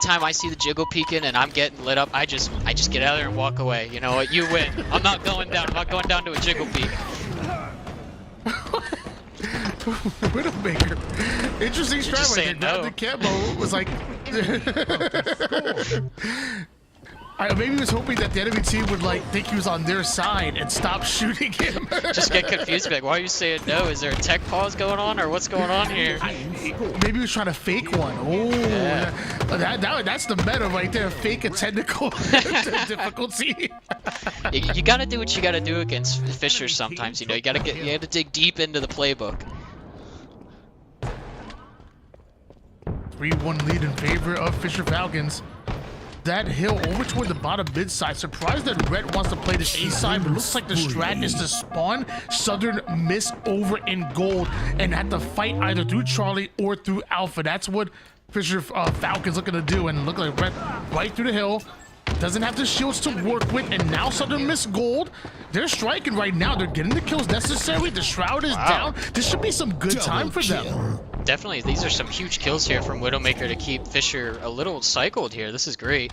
time I see the jiggle peeking and I'm getting lit up, I just get out of there and walk away. You know what? You win. I'm not going down. I'm not going down to a jiggle peek. Widowmaker. Interesting just strategy. saying no. The camo was like. Maybe he was hoping that the enemy team would like think he was on their side and stop shooting him. Just get confused, like, why are you saying no? Is there a tech pause going on, or what's going on here? Maybe he was trying to fake one. Oh, yeah. That's the meta right there. Fake a technical difficulty. You gotta do what you gotta do against Fisher sometimes. You know, you gotta dig deep into the playbook. 3-1 lead in favor of Fisher Falcons. That hill over toward the bottom mid side. Surprised that Red wants to play this A side, but looks like the strat is to spawn Southern Miss over in gold and have to fight either through Charlie or through Alpha. That's what Fisher Falcons looking to do, and look like Red right through the hill. Doesn't have the shields to work with, and now Southern Miss gold. They're striking right now. They're getting the kills necessary. The shroud is down. This should be some good time for them. Definitely, these are some huge kills here from Widowmaker to keep Fisher a little cycled here. This is great.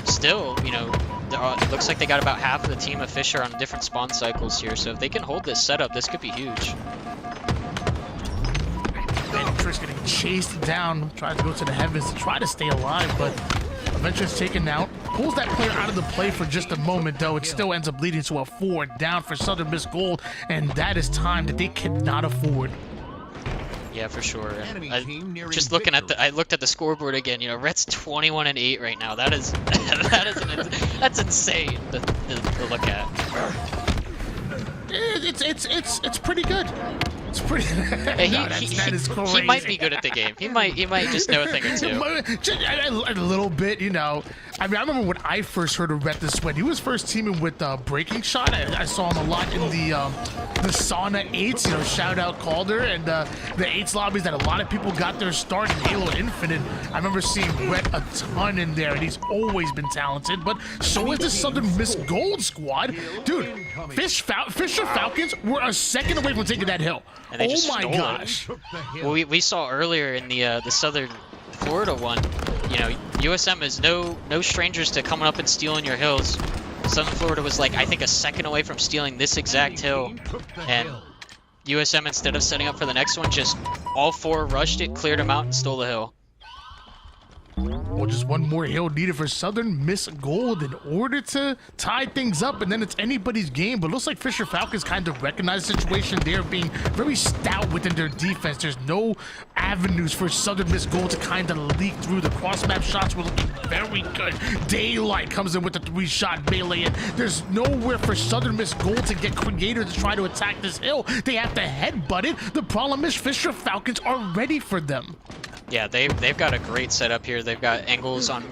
Still, you know, it looks like they got about half of the team of Fisher on different spawn cycles here, so if they can hold this setup, this could be huge. Ventress getting chased down, tries to go to the heavens to try to stay alive, but Ventress taken out. Pulls that player out of the play for just a moment, though. It still ends up leading to a 4 down for Southern Miss Gold, and that is time that they cannot afford. Yeah, for sure. Just looking at I looked at the scoreboard again. You know, Rhett's 21-8 right now. That is that's insane to look at. It's pretty good. It's pretty. Hey, that is crazy. He might be good at the game. He might just know a thing or two. A little bit, you know. I mean, I remember when I first heard of Rhett this way. He was first teaming with Breaking Shot. I saw him a lot in the Sauna 8s. You know, shout out Calder and the 8s lobbies that a lot of people got their start in Halo Infinite. I remember seeing Rhett a ton in there, and he's always been talented. But so is the Southern Miss Gold squad, dude. Fisher Falcons were a second away from taking that hill. And they just my stole gosh! Well, we saw earlier in the Southern Florida one, you know, USM is no strangers to coming up and stealing your hills. Southern Florida was like, I think, a second away from stealing this exact hill, and USM, instead of setting up for the next one, just all 4 rushed it, cleared them out, and stole the hill. Well, just one more hill needed for Southern Miss Gold in order to tie things up, and then it's anybody's game. But it looks like Fisher Falcons kind of recognize the situation. They're being very stout within their defense. There's no avenues for Southern Miss Gold to kind of leak through. The cross-map shots were looking very good. Daylight comes in with the 3-shot melee, and there's nowhere for Southern Miss Gold to get creative to try to attack this hill. They have to headbutt it. The problem is Fisher Falcons are ready for them. Yeah, they've got a great setup here. They've got angles on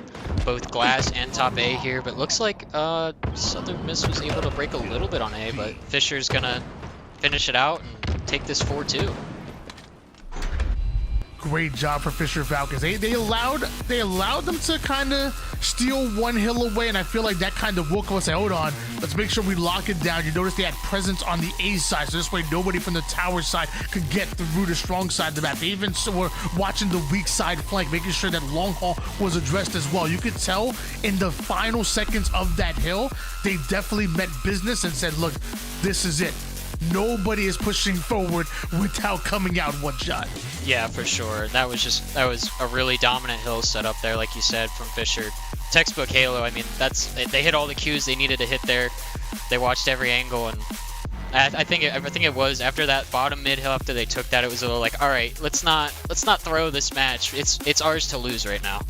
both glass and top A here, but looks like Southern Miss was able to break a little bit on A, but Fisher's gonna finish it out and take this 4-2. Great job for Fisher Falcons. They allowed them to kind of steal one hill away, and I feel like that kind of woke us. Say, hold on, let's make sure we lock it down. You notice they had presence on the A side, so this way nobody from the tower side could get through the strong side of the map. They even were watching the weak side flank, making sure that long haul was addressed as well. You could tell in the final seconds of that hill, they definitely meant business and said, look, this is it. Nobody is pushing forward without coming out one shot. Yeah, for sure. That was a really dominant hill setup there, like you said, from Fisher. Textbook Halo. I mean, they hit all the cues they needed to hit there. They watched every angle, and I think it was after that bottom mid hill, after they took that, it was a little like, all right, let's not throw this match. It's ours to lose right now.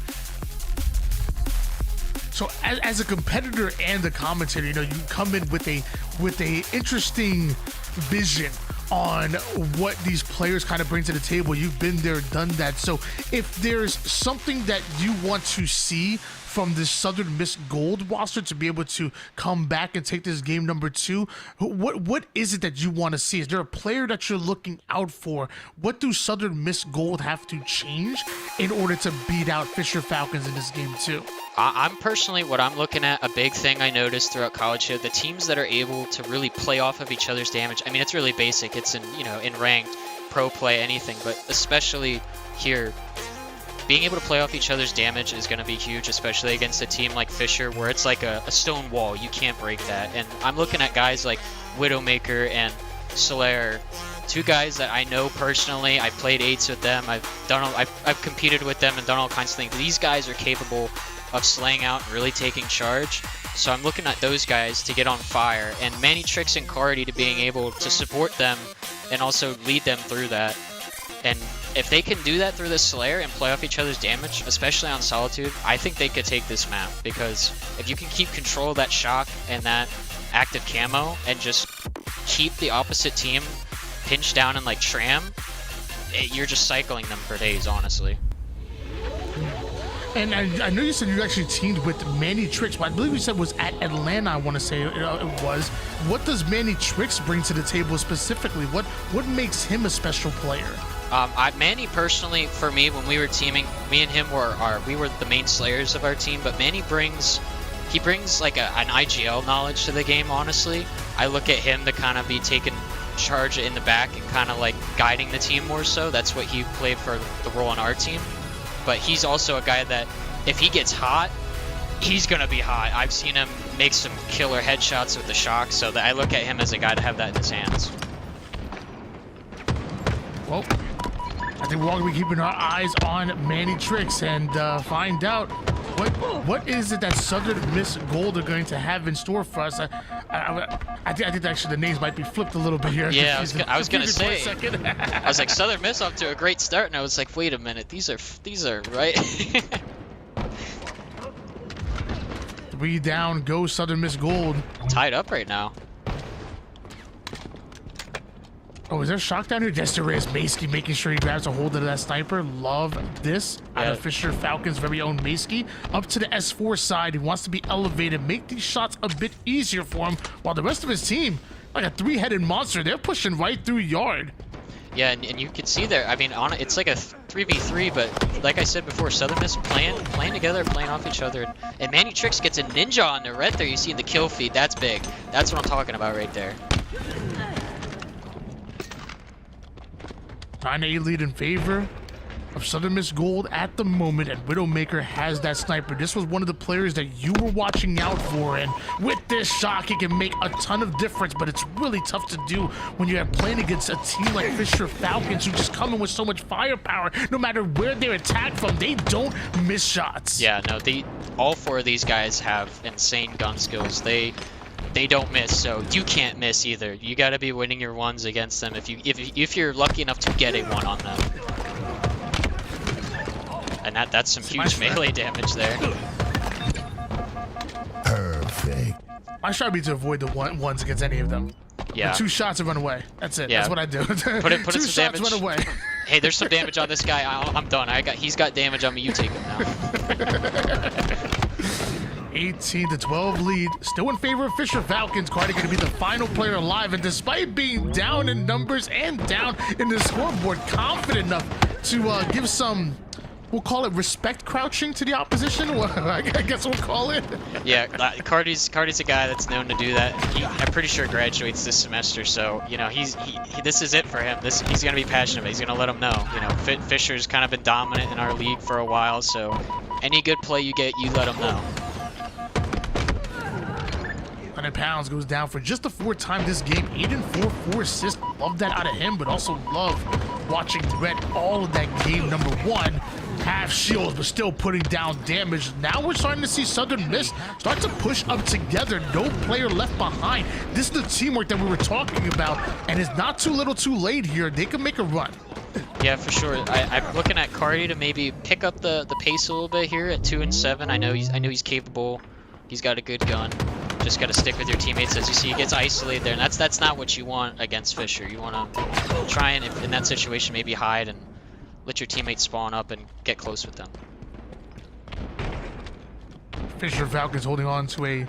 So as a competitor and a commentator, you know, you come in with a interesting vision on what these players kind of bring to the table. You've been there, done that. So if there's something that you want to see from this Southern Miss Gold roster to be able to come back and take this game number 2, what is it that you want to see? Is there a player that you're looking out for? What do Southern Miss Gold have to change in order to beat out Fisher Falcons in this game 2? I'm personally, what I'm looking at, a big thing I noticed throughout college here, the teams that are able to really play off of each other's damage. I mean, it's really basic. It's in ranked, pro play, anything, but especially here, being able to play off each other's damage is going to be huge, especially against a team like Fisher, where it's like a stone wall. You can't break that. And I'm looking at guys like Widowmaker and Solaire, two guys that I know personally. I played 8s with them. I've competed with them and done all kinds of things. These guys are capable of slaying out and really taking charge. So I'm looking at those guys to get on fire, and Mannytrix and Cardi to being able to support them and also lead them through that. And if they can do that through the Solaire and play off each other's damage, especially on Solitude, I think they could take this map, because if you can keep control of that shock and that active camo and just keep the opposite team pinched down and like tram, you're just cycling them for days, honestly. And I know you said you actually teamed with Mannytrix, but I believe you said was at Atlanta, I want to say it was. What does Mannytrix bring to the table specifically? What makes him a special player? Manny personally, for me, when we were teaming, me and him we were the main slayers of our team, but Manny brings like an IGL knowledge to the game, honestly. I look at him to kind of be taking charge in the back and kind of like guiding the team more so. That's what he played for the role on our team. But he's also a guy that if he gets hot, he's going to be hot. I've seen him make some killer headshots with the shock, so that I look at him as a guy to have that in his hands. Well, I think we're all going to be keeping our eyes on Mannytrix and find out what is it that Southern Miss Gold are going to have in store for us. I think actually the names might be flipped a little bit here. Yeah, I was gonna say. I was like, Southern Miss off to a great start, and I was like, wait a minute, these are right. 3 down, go Southern Miss Gold. Tied up right now. Oh, is there shock down here? Yes, there is. Maskey making sure he grabs a hold of that sniper. Love this. Out of Fisher Falcon's very own Maskey. Up to the S4 side. He wants to be elevated, make these shots a bit easier for him, while the rest of his team, like a 3-headed monster, they're pushing right through yard. Yeah, and you can see there, I mean, it's like a 3v3, but like I said before, Southern Miss playing together, playing off each other. And Mannytrix gets a ninja on there right there. You see the kill feed. That's big. That's what I'm talking about right there. 9-8 lead in favor of Southern Miss Gold at the moment, and Widowmaker has that sniper. This was one of the players that you were watching out for, and with this shock, it can make a ton of difference, but it's really tough to do when you're playing against a team like Fisher Falcons, who just come in with so much firepower. No matter where they're attacked from, they don't miss shots. Yeah, no, all 4 of these guys have insane gun skills. They don't miss, so you can't miss either. You got to be winning your ones against them if you're lucky enough to get a 1 on them. And that's some huge melee damage there. Perfect. My strategy to avoid the ones against any of them. Yeah. 2 shots and run away. That's it. Yeah. That's what I do. Put in 2 some shots, damage. run away. Hey, there's some damage on this guy. I'm done. He's got damage on me. You take him now. 18-12 lead, still in favor of Fisher Falcons. Cardi going to be the final player alive, and despite being down in numbers and down in the scoreboard, confident enough to give some, we'll call it respect crouching to the opposition. I guess we'll call it. Yeah, Cardi's a guy that's known to do that. I'm pretty sure graduates this semester, so you know this is it for him. He's gonna be passionate about it. He's gonna let him know. You know, Fisher's kind of been dominant in our league for a while, so any good play you get, you let him know. 100 pounds goes down for just the 4th time this game. 8 and 4 assists. Love that out of him, but also love watching Red all of that game. Number 1, half shields, but still putting down damage. Now we're starting to see Southern Miss start to push up together. No player left behind. This is the teamwork that we were talking about, and it's not too little too late here. They can make a run. Yeah, for sure. I'm looking at Cardi to maybe pick up the pace a little bit here at 2 and 7. I know he's capable. He's got a good gun. Just got to stick with your teammates. As you see, he gets isolated there, and that's not what you want against Fisher. You want to try and, in that situation, maybe hide and let your teammates spawn up and get close with them. Fisher Falcons holding on to a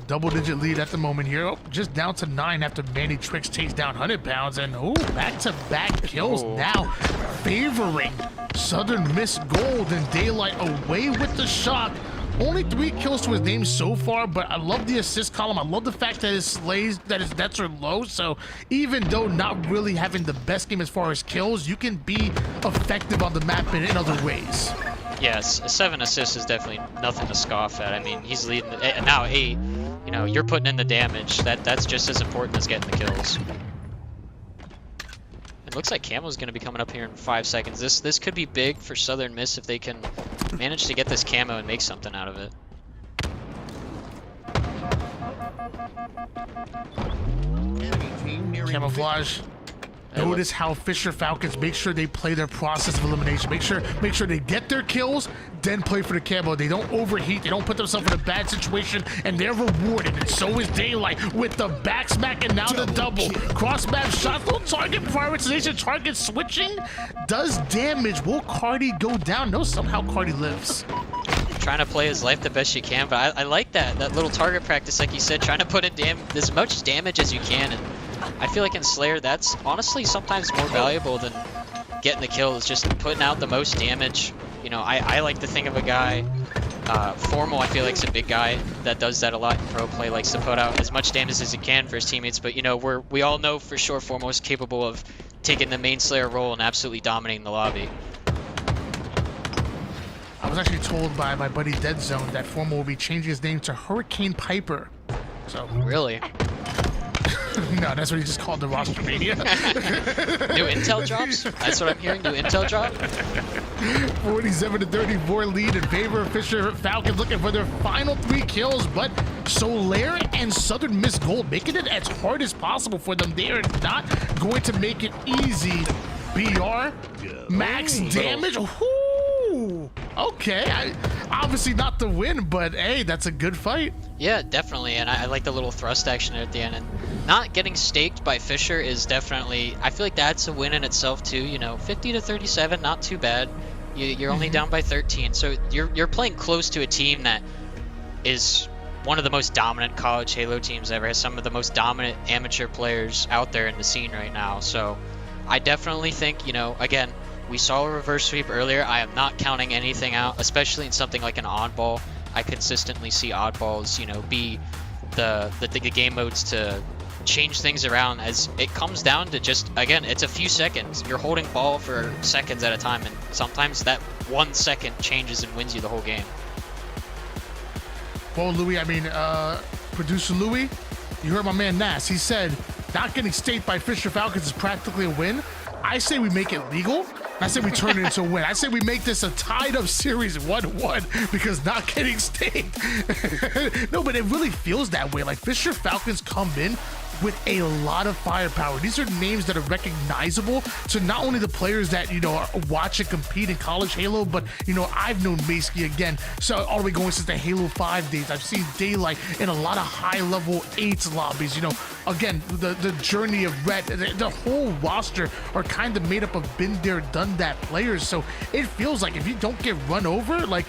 double-digit lead at the moment here. Oh, just down to 9 after Mannytrix takes down 100 pounds, and back-to-back kills now favoring Southern Miss Gold, and Daylight away with the shock. Only 3 kills to his name so far, but I love the assist column. I love the fact that his slays, that his deaths are low. So even though not really having the best game as far as kills, you can be effective on the map in other ways. Yes, 7 assists is definitely nothing to scoff at. I mean, he's leading now 8. You know, you're putting in the damage. That's just as important as getting the kills. It looks like Camo's going to be coming up here in 5 seconds. This could be big for Southern Miss if they can manage to get this camo and make something out of it. Camouflage. Notice how Fisher Falcons make sure they play their process of elimination. Make sure they get their kills, then play for the camo. They don't overheat. They don't put themselves in a bad situation, and they're rewarded. And so is Daylight with the back smack and now the double. Cross map shot, little target prioritization, target switching does damage. Will Cardi go down? No, somehow Cardi lives. Trying to play his life the best you can, but I like that little target practice, like you said, trying to put in as much damage as you can. And I feel like in Slayer, that's honestly sometimes more valuable than getting the kills, just putting out the most damage. You know, I like to think of a guy, Formal, I feel like is a big guy that does that a lot in pro play, likes to put out as much damage as he can for his teammates, but you know, we all know for sure Formal is capable of taking the main Slayer role and absolutely dominating the lobby. I was actually told by my buddy Dead Zone that Formal will be changing his name to Hurricane Piper. So Really? No, that's what he just called the roster mania. New intel drops? That's what I'm hearing, new intel drop? 47-34 lead in favor of Fisher Falcons, looking for their final 3 kills, but Solaire and Southern Miss Gold making it as hard as possible for them. They are not going to make it easy. BR, max damage. Ooh, okay, obviously not the win, but hey, that's a good fight. Yeah, definitely, and I like the little thrust action at the end. And not getting staked by Fisher is definitely, I feel like that's a win in itself too. You know, 50-37, not too bad. You're only down by 13, so you're playing close to a team that is one of the most dominant college Halo teams ever, has some of the most dominant amateur players out there in the scene right now. So I definitely think, you know, again, we saw a reverse sweep earlier. I am not counting anything out, especially in something like an oddball. I consistently see oddballs, you know, be the game modes to change things around, as it comes down to just, again, it's a few seconds. You're holding ball for seconds at a time, and sometimes that 1 second changes and wins you the whole game. Well, Louis, I mean, producer Louis, you heard my man Nas. He said, not getting staked by Fisher Falcons is practically a win. I say we make it legal. I say we turn it into a win. I say we make this a tied-up series 1-1 because not getting staked. No, but it really feels that way. Like, Fisher Falcons come in with a lot of firepower. These are names that are recognizable to not only the players that, you know, watch and compete in college Halo, but, you know, I've known Maysky again, so all the way going since the Halo 5 days. I've seen Daylight in a lot of high-level 8s lobbies. You know, again, the journey of Red, the whole roster are kind of made up of been there, done that players. So it feels like if you don't get run over, like,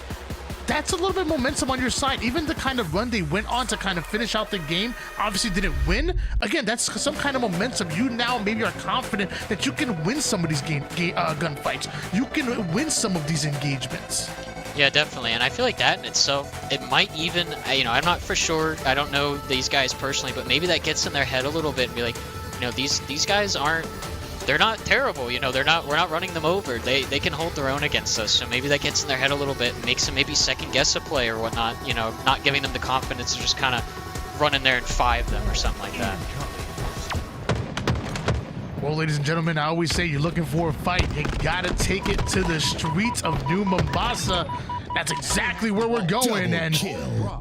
that's a little bit of momentum on your side. Even the kind of run they went on to kind of finish out the game, obviously didn't win. Again, that's some kind of momentum. You now maybe are confident that you can win some of these gunfights. You can win some of these engagements. Yeah, definitely, and I feel like that in itself, it might even, you know, I'm not for sure, I don't know these guys personally, but maybe that gets in their head a little bit and be like, you know, these guys aren't, they're not terrible, you know, we're not running them over. They can hold their own against us, so maybe that gets in their head a little bit, makes them maybe second guess a play or whatnot, you know, not giving them the confidence to just kind of run in there and 5 them or something like that. Well, ladies and gentlemen, I always say you're looking for a fight, you gotta take it to the streets of New Mombasa. That's exactly where we're going, and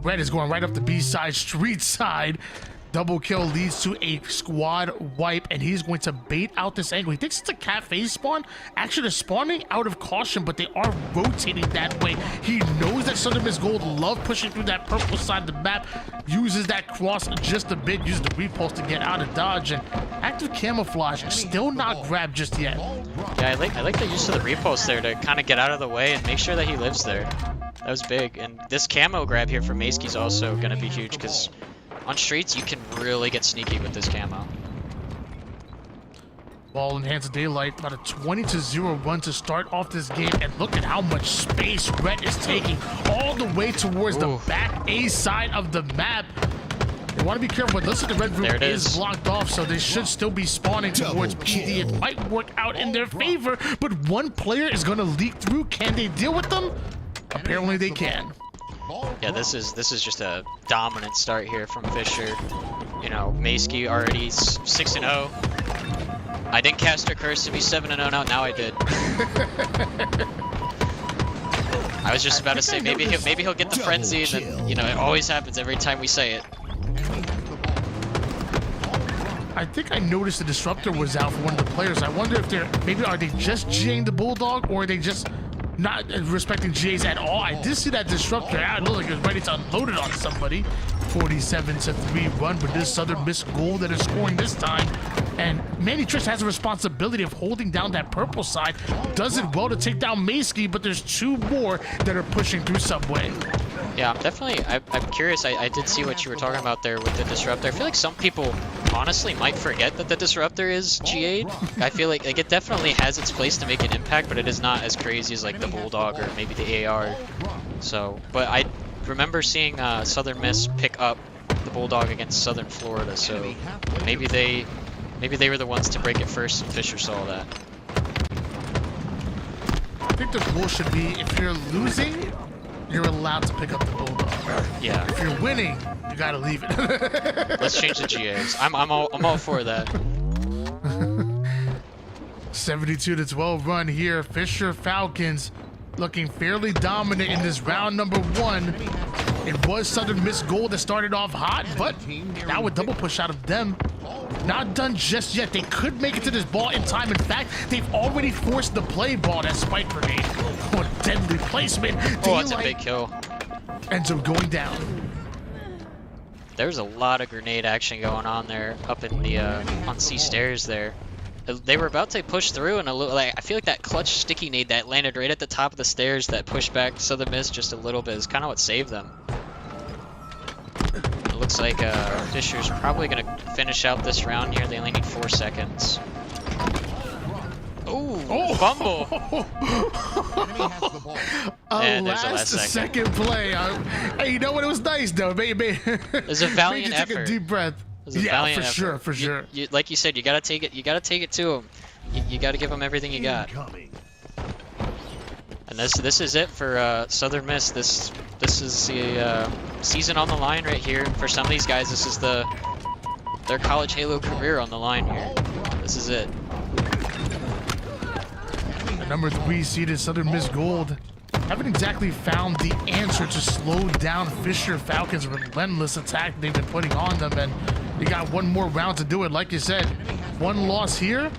Red is going right up the B side, street side. Double kill leads to a squad wipe, and he's going to bait out this angle. He thinks it's a cafe spawn. Actually, they're spawning out of caution, but they are rotating that way. He knows that Southern Miss Gold love pushing through that purple side of the map, uses that cross just a bit, uses the repulse to get out of dodge, and active camouflage still not grabbed just yet. Yeah, I like the use of the repulse there to kind of get out of the way and make sure that he lives there. That was big, and this camo grab here from Maysky is also going to be huge, because on streets, you can really get sneaky with this camo. Ball in hands of Daylight. About a 20-0 run to start off this game. And look at how much space Rhett is taking all the way towards the back A side of the map. They want to be careful, but looks like the red room is blocked off, so they should still be spawning towards PD. It might work out in their favor, but one player is going to leak through. Can they deal with them? Apparently they can. Yeah, this is just a dominant start here from Fisher. You know, Mayski already 6-0. I didn't cast a curse to be 7-0 now I did. I was just about to say maybe he'll get the frenzy, and then, you know, it always happens every time we say it. I think I noticed the disruptor was out for one of the players. I wonder if are they just GAing the Bulldog, or are they just not respecting GAs at all? I did see that disruptor out. It looked like it was ready to unload it on somebody. 47-3 run, but this Southern Miss goal that is scoring this time. And Manny Trish has a responsibility of holding down that purple side. Does it well to take down Mayski, but there's two more that are pushing through Subway. Yeah, I'm curious. I did see what you were talking about there with the disruptor. I feel like some people honestly might forget that the disruptor is GA'd. I feel like it definitely has its place to make an impact, but it is not as crazy as like the Bulldog or maybe the AR. So, but I remember seeing Southern Miss pick up the Bulldog against Southern Florida, so maybe they were the ones to break it first, and Fisher saw that. I think the rule should be, if you're losing, you're allowed to pick up the Bulldog. Yeah. If you're winning, you gotta leave it. Let's change the GAs. I'm all for that. 72-12 run here. Fisher Falcons looking fairly dominant in this round number 1. It was Southern Miss gold that started off hot, but now a double push out of them. Not done just yet. They could make it to this ball in time. In fact, they've already forced the play ball. That spike grenade. What deadly placement. Oh, that's a big kill. Ends up going down. There's a lot of grenade action going on there up in the on C stairs there. They were about to push through, and I feel like that clutch sticky nade that landed right at the top of the stairs that pushed back Southern Miss just a little bit is kind of what saved them. It looks like Fisher's probably going to finish out this round here. They only need 4 seconds. Oh, fumble! And there's the last second play. Hey, you know what? It was nice though, baby. It was a valiant effort. Take a deep breath. Yeah, for sure, for sure. Like you said, you gotta take it. You gotta take it to him. You gotta give him everything you got. And this is it for Southern Miss. This is the season on the line right here. For some of these guys, this is their college Halo career on the line here. This is it. The number 3 seeded Southern Miss Gold haven't exactly found the answer to slow down Fisher Falcons' relentless attack they've been putting on them, and you got one more round to do it. Like you said, one loss here,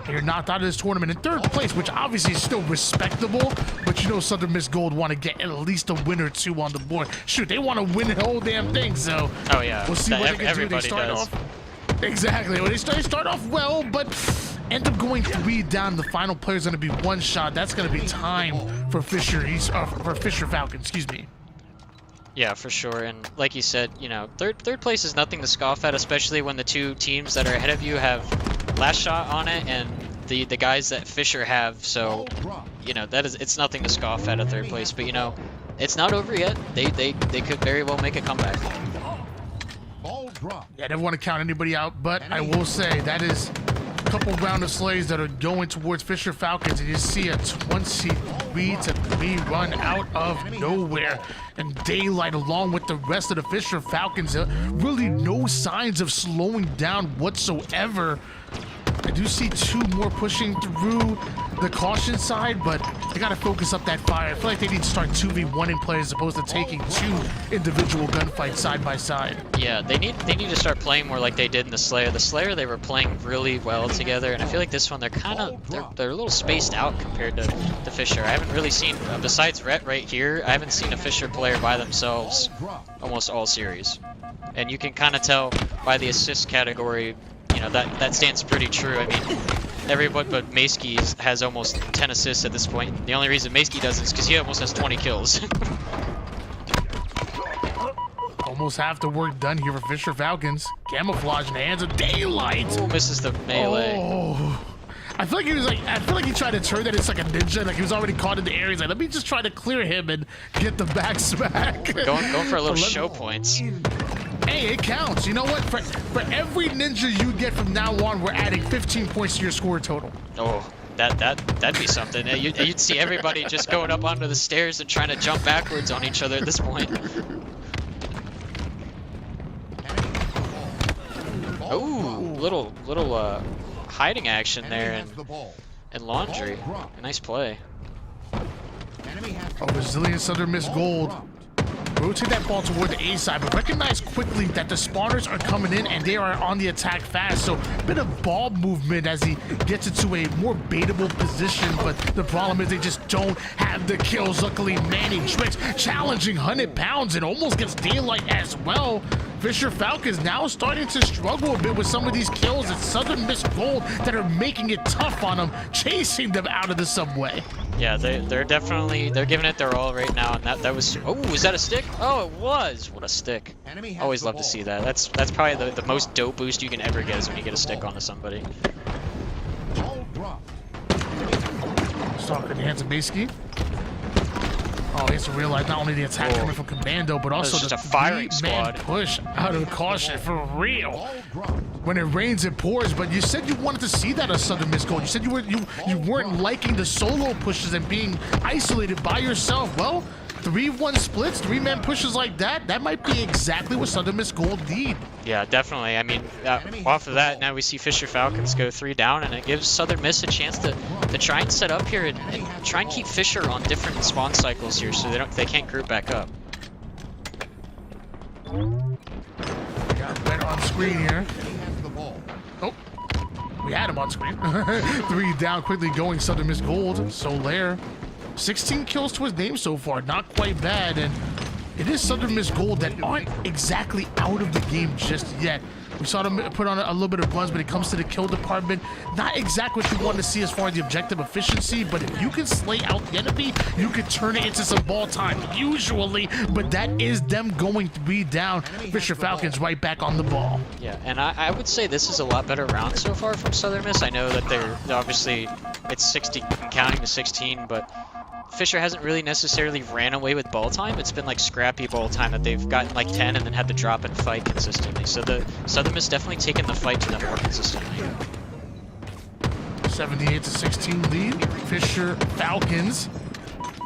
and you're knocked out of this tournament in 3rd place, which obviously is still respectable, but you know Southern Miss Gold want to get at least a win or 2 on the board. Shoot, they want to win the whole damn thing, so oh yeah, we'll see what they can do. They start off exactly. Well, they start off well, but end up going 3 down. The final player is going to be 1 shot. That's going to be time for Fisher Falcons. Excuse me. Yeah, for sure. And like you said, you know, third place is nothing to scoff at, especially when the 2 teams that are ahead of you have last shot on it, and the guys that Fisher have. So, you know, it's nothing to scoff at 3rd place. But you know, it's not over yet. They could very well make a comeback. Yeah, I never want to count anybody out, but I will say that is a couple round of slays that are going towards Fisher Falcons, and you see a 23-3 run out of nowhere. And Daylight, along with the rest of the Fisher Falcons, really no signs of slowing down whatsoever. I do see 2 more pushing through the caution side, but they got to focus up that fire. I feel like they need to start 2v1ing players as opposed to taking 2 individual gunfights side by side. Yeah, they need to start playing more like they did in the Slayer. The Slayer, they were playing really well together, and I feel like this one they're a little spaced out compared to Fisher. I haven't really seen, besides Rhett right here, I haven't seen a Fisher player by themselves almost all series. And you can kind of tell by the assist category, you know, that stands pretty true. I mean, everyone but Mayski has almost 10 assists at this point. The only reason Mayski doesn't is because he almost has 20 kills. Almost half the work done here for Fisher Falcons. Camouflage in the hands of Daylight. Oh, misses the melee. Oh, I feel like he was like, I feel like he tried to turn that it's like a ninja, like he was already caught in the air. He's like, let me just try to clear him and get the back smack. Going for a little show points. Hey, it counts. You know what? For every ninja you get from now on, we're adding 15 points to your score total. Oh, that'd be something. You'd see everybody just going up onto the stairs and trying to jump backwards on each other at this point. Ooh, little hiding action there and Laundry. A nice play. Oh, resilient Southern Miss Gold. Rotate that ball toward the A side, but recognize quickly that the spawners are coming in and they are on the attack fast. So a bit of ball movement as he gets into a more baitable position, but the problem is they just don't have the kills. Luckily, Manny Tricks challenging 100 pounds and almost gets daylight as well. Fisher Falcons now starting to struggle a bit with some of these kills. It's Southern Miss Gold that are making it tough on them, chasing them out of the subway. Yeah, they're definitely giving it their all right now, and that was, oh, was that a stick? Oh, it was. What a stick. Always love to see that. That's probably the most dope boost you can ever get is when you get a stick onto somebody. Stalker in the hands of Baski. Oh, he has to realize not only the attack coming from Commando, but also just the a firing three-man squad. push out of caution for real. When it rains, it pours. But you said you wanted to see that on Southern Miss Gold. You said you weren't liking the solo pushes and being isolated by yourself. Well, 3-1 splits, 3-man pushes like that might be exactly what Southern Miss Gold need. Yeah, definitely. I mean, off of that, now we see Fisher Falcons go 3 down, and it gives Southern Miss a chance to try and set up here and try and keep Fisher on different spawn cycles here, so they can't group back up. Got better on screen here. Oh, we had him on screen. 3 down, quickly going Southern Miss Gold. Solaire, 16 kills to his name so far, not quite bad, and it is Southern Miss Gold that aren't exactly out of the game just yet. We saw them put on a little bit of runs, but it comes to the kill department, not exactly what you want to see as far as the objective efficiency, but if you can slay out the enemy, you can turn it into some ball time, usually, but that is them going 3 down. Fisher Falcons right back on the ball. Yeah, and I would say this is a lot better round so far from Southern Miss. I know that they're obviously, it's 60 counting to 16, but Fisher hasn't really necessarily ran away with ball time. It's been like scrappy ball time that they've gotten like 10 and then had to drop and fight consistently. So the Southern Miss definitely taken the fight to them more consistently. 78-16 lead. Fisher Falcons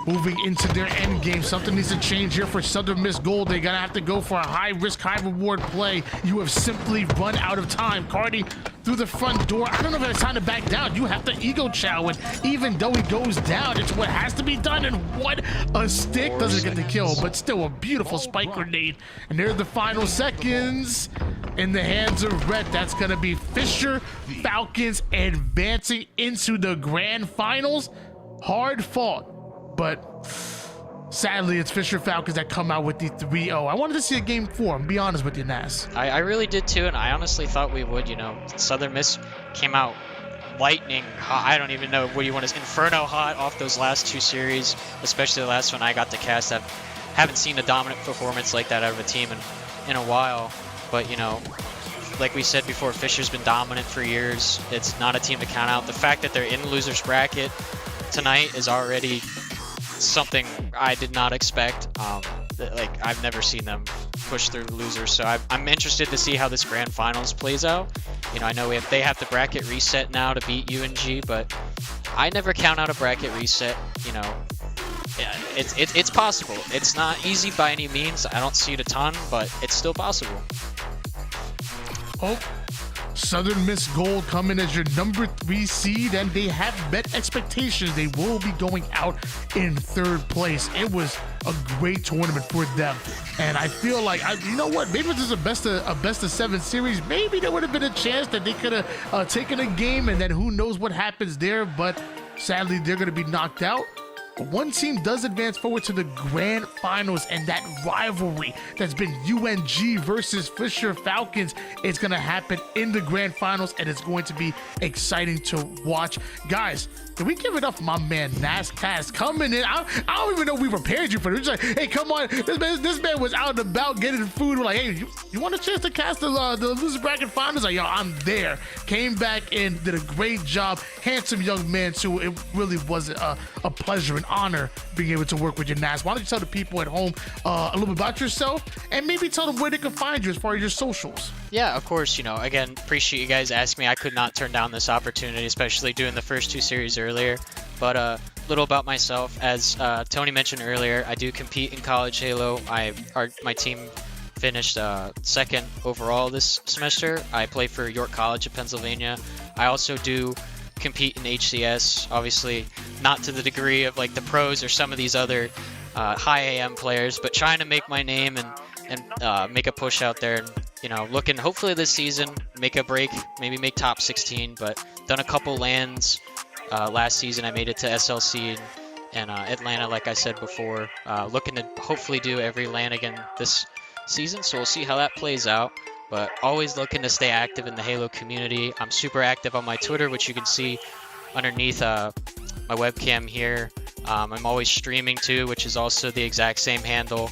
moving into their end game. Something needs to change here for Southern Miss Gold. They're gonna have to go for a high risk, high reward play. You have simply run out of time. Cardi through the front door. I don't know if it's time to back down. You have to ego chow, and even though he goes down, it's what has to be done. And what a stick doesn't get the kill, but still a beautiful spike grenade. And there's the final seconds in the hands of Red. That's gonna be Fisher Falcons advancing into the grand finals. Hard fought, but sadly, it's Fisher Falcons that come out with the 3-0. I wanted to see a game 4, be honest with you, Nas. I really did too, and I honestly thought we would. You know, Southern Miss came out lightning hot. I don't even know what you want to, Inferno hot off those last 2 series, especially the last one I got to cast. I haven't seen a dominant performance like that out of a team in a while, but you know, like we said before, Fisher's been dominant for years. It's not a team to count out. The fact that they're in the loser's bracket tonight is already something I did not expect. Like, I've never seen them push through losers, so I'm interested to see how this grand finals plays out. You know, I know they have the bracket reset now to beat UNG, but I never count out a bracket reset. You know, it's possible. It's not easy by any means. I don't see it a ton, but it's still possible. Oh, Southern Miss Gold coming as your number 3 seed, and they have met expectations. They will be going out in 3rd place. It was a great tournament for them, and I feel like, you know what, maybe this is a best of 7 series. Maybe there would have been a chance that they could have taken a game, and then who knows what happens there, but sadly they're going to be knocked out. But one team does advance forward to the grand finals, and that rivalry that's been UNG versus Fisher Falcons is going to happen in the grand finals, and it's going to be exciting to watch. Guys, can we give it up for my man NASCast coming in? I don't even know we prepared you for this. Like, hey, come on. This man was out and about getting food. We're like, hey, you want a chance to cast the loser bracket finals? Like, yo, I'm there. Came back in, did a great job. Handsome young man, too. It really was a pleasure and honor being able to work with you, Nas. Why don't you tell the people at home a little bit about yourself, and maybe tell them where they can find you as far as your socials? Yeah, of course. Again, appreciate you guys asking me. I could not turn down this opportunity, especially doing the first 2 series earlier. But a little about myself. As Tony mentioned earlier, I do compete in College Halo. My team finished 2nd overall this semester. I play for York College of Pennsylvania. I also do compete in HCS, obviously not to the degree of like the pros or some of these other high AM players, but trying to make my name and make a push out there, and looking hopefully this season make a break, maybe make top 16. But done a couple lands last season. I made it to SLC and Atlanta, like I said before. Looking to hopefully do every LAN again this season, so we'll see how that plays out. But always looking to stay active in the Halo community. I'm super active on my Twitter, which you can see underneath my webcam here. I'm always streaming too, which is also the exact same handle.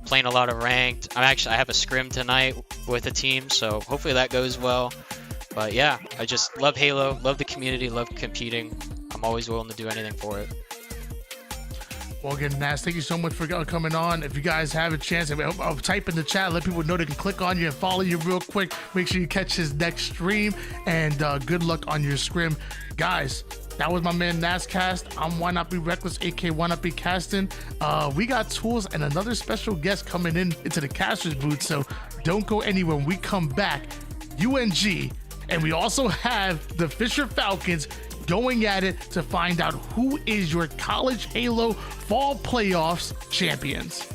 Playing a lot of ranked. I have a scrim tonight with a team, so hopefully that goes well. But yeah, I just love Halo, love the community, love competing. I'm always willing to do anything for it. Well, again, Nas, thank you so much for coming on. If you guys have a chance, I'll type in the chat, let people know they can click on you and follow you real quick. Make sure you catch his next stream, and good luck on your scrim. Guys, that was my man NASCast. I'm Why Not Be Reckless, aka Why Not Be Casting. We got tools and another special guest coming into the caster's booth, so don't go anywhere. When we come back, UNG, and we also have the Fisher Falcons going at it to find out who is your College Halo Fall Playoffs champions.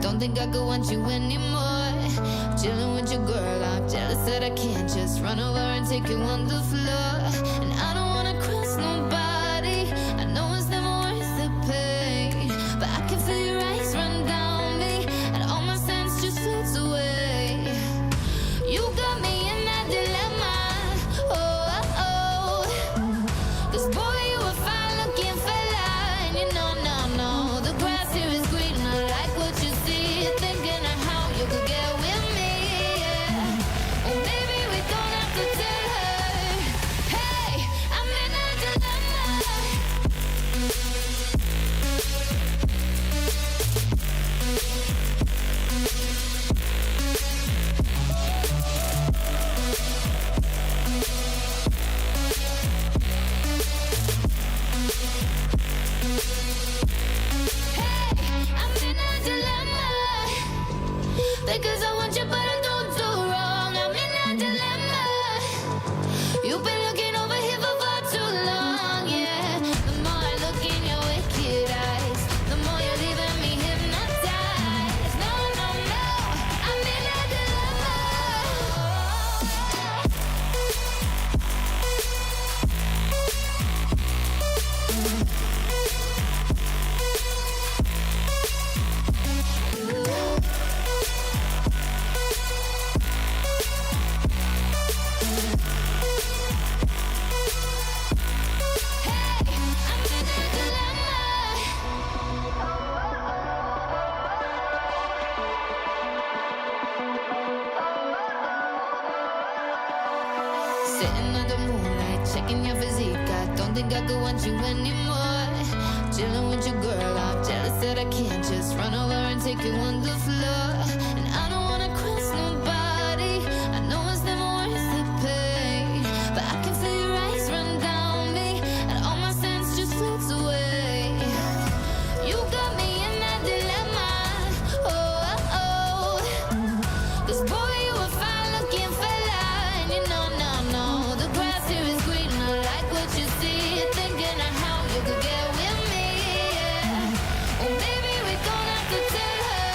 don't think I could want you anymore. Chilling with your girl, I'm jealous that I can't just run over and take you on the floor. And I don't wanna cross nobody, I know it's never worth the pain, but I can feel your eyes run down me, and all my sense just floats away. You got me in that dilemma, oh, oh. 'Cause boy, you a fine looking fella, and you know, no, the grass here is green, and I like what you see. You're thinking of how you could get with me, yeah. Oh, maybe we don't have to tell her. Hey, I'm in a dilemma. Because I want you, but I don't do wrong. I'm in a dilemma. You've been looking over here for far too long, yeah. The more I look in your wicked eyes, the more you're leaving me hypnotized. No, I'm in a dilemma. Sitting under moonlight, checking your physique. I don't think I could want you anymore. Chilling with your girl, I'm jealous that I can't just run over and take you on the floor. And I don't wanna cross nobody, I know it's never worth the pain, but I can feel your eyes run down me, and all my sense just floats away. You got me in that dilemma, oh, oh. 'Cause boy, you a fine looking fella, and you know, no, the grass here is green, and I like what you see. You're thinking of how you could get with me, yeah. Or maybe we don't have to tell her.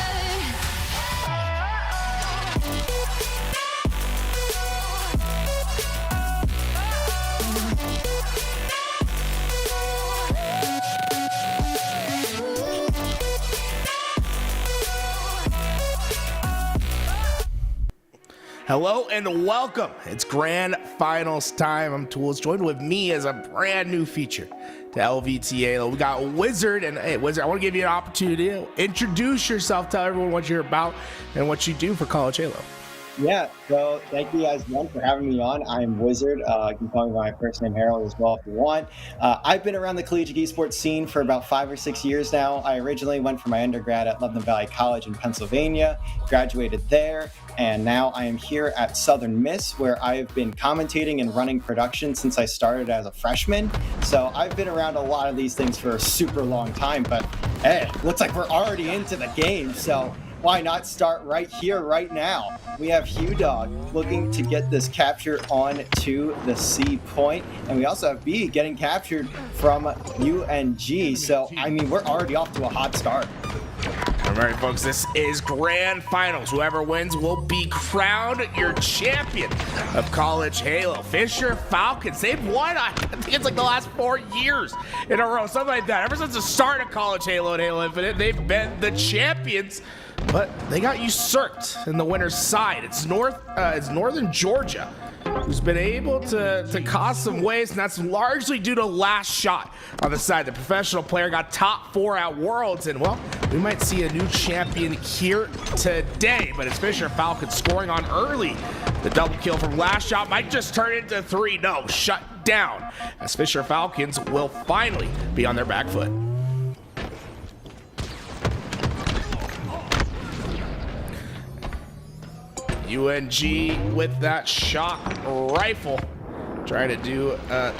Hello and welcome. It's grand finals time. I'm Tools, joined with me as a brand new feature to LVTA. We got Wizard, and hey, Wizard, I want to give you an opportunity to introduce yourself, tell everyone what you're about and what you do for College Halo. Yeah, so thank you guys again for having me on. I'm Wizard. You can call me by my first name, Harold, as well if you want. I've been around the collegiate esports scene for about 5 or 6 years now. I originally went for my undergrad at Lebanon Valley College in Pennsylvania, graduated there, and now I am here at Southern Miss, where I've been commentating and running production since I started as a freshman. So I've been around a lot of these things for a super long time, but hey, looks like we're already into the game, so why not start right here, right now? We have Hugh Dog looking to get this capture on to the C point, and we also have B getting captured from UNG. So, I mean, we're already off to a hot start. All right, folks, this is grand finals. Whoever wins will be crowned your champion of College Halo. Fisher Falcons, they've won, I think it's like the last 4 years in a row, something like that. Ever since the start of College Halo and Halo Infinite, they've been the champions. But they got usurped in the winner's side. It's Northern Georgia who's been able to cause some waves, and that's largely due to last shot on the side. The professional player got top 4 at Worlds, and well, we might see a new champion here today, but it's Fisher Falcons scoring on early. The double kill from last shot might just turn into 3. No, shut down, as Fisher Falcons will finally be on their back foot. UNG with that shock rifle, trying to do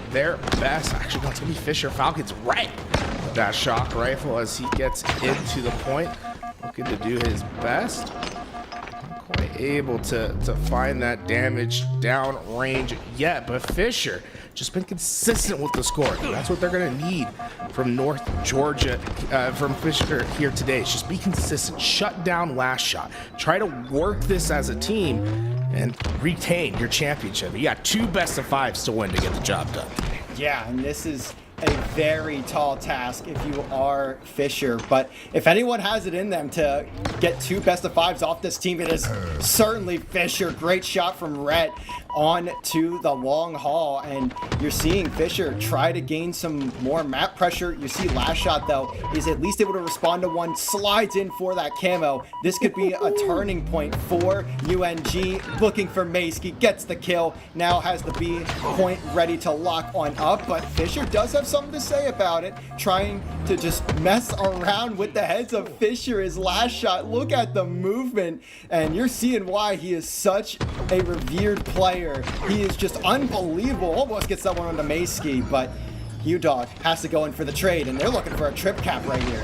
their best. Actually, no, it's gonna be Fisher Falcons right with that shock rifle as he gets into the point, looking to do his best. Not quite able to find that damage down range yet, but Fisher just been consistent with the score. That's what they're going to need from North Georgia, from Fisher here today. It's just be consistent, shut down last shot, try to work this as a team, and retain your championship. You got 2 best-of-5s to win to get the job done. Yeah, and this is a very tall task if you are Fisher, but if anyone has it in them to get 2 best-of-5s off this team, it is certainly Fisher. Great shot from Rhett on to the long haul, and you're seeing Fisher try to gain some more map pressure. You see last shot though is at least able to respond to one, slides in for that camo. This could be a turning point for UNG. Looking for Maskey, gets the kill, now has the B point ready to lock on up, but Fisher does have something to say about it, trying to just mess around with the heads of Fisher. His last shot, look at the movement, and you're seeing why he is such a revered player. He is just unbelievable. Almost gets that one onto Maskey, but UDog has to go in for the trade, and they're looking for a trip cap right here.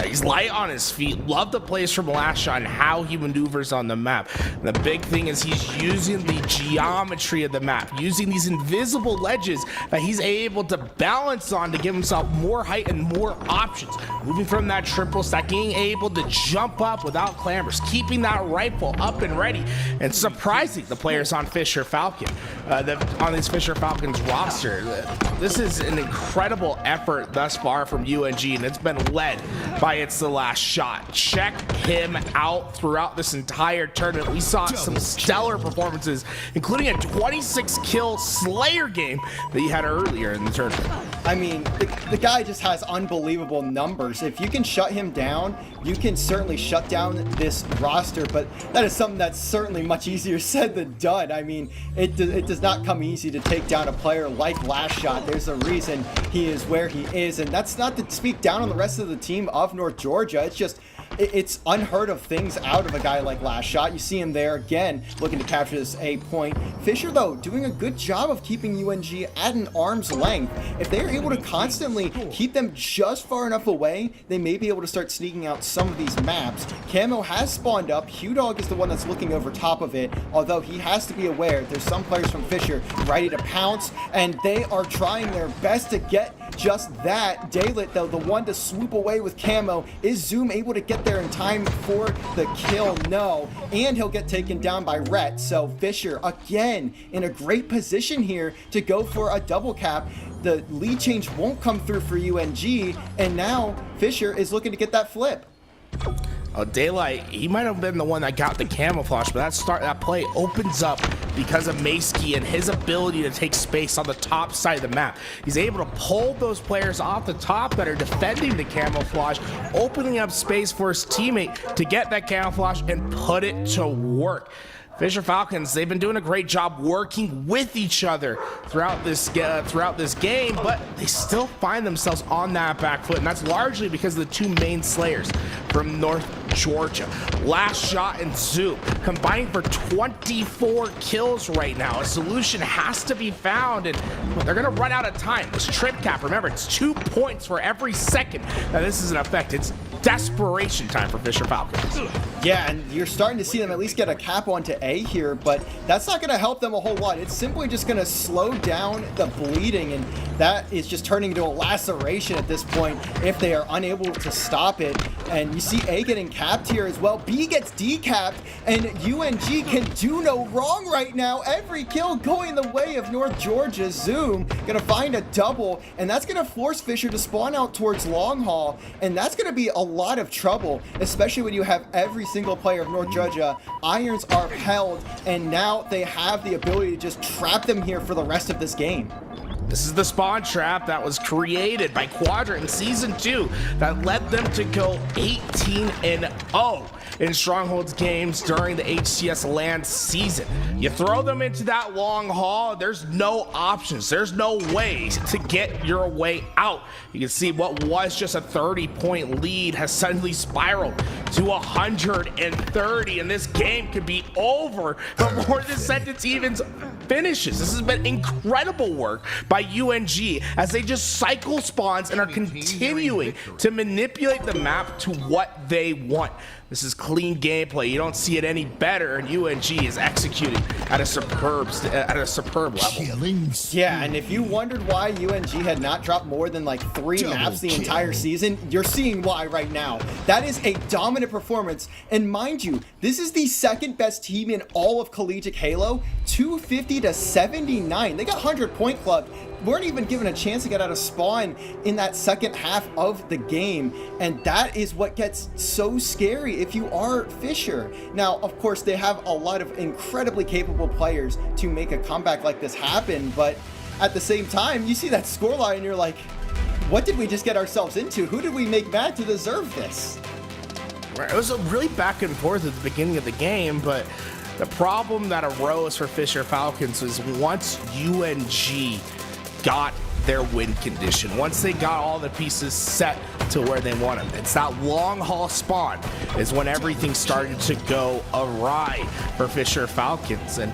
He's light on his feet. Love the plays from last shot and how he maneuvers on the map. And the big thing is he's using the geometry of the map, using these invisible ledges that he's able to balance on to give himself more height and more options. Moving from that triple stack, being able to jump up without clambers, keeping that rifle up and ready, and surprising the players on Fisher Falcon, on this Fisher Falcons roster. This is an incredible effort thus far from UNG, and it's been led by It's the Last Shot. Check him out throughout this entire tournament. We saw some stellar performances, including a 26 kill Slayer game that he had earlier in the tournament. I mean, the guy just has unbelievable numbers. If you can shut him down, you can certainly shut down this roster, but that is something that's certainly much easier said than done. I mean, it does not come easy to take down a player like Last Shot. There's a reason he is where he is, and that's not to speak down on the rest of the team of North Georgia. It's just, it's unheard of things out of a guy like Last Shot. You see him there again, looking to capture this A point. Fisher, though, doing a good job of keeping UNG at an arm's length. If they're able to constantly keep them just far enough away, they may be able to start sneaking out some of these maps. Camo has spawned up. HuDog is the one that's looking over top of it, although he has to be aware there's some players from Fisher ready to pounce, and they are trying their best to get just that. Daylit, though, the one to swoop away with camo. Is Zoom able to get there in time for the kill? No, and he'll get taken down by Rhett. So Fisher again in a great position here to go for a double cap. The lead change won't come through for UNG, and now Fisher is looking to get that flip. Oh, Daylight, he might have been the one that got the camouflage, but that play opens up because of Maskey and his ability to take space on the top side of the map. He's able to pull those players off the top that are defending the camouflage, opening up space for his teammate to get that camouflage and put it to work. Fisher Falcons, they've been doing a great job working with each other throughout this game, but they still find themselves on that back foot, and that's largely because of the 2 main Slayers from North Georgia. Last Shot and Zoom combining for 24 kills right now. A solution has to be found, and they're going to run out of time. This trip cap, remember, it's 2 points for every second that this is in effect. It's desperation time for Fisher Falcons. Yeah, and you're starting to see them at least get a cap onto A here, but that's not going to help them a whole lot. It's simply just going to slow down the bleeding, and that is just turning into a laceration at this point if they are unable to stop it. And you see A getting capped here as well. B gets decapped, and UNG can do no wrong right now. Every kill going the way of North Georgia. Zoom going to find a double, and that's going to force Fisher to spawn out towards Long Haul, and that's going to be a lot of trouble, especially when you have every single player of North Georgia. Irons are held, and now they have the ability to just trap them here for the rest of this game. This is the spawn trap that was created by Quadrant in Season 2 that led them to go 18-0 in Strongholds games during the HCS LAN season. You throw them into that long haul, there's no options. There's no way to get your way out. You can see what was just a 30-point lead has suddenly spiraled to 130, and this game could be over before this sentence even finishes. This has been incredible work by UNG as they just cycle spawns and are continuing to manipulate the map to what they want. This is clean gameplay. You don't see it any better, and UNG is executing at a superb level. Yeah, and if you wondered why UNG had not dropped more than like 3 maps the entire season, you're seeing why right now. That is a dominant performance, and mind you, this is the second best team in all of Collegiate Halo, 250 to 79. They got 100 point club. Weren't even given a chance to get out of spawn in that second half of the game, and that is what gets so scary if you are Fisher. Now, of course, they have a lot of incredibly capable players to make a comeback like this happen, but at the same time, you see that scoreline and you're like, what did we just get ourselves into? Who did we make mad to deserve this? It was a really back and forth at the beginning of the game, but the problem that arose for Fisher Falcons was once UNG got their win condition, once they got all the pieces set to where they want them, it's that long haul spawn is when everything started to go awry for Fisher Falcons. And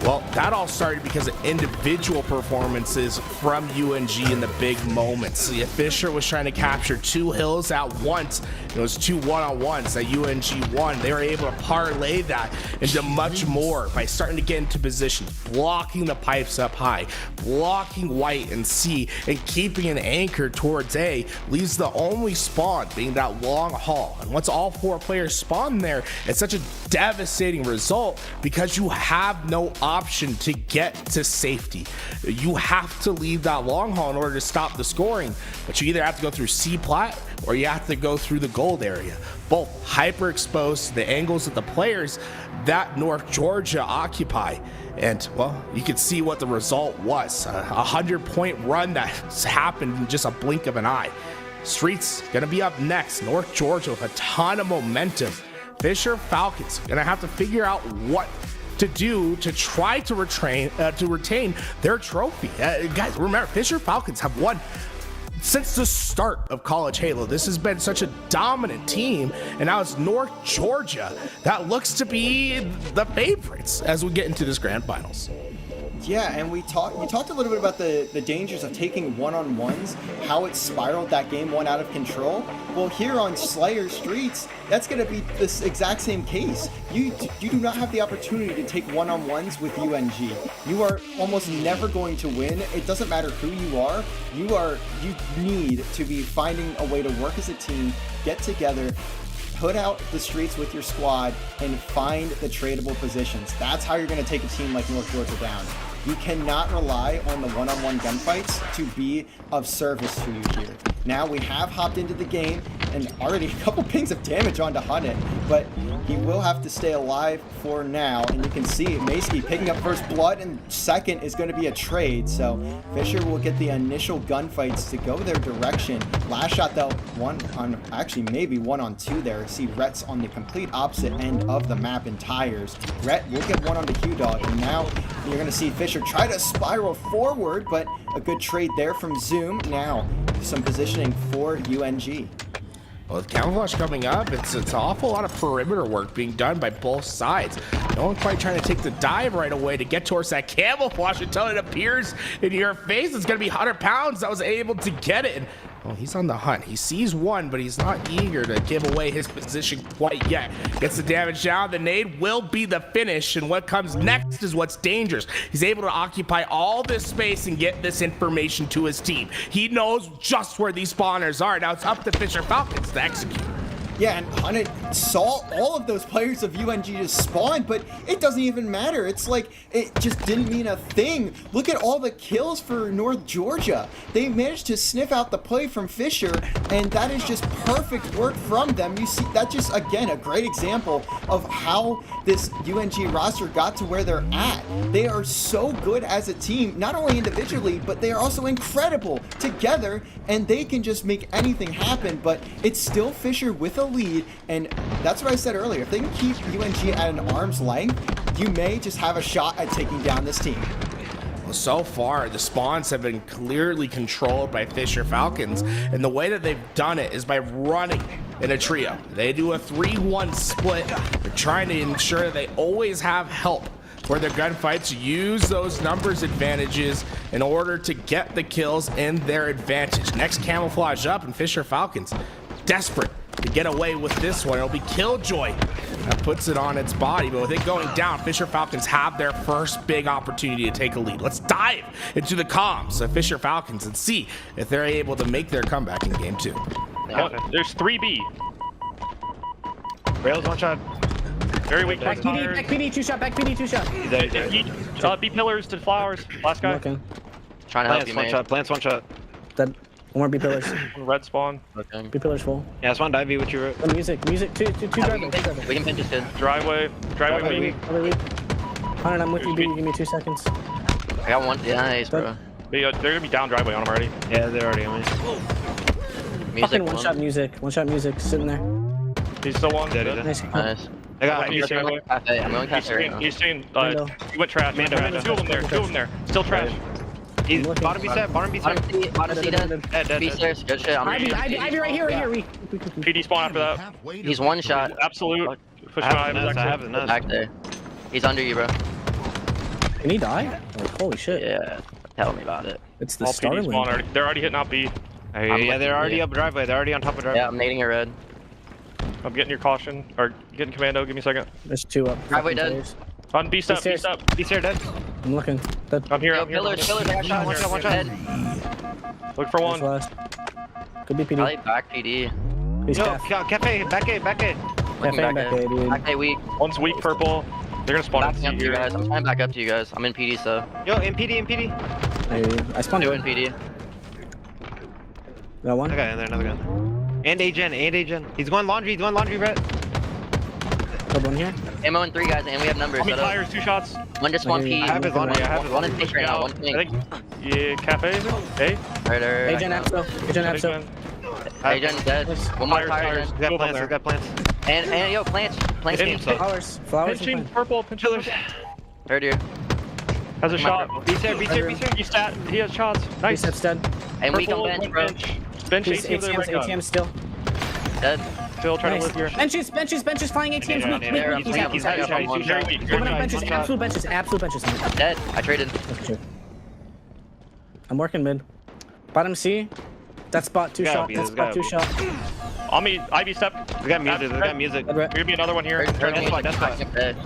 well, that all started because of individual performances from UNG in the big moments. See, Fisher was trying to capture 2 hills at once. It was 2 one-on-ones that UNG won. They were able to parlay that into much more by starting to get into positions, blocking the pipes up high, blocking White and C, and keeping an anchor towards A, leaves the only spawn being that long haul. And once all 4 players spawn there, it's such a devastating result because you have no option to get to safety. You have to leave that long haul in order to stop the scoring, but you either have to go through C plat or you have to go through the gold area. Both hyper exposed to the angles of the players that North Georgia occupy. And well, you can see what the result was. A 100-point run that's happened in just a blink of an eye. Streets gonna be up next. North Georgia with a ton of momentum. Fisher Falcons gonna have to figure out what to do to try to retain their trophy. Guys, remember, Fisher Falcons have won since the start of College Halo. This has been such a dominant team, and now it's North Georgia that looks to be the favorites as we get into this grand finals. Yeah, and we talked a little bit about the dangers of taking one-on-ones, how it spiraled that game 1 out of control. Well, here on Slayer Streets, that's going to be this exact same case. You do not have the opportunity to take one-on-ones with UNG. You are almost never going to win. It doesn't matter who you are. You need to be finding a way to work as a team, get together, put out the streets with your squad, and find the tradable positions. That's how you're going to take a team like North Georgia down. You cannot rely on the one-on-one gunfights to be of service to you here. Now we have hopped into the game and already a couple pings of damage onto Hunnit, but he will have to stay alive for now. And you can see Maysky picking up first blood, and second is going to be a trade. So Fisher will get the initial gunfights to go their direction. Last shot though, maybe 1-on-2 there. See Rhett's on the complete opposite end of the map in tires. Rhett will get 1 on the Q-Dog, and now you're going to see Fisher try to spiral forward, but a good trade there from Zoom. Now some positioning for UNG. Well, with camouflage coming up, it's an awful lot of perimeter work being done by both sides. No one quite trying to take the dive right away to get towards that camouflage until it appears in your face. It's going to be 100 pounds that was able to get it. And, well, he's on the hunt. He sees one, but he's not eager to give away his position quite yet. Gets the damage down. The nade will be the finish, and what comes next is what's dangerous. He's able to occupy all this space and get this information to his team. He knows just where these spawners are. Now it's up to Fisher Falcons to execute. Yeah, and Hunnit saw all of those players of UNG just spawn, but it doesn't even matter. It's like, it just didn't mean a thing. Look at all the kills for North Georgia. They managed to sniff out the play from Fisher, and that is just perfect work from them. You see, that just, again, a great example of how this UNG roster got to where they're at. They are so good as a team, not only individually, but they are also incredible together, and they can just make anything happen, but it's still Fisher with a lead, and that's what I said earlier. If they can keep UNG at an arm's length, you may just have a shot at taking down this team. Well, so far, the spawns have been clearly controlled by Fisher Falcons, and the way that they've done it is by running in a trio. They do a 3-1 split. They're trying to ensure they always have help for their gunfights, use those numbers advantages in order to get the kills in their advantage. Next camouflage up, and Fisher Falcons desperate to get away with this one. It'll be Killjoy that puts it on its body, but with it going down, Fisher Falcons have their first big opportunity to take a lead. Let's dive into the comms of Fisher Falcons and see if they're able to make their comeback in game 2. There's 3B. Rails one shot. Very weak. Back PD, 2 shot, back PD, 2 shot. He's dead. B pillars to flowers. Last guy. Okay. Trying to help you, One man. shot. Plants one shot. Dead. One more B pillars. Red spawn. Okay. B pillars full. Yeah, it's one dive B. What you wrote? Music, two drivers. We can pinch this kid. Driveway. Driveway weak. Other weak. Hunter, I'm with you, B. Give me 2 seconds. I got one. Yeah, nice, bro. They're gonna be down driveway on them already. Yeah, they're already on me. Music. Fucking one shot music, sitting there. He's still one. Dead. Nice. Nice. I got I'm going cafe. I'm going cafe right now. He's staying. Window. He went trash. Two of them there. Two of them there. Still trash. He's looking. bottom B set. Bottom B set. Bottom C dead. B stairs. Good shit. I'm Ivy right here. PD spawn after that. He's one shot. Absolute. Push my I have the nuts. Back there. He's under you, bro. Can he die? Like, holy shit. Yeah. Tell me about it. It's the All PD spawn Starling. already. They're already hitting out B. Yeah, they're already up driveway. They're already on top of driveway. Yeah, I'm nading a red. I'm getting your caution. Or getting commando. Give me a second. There's 2 up. Driveway dead. Players. On B step. B stairs. step. He's here dead. I'm looking. Dead. I'm here. Yo, I'm here. pillars. I got shot. One shot, one shot. Dead. Look for There's one. last. Could be Probably PD. back PD. He's Yo, calf. cafe, back A. Looking Back back A, there. dude. Back A weak. One's weak purple. They're gonna spawn Backing up in to C you here. guys. I'm trying to back up to you guys. I'm in PD, so. Yo, MPD. I spawned Doing one. PD. Got one. Another guy in there, another guy in there. And Agen. He's going laundry, Brett. Got one here. Ammo in 3 guys, and we have numbers. How many set up. tires? 2 shots. One just spawned P. I have his laundry, I have his One in laundry. pink right now. One pink. I think. Yeah, cafe. Hey. Right. Agent Apso. Agent dead. One more tire. He's got plants, he's got plants. And yo, plants game. Flowers. Pinching and purple. Pinching. Heard you. Has a shot. Be there. He stat. He has shots. Nice. Steps dead. And we Purple, can bench, one bro. Bench He's 18 with the red gun. ATM still. Dead. Still trying to Nice. live here. Benches flying ATMs. Yeah, Weak. yeah, He's yeah, out. He's He's out. very weak. Coming up benches. Absolute benches. Dead. I traded. Okay. I'm working mid. Bottom C. That spot 2 Gotta shot. be, That there's spot gotta 2 be. shot. On me. Ivy step. He's got music, he's got music. Dead red. There'll be another one here. Turn me. that's fine. Dead.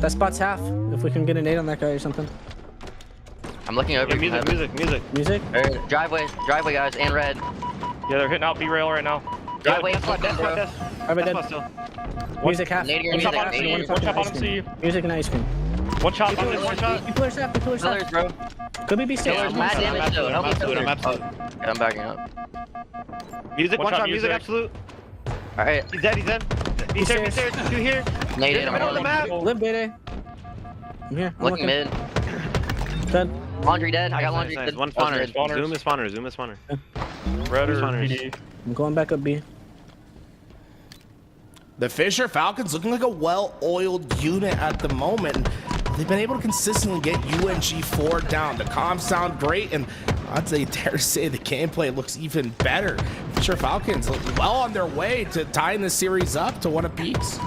That spot's half. If we can get a nade on that guy or something. I'm looking over. Yeah, music. Music. Driveway guys, and red. Yeah, they're hitting out B rail right now. Driveway. That's what, bro. I've been That's dead. what still. Music half. Nading your One shot bottom music. C. Nading. One shot bottom C. Music and ice cream. One shot bottom C. One shot. Two pillars half. Pillars, bro. Could be B stairs. Pillars, mad damage though. Help me I'm pillars. absolute. Yeah, I'm backing up. Music, One one shot shot, music, music. absolute. Alright. He's dead. Be there. 2 here. Naded. I'm Right on the on. map. Live, baby. I'm here. I'm Looking mid. Dead. Laundry dead. I got laundry Nice, dead. one That was spawner. good. Spawners. Zoom is spawner. Red or Spawners. PD. I'm going back up B. The Fisher Falcons looking like a well-oiled unit at the moment. They've been able to consistently get UNG4 down. The comms sound great, and I'd say, dare to say, the gameplay looks even better. Fisher Falcons look well on their way to tying the series up to 1 apiece.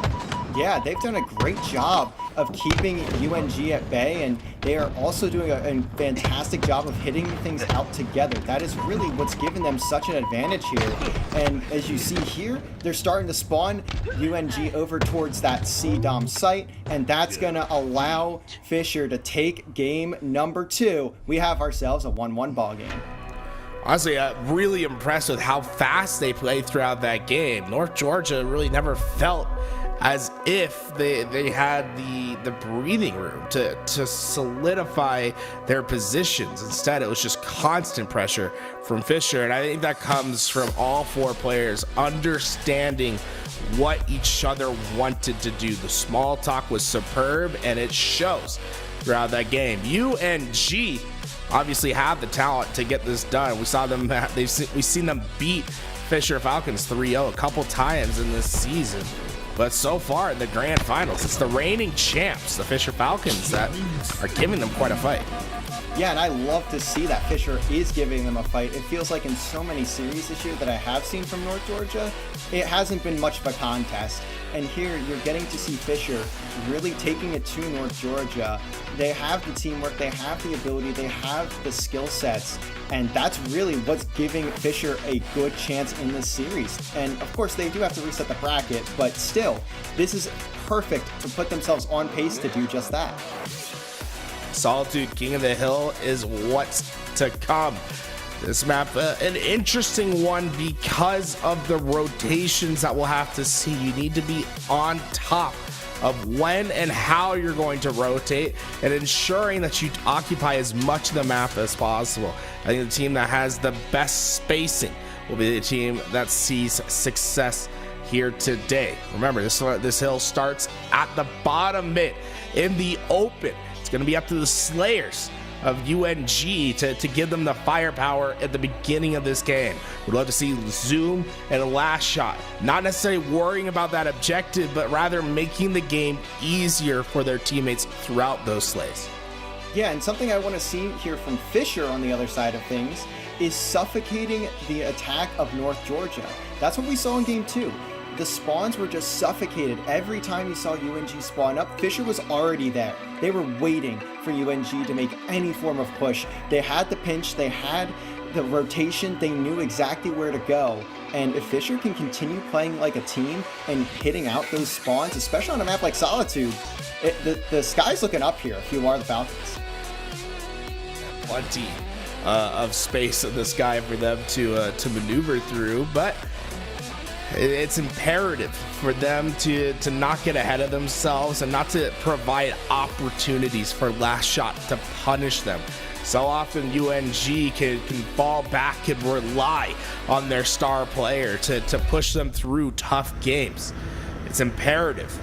Yeah, they've done a great job of keeping UNG at bay, and they are also doing a fantastic job of hitting things out together. That is really what's given them such an advantage here. And as you see here, they're starting to spawn UNG over towards that C-Dom site, and that's going to allow Fisher to take game number 2. We have ourselves a 1-1 ball game. Honestly, really impressed with how fast they played throughout that game. North Georgia really never felt as if they had the breathing room to solidify their positions. Instead, it was just constant pressure from Fisher, and I think that comes from all 4 players understanding what each other wanted to do. The small talk was superb, and it shows throughout that game. UNG obviously have the talent to get this done. We saw them. We've seen them beat Fisher Falcons 3-0 a couple times in this season. But so far in the grand finals, it's the reigning champs, the Fisher Falcons, that are giving them quite a fight. Yeah, and I love to see that Fisher is giving them a fight. It feels like in so many series this year that I have seen from North Georgia, it hasn't been much of a contest. And here you're getting to see Fisher really taking it to North Georgia. They have the teamwork, they have the ability, they have the skill sets, and that's really what's giving Fisher a good chance in this series. And of course they do have to reset the bracket, but still, this is perfect to put themselves on pace to do just that. Solitude King of the Hill is what's to come. This map, an interesting one because of the rotations that we'll have to see. You need to be on top of when and how you're going to rotate and ensuring that you occupy as much of the map as possible. I think the team that has the best spacing will be the team that sees success here today. Remember, this hill starts at the bottom mid in the open. It's going to be up to the Slayers of UNG to give them the firepower at the beginning of this game. We'd love to see Zoom and a last shot, not necessarily worrying about that objective, but rather making the game easier for their teammates throughout those slays. Yeah, and something I want to see here from Fisher on the other side of things is suffocating the attack of North Georgia. That's what we saw in game 2. The spawns were just suffocated. Every time you saw UNG spawn up, Fisher was already there. They were waiting for UNG to make any form of push. They had the pinch, they had the rotation, they knew exactly where to go. And if Fisher can continue playing like a team and hitting out those spawns, especially on a map like Solitude, the sky's looking up here if you are the Falcons. Plenty of space in the sky for them to maneuver through, but it's imperative for them to not get ahead of themselves and not to provide opportunities for last shot to punish them. So often UNG can fall back and rely on their star player to push them through tough games. It's imperative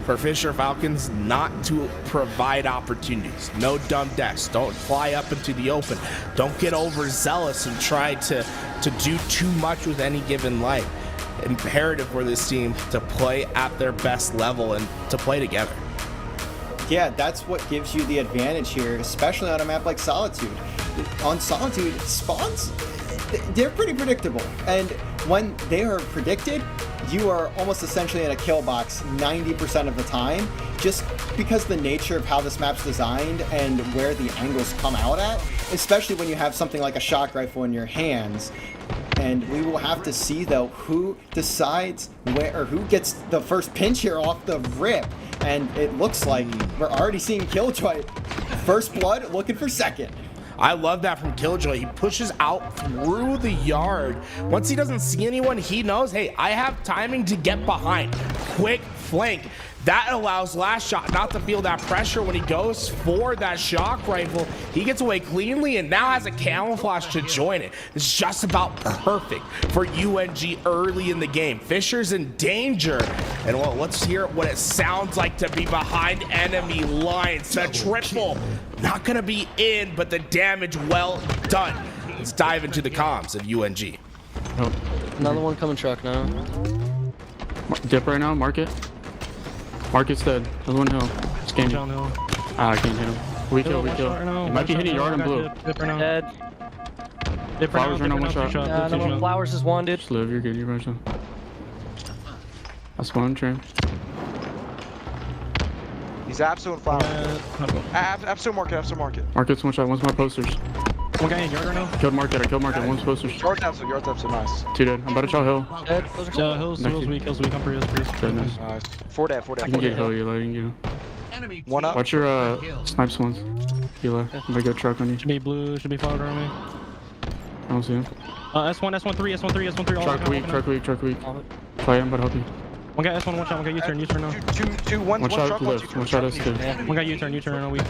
for Fisher Falcons not to provide opportunities. No dumb deaths. Don't fly up into the open. Don't get overzealous and try to do too much with any given life. Imperative for this team to play at their best level and to play together. Yeah, that's what gives you the advantage here, especially on a map like Solitude. On Solitude, spawns, they're pretty predictable. And when they are predicted, you are almost essentially in a kill box 90% of the time, just because the nature of how this map's designed and where the angles come out at, especially when you have something like a shock rifle in your hands. And we will have to see, though, who decides where or who gets the first pinch here off the rip. And it looks like we're already seeing Killjoy. First blood, looking for second. I love that from Killjoy. He pushes out through the yard. Once he doesn't see anyone, he knows, hey, I have timing to get behind. Quick flank. That allows last shot not to feel that pressure when he goes for that shock rifle. He gets away cleanly and now has a camouflage to join it. It's just about perfect for UNG early in the game. Fisher's in danger. And well, let's hear what it sounds like to be behind enemy lines. The triple, not gonna be in, but the damage well done. Let's dive into the comms of UNG. Oh. Another one coming truck now. Dip right now, market. Market's dead. There's one hill. Scan you. I can't hit him. We kill. It might be hitting yard and blue. Dead. Flowers right now, one shot. No, Flowers is one, dude. Just live, you're good, you're right now. That's one train. He's absolute Flowers. Absolute market. Market's one shot, one's my posters. One guy in yard right now. I killed market, one's posters. Yard's absolute nice. Two dead. I'm about to chow hill. Dead. Hills weak, I'm for hills. Dead, nice. Nice. Four dead. You can get hill, you're letting you. One up. Watch your snipes ones. Hila. I'm gonna go truck on you. Should be blue, should be flower on me. I don't see him. S1, Truck weak. Try him, but help you. One guy S1, one shot, one guy U-turn now. One shot truck, left, one shot us too. One guy U-turn on weak.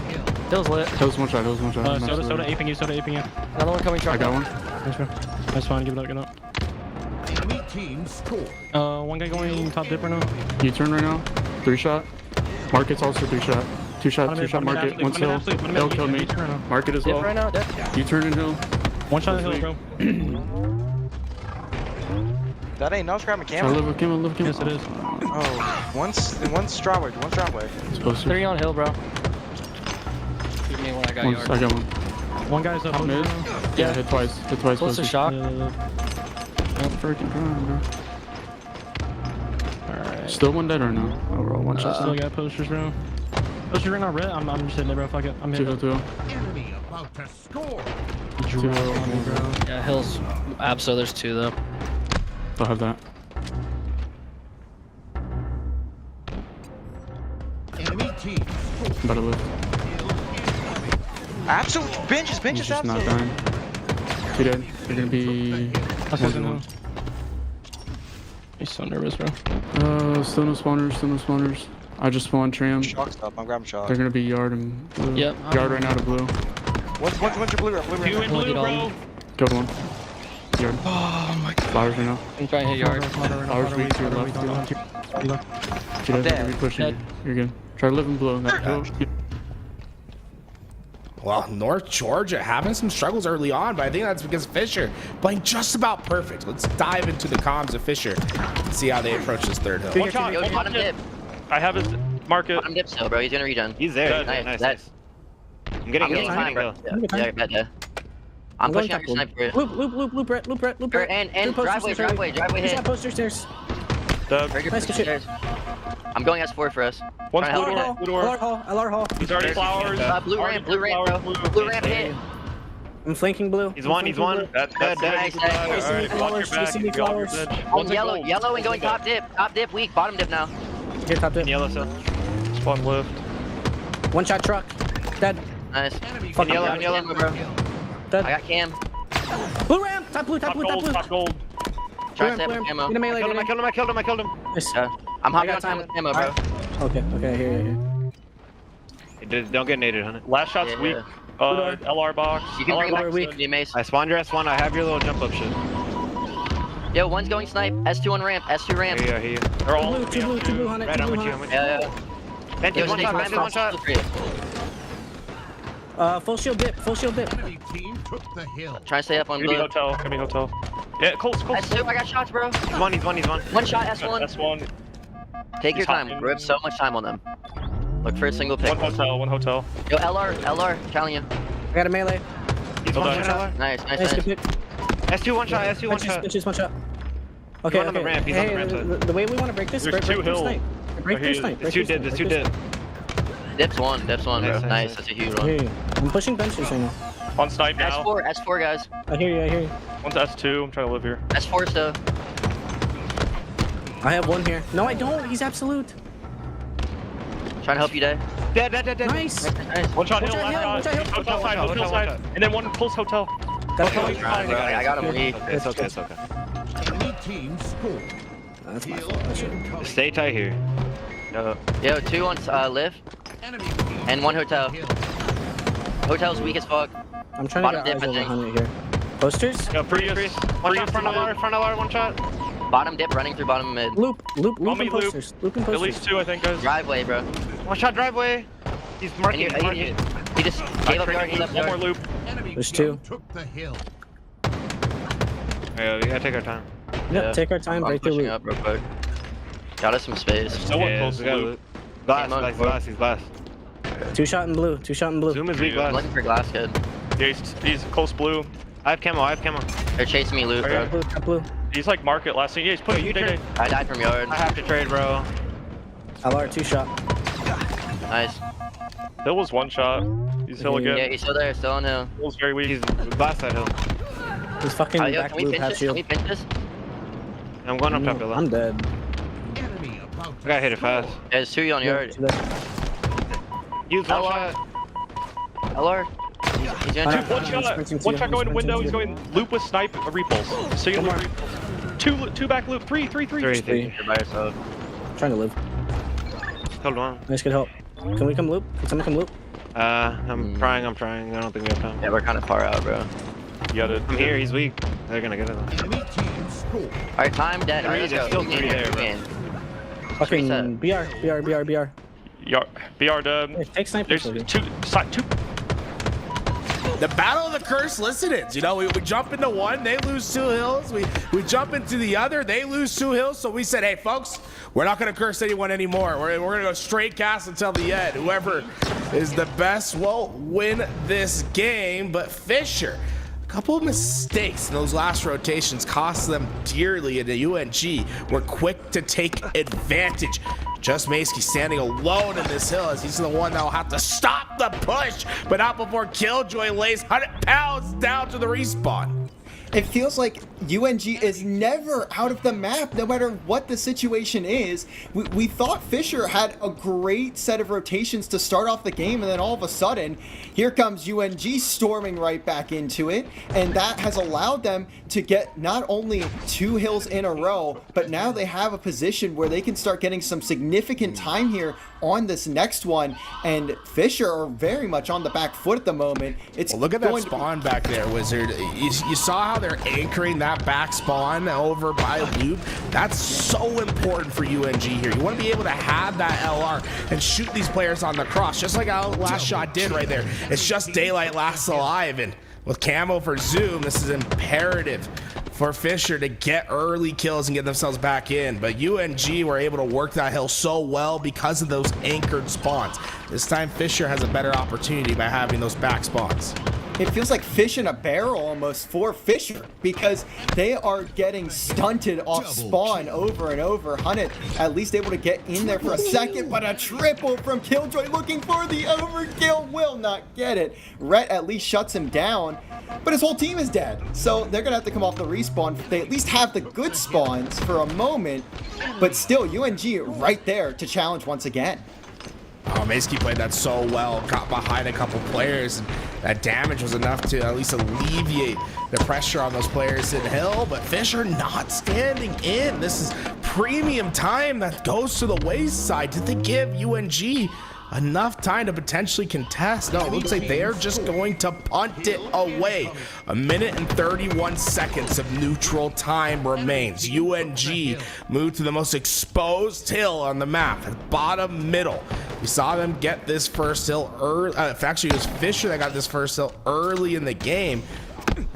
Hill's lit. Hill's one shot. Soda aping you. Another one coming truck. I got one. That's fine, give it up. Enemy team score. One guy going top dip right now. U-turn right now. 3 shot. Market's also 3 shot. 2 shot market. One hill. Hill killed me. Market as well. Right now, dead. U-turn in hill. One shot in hill, bro. That ain't no scrap Try camo. live with Kimmel, live with Kimmel. Yes, it is. Oh, one's strawway, one's strawway. It's posted. 3 on hill, bro. Give me one, I got Once, yours. I got one. One guy's up Top mid. mid. Yeah, hit twice. Hit twice. Close to posted. shock. Freaking trying, bro. Alright. Still one dead or no? Overall, one shot. Still got posters, bro. Posters right now, red. I'm just hitting it, bro. Fuck it. I'm hitting it. 2-2. Enemy about to score. Drop on me, bro. Yeah, hills. Abso, there's 2 though. I'll have that. Enemy team score. Better live. Absolute benches, He's just not dying. 2 dead. They're gonna be. That's one what to one. He's so nervous, bro. Still no spawners. Still no spawners. I just spawned tram. Shock's up. I'm grabbing shock. They're gonna be yard and blue. Yep. Yard right now to blue. What's your blue rep? Blue You rep. in blue, bro. Killed one. Yard. Oh my god. Flowers right now. I'm trying to hit yard. Flowers weak to your left. Two dead. They're gonna be pushing you. You're good. Try to live in blue. That hill. Well, North Georgia having some struggles early on, but I think that's because Fisher playing just about perfect. Let's dive into the comms of Fisher and see how they approach this third hill. One shot. Yo, One bottom shot. dip. I have his market. Bottom dip still, bro. He's gonna regen. He's there. Dead. Nice. Nice. I'm getting I'm getting hill. time, bro. Yeah, bad. I'm pushing out your sniper. Loop, Brett. And driveway He's hit. got poster stairs. Dub. Very good Nice, push good shit. stairs. I'm going S4 for us. One's Trying to blue help door. him. Blue door. LR hall. He's already flowers. Blue ramp, bro. Blue ramp hit. I'm flanking blue. He's one. That's Nice, nice. Alright, watch your back. Facing me, Get off your flowers. bench. On One's in yellow gold. and going top dip. Top dip weak. Bottom dip now. Here, top dip. Yellow still. Spawn lift. One shot truck. Dead. Nice. Fuck yellow, I'm yellow. Cam, bro. Dead. I got cam. Blue ramp. Top blue. Top gold. Top gold. Try to Blue stay ramp. with camo. In a melee. I killed him. Nice. Yeah. I'm hopping got on time time. with camo, bro. Okay, I hear you. Don't get naded, honey. Last shot's Yeah, weak. yeah. LR box. You can bring it LR back box. to the mace. I spawned your S1. I have your little jump up shit. Yo, one's going snipe. S2 on ramp. S2 ramp. Here you. They're all Two blue, Hunter. Right, Two I'm blue, with you. Hunter. Yeah. Benji, Yo, one shot. Benji, one shot. Full shield dip. Enemy team took the hill. Trying to stay up on Maybe blue. hotel. Maybe hotel. Yeah, Colts. S2, I got shots, bro. He's one. One shot, S1. S1. Take your He's time. hopping. We have so much time on them. Look for a single pick. One hotel. Yo, LR, telling you. I got a melee. He's Hold one on. shot. Nice. Nice, good pick. S2 one shot. S2 one shot. Benches, one shot. Okay, on the ramp, he's on the ramp side. The way we want to break this, There's break two through hills. snipe. Break through Okay, snipe. There's two dead. There's two dead. Dips one, bro. Nice. Nice, that's a huge one. Hey, I'm pushing benches right now. On snipe now. S4, guys. I hear you. One's S2. I'm trying to live here. S4 still. I have one here. No, I don't. He's absolute. Trying to help you, Day. Dead. Nice. Nice. One shot hill. One shot Last hill, shot. one shot hill. Hotel side. One Hotel shot, side. one shot. And then one close hotel. That's Bro, I got him weak. It's okay. Enemy team score. That's my Hill fault. That shit. incoming. Stay tight here. Yo, 2 on lift. Enemy team And one hotel. hill. Hotel's weak as fuck. I'm trying Bottom to get dip, eyes I over think. 100 here. Posters? Yo, Prius. One shot front LR, one shot. Bottom dip running through bottom mid. Loop On me, and loop. posters. Loop and At posters. least 2, I think, guys. Driveway, bro. One shot driveway. He's And marking. he just gave up yard. He left One more yard. loop. Enemy There's team two. took the hill. Yeah, we gotta take our time. Yep, take our time, I'm break through pushing loop. up real quick. Got us some space. No one Yeah, close we to got loop. Glass. He's glass. Two shot in blue. Zoom is weak I'm glass. looking for glass kid. Yeah, he's close blue. I have camo. They're chasing me loot, bro. Blue, top blue. He's like market last thing. Yeah, he's putting you Day. I died from yard. I have to trade, bro. LR, two shot. Nice. Hill was one shot. He's hill Yeah, Yeah, again. he's still there, still on hill. Hill's very weak. He's glass side hill. He's fucking Yo, back can we blue, pinch half this? Can shield. we pinch this? I'm going up top hill. I'm dead. Enemy about I gotta hit it fast. Yeah, there's 2 on yard. Two dead. Use one LR. shot. LR. He's gonna Alright. One shot. One shot going window. He's going loop with snipe repulse. So you One loop repulse. Two back loop. Three. Three. You're by yourself. Trying to live. Hold on. Nice, good help. Can we come loop? Can someone come loop? I'm trying. I don't think we have time. Yeah, we're kind of far out, bro. You got it. I'm here. He's weak. They're gonna get it. Enemy team score. Alright, time dead. Alright, let's There's go. still We can, three there, we bro. can. Fucking Reset. BR. BR dub. Hey, take sniper. There's Sophie. two. the battle of the cursed listeners. You know, we jump into one, they lose 2 hills. We jump into the other, they lose 2 hills. So we said, hey, folks, we're not going to curse anyone anymore. We're going to go straight cast until the end. Whoever is the best will win this game. But Fisher, a couple of mistakes in those last rotations cost them dearly, and the UNG were quick to take advantage. Just Maskey standing alone in this hill as he's the one that will have to stop the push, but not before Killjoy lays 100 pounds down to the respawn. It feels like UNG is never out of the map, no matter what the situation is. We thought Fisher had a great set of rotations to start off the game, and then all of a sudden, here comes UNG storming right back into it, and that has allowed them to get not only 2 hills in a row, but now they have a position where they can start getting some significant time here on this next one, and Fisher are very much on the back foot at the moment. It's look at that spawn back there, Wizard. You saw how they're anchoring that back spawn over by Loop. That's so important for UNG here. You want to be able to have that LR and shoot these players on the cross, just like how Last Shot did right there. It's just daylight lasts alive, and with camo for Zoom, this is imperative for Fisher to get early kills and get themselves back in. But UNG were able to work that hill so well because of those anchored spawns. This time Fisher has a better opportunity by having those back spawns. It feels like fish in a barrel almost for Fisher, because they are getting stunted off spawn over and over. Hunnit at least able to get in there for a second, but a triple from Killjoy looking for the overkill, will not get it. Rhett at least shuts him down, but his whole team is dead. So they're gonna have to come off the respawn. They at least have the good spawns for a moment, but still UNG right there to challenge once again. Oh, Maskey played that so well, got behind a couple players, and that damage was enough to at least alleviate the pressure on those players in hill, but Fisher not standing in. This is premium time that goes to the wayside. Did they give UNG enough time to potentially contest? No, it looks like they are just going to punt it away. 1 minute and 31 seconds of neutral time remains. UNG moved to the most exposed hill on the map, at bottom middle. We saw them get this first hill early. Actually, it was Fisher that got this first hill early in the game.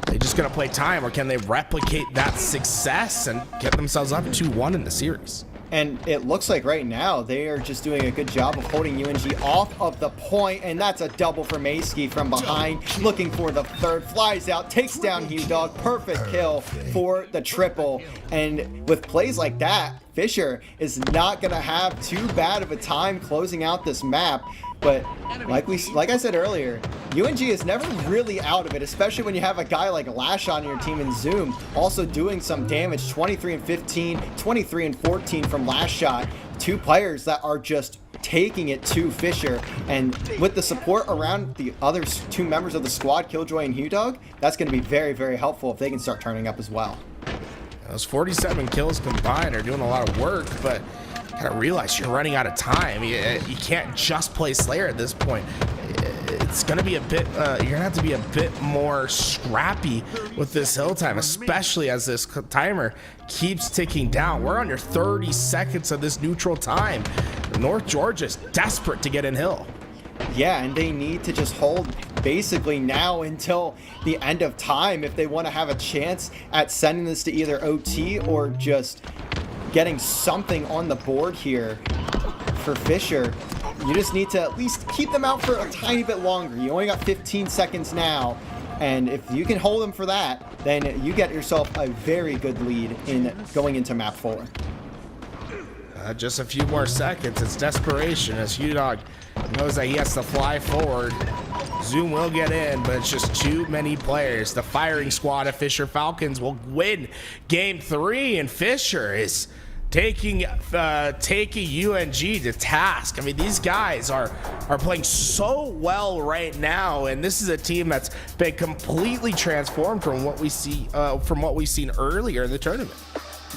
They just gonna play time, or can they replicate that success and get themselves up 2-1 in the series? And it looks like right now they are just doing a good job of holding UNG off of the point, and that's a double for Maskey from behind, looking for the third, flies out, takes down Hugh Dog, perfect kill for the triple. And with plays like that, Fisher is not gonna have too bad of a time closing out this map. But like I said earlier, UNG is never really out of it, especially when you have a guy like Lash on your team and Zoom also doing some damage. 23 and 15, 23 and 14 from Last Shot. 2 players that are just taking it to Fisher, and with the support around the other 2 members of the squad, Killjoy and Hugh Dog, that's going to be very, very helpful if they can start turning up as well. Those 47 kills combined are doing a lot of work, but gotta realize you're running out of time. You can't just play Slayer at this point. It's gonna be a bit, you're gonna have to be a bit more scrappy with this hill time, especially as this timer keeps ticking down. We're under 30 seconds of this neutral time. North Georgia's desperate to get in hill. Yeah, and they need to just hold basically now until the end of time if they want to have a chance at sending this to either OT or just getting something on the board here for Fisher. You just need to at least keep them out for a tiny bit longer. You only got 15 seconds now, and if you can hold them for that, then you get yourself a very good lead in going into map 4. Just a few more seconds. It's desperation as Hugh Dog knows that he has to fly forward. Zoom will get in, but it's just too many players. The firing squad of Fisher Falcons will win game 3, and Fisher is taking UNG to task. I mean, these guys are playing so well right now, and this is a team that's been completely transformed from what we see from what we've seen earlier in the tournament.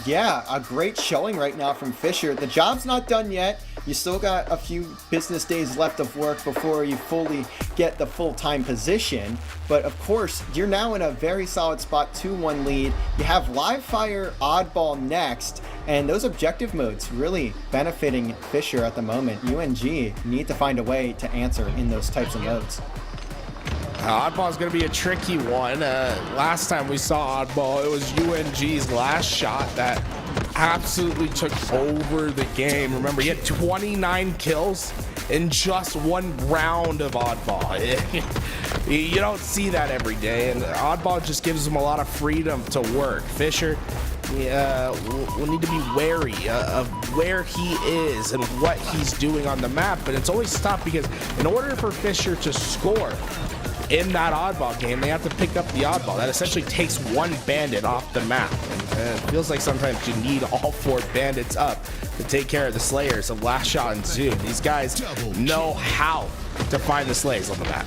Yeah, a great showing right now from Fisher. The job's not done yet. You still got a few business days left of work before you fully get the full-time position. But of course, you're now in a very solid spot, 2-1 lead. You have Live Fire Oddball next, and those objective modes really benefiting Fisher at the moment. UNG need to find a way to answer in those types of modes. Oddball is going to be a tricky one. Last time we saw Oddball, it was UNG's last shot that absolutely took over the game. Remember, he had 29 kills in just one round of Oddball. You don't see that every day, and Oddball just gives him a lot of freedom to work. Fisher will need to be wary of where he is and what he's doing on the map, but it's always tough because in order for Fisher to score in that Oddball game, they have to pick up the Oddball. That essentially takes one bandit off the map. And it feels like sometimes you need all 4 bandits up to take care of the Slayers of Last Shot and Zoom. These guys know how to find the Slayers on the map.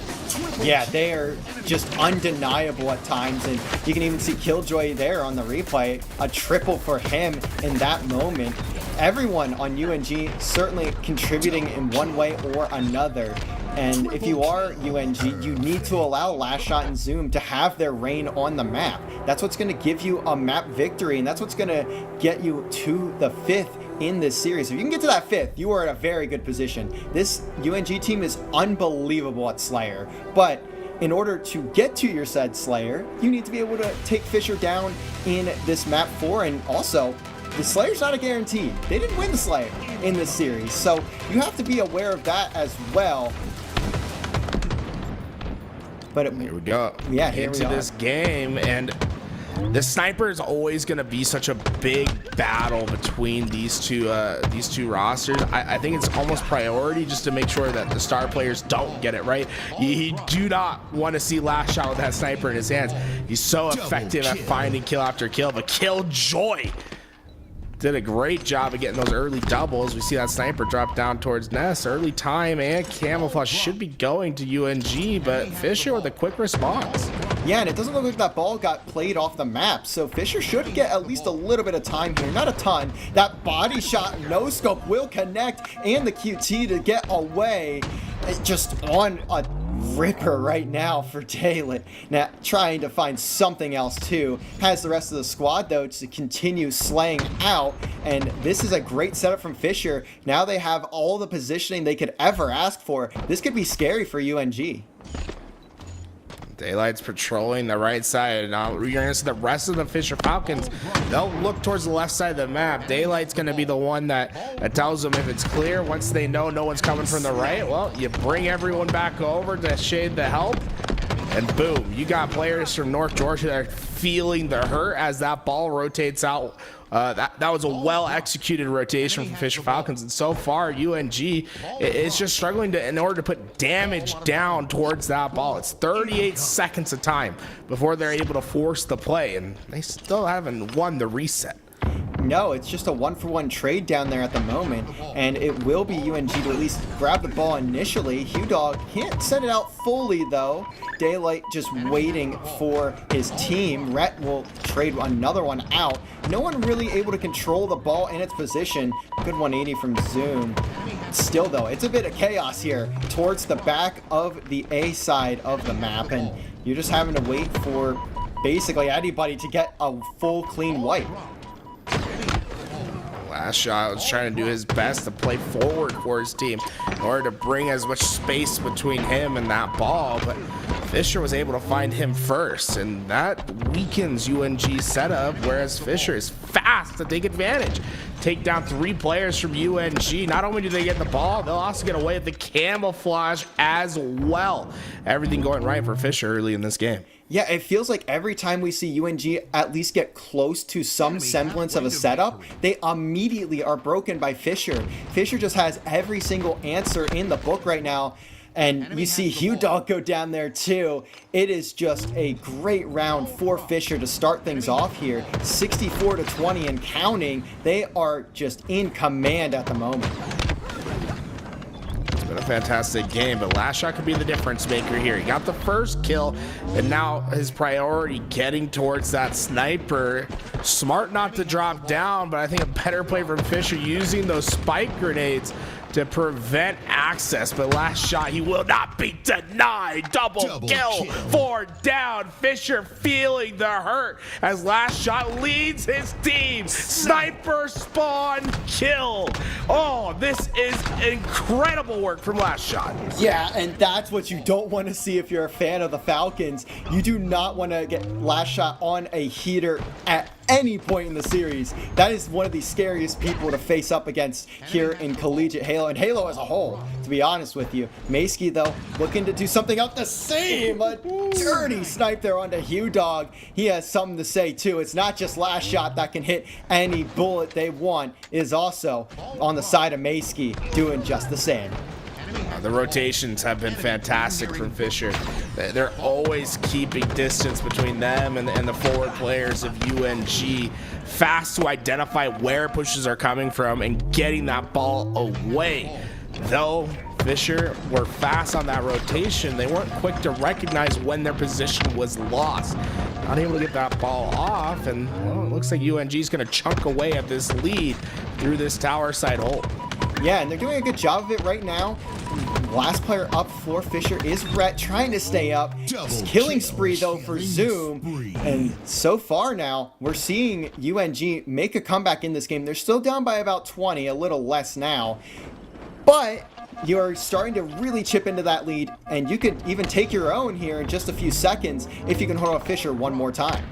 Yeah, they are just undeniable at times, and you can even see Killjoy there on the replay. A triple for him in that moment. Everyone on UNG certainly contributing in one way or another. And if you are UNG, you need to allow Last Shot and Zoom to have their reign on the map. That's what's going to give you a map victory, and that's what's going to get you to the 5th in this series. If you can get to that 5th, you are in a very good position. This UNG team is unbelievable at Slayer, but in order to get to your said Slayer, you need to be able to take Fisher down in this map 4, and also, the Slayer's not a guarantee. They didn't win the Slayer in this series, so you have to be aware of that as well. But here we go. Yeah, here we into are. This game, and the sniper is always going to be such a big battle between these two rosters. I think it's almost priority just to make sure that the star players don't get it right. You do not want to see Last Shot with that sniper in his hands. He's so effective at finding kill after kill, but Killjoy did a great job of getting those early doubles. We see that sniper drop down towards Ness. Early time and camouflage should be going to UNG, but Fisher with a quick response. Yeah, and it doesn't look like that ball got played off the map, so Fisher should get at least a little bit of time here. Not a ton. That body shot no scope will connect, and the QT to get away. Just on a ripper right now for Daylit. Now trying to find something else too. Has the rest of the squad though to continue slaying out, and this is a great setup from Fisher. Now they have all the positioning they could ever ask for. This could be scary for UNG. Daylight's patrolling the right side. Now you're going to see the rest of the Fisher Falcons. They'll look towards the left side of the map. Daylight's going to be the one that tells them if it's clear. Once they know no one's coming from the right, well, you bring everyone back over to shade the help. And boom, you got players from North Georgia that are feeling the hurt as that ball rotates out. That was a well-executed rotation from Fisher Falcons, and so far UNG is just struggling in order to put damage down towards that ball. It's 38 seconds of time before they're able to force the play, and they still haven't won the reset. No, it's just a 1-for-1 trade down there at the moment, and it will be UNG to at least grab the ball initially. HughDog can't send it out fully though. Daylight just waiting for his team. Rhett will trade another one out. No one really able to control the ball in its position. Good 180 from Zoom. Still though, it's a bit of chaos here towards the back of the A side of the map, and you're just having to wait for basically anybody to get a full clean wipe. Last Shot was trying to do his best to play forward for his team in order to bring as much space between him and that ball, but Fisher was able to find him first, and that weakens UNG's setup, whereas Fisher is fast to take advantage. Take down 3 players from UNG. Not only do they get the ball, they'll also get away with the camouflage as well. Everything going right for Fisher early in this game. Yeah, it feels like every time we see UNG at least get close to some semblance of a setup, they immediately are broken by Fisher. Fisher just has every single answer in the book right now. And you see HughDog go down there too. It is just a great round for Fisher to start things off here. 64-20 and counting. They are just in command at the moment. It's been a fantastic game, but Last Shot could be the difference maker here. He got the first kill, and now his priority getting towards that sniper. Smart not to drop down, but I think a better play from Fisher using those spike grenades to prevent access, but last shot he will not be denied. Double kill, 4 down. Fisher feeling the hurt as last shot leads his team. Sniper spawn kill. Oh, this is incredible work from last shot. Yeah, and that's what you don't want to see if you're a fan of the Falcons. You do not want to get last shot on a heater at any point in the series. That is one of the scariest people to face up against here in Collegiate Halo, and Halo as a whole, to be honest with you. Mayski, though, looking to do something up the seam. A dirty snipe there onto Hugh Dog. He has something to say, too. It's not just last shot that can hit any bullet they want. It is also on the side of Mayski doing just the same. The rotations have been fantastic from Fisher. They're always keeping distance between them and the forward players of UNG. Fast to identify where pushes are coming from and getting that ball away. Though Fisher were fast on that rotation, they weren't quick to recognize when their position was lost. Not able to get that ball off, and well, it looks like UNG's going to chunk away at this lead through this tower side hole. Yeah, and they're doing a good job of it right now. Last player up for Fisher is Rhett, trying to stay up. Killing spree, though, for Zoom. And so far now, we're seeing UNG make a comeback in this game. They're still down by about 20, a little less now. But you're starting to really chip into that lead, and you could even take your own here in just a few seconds if you can hold off Fisher one more time.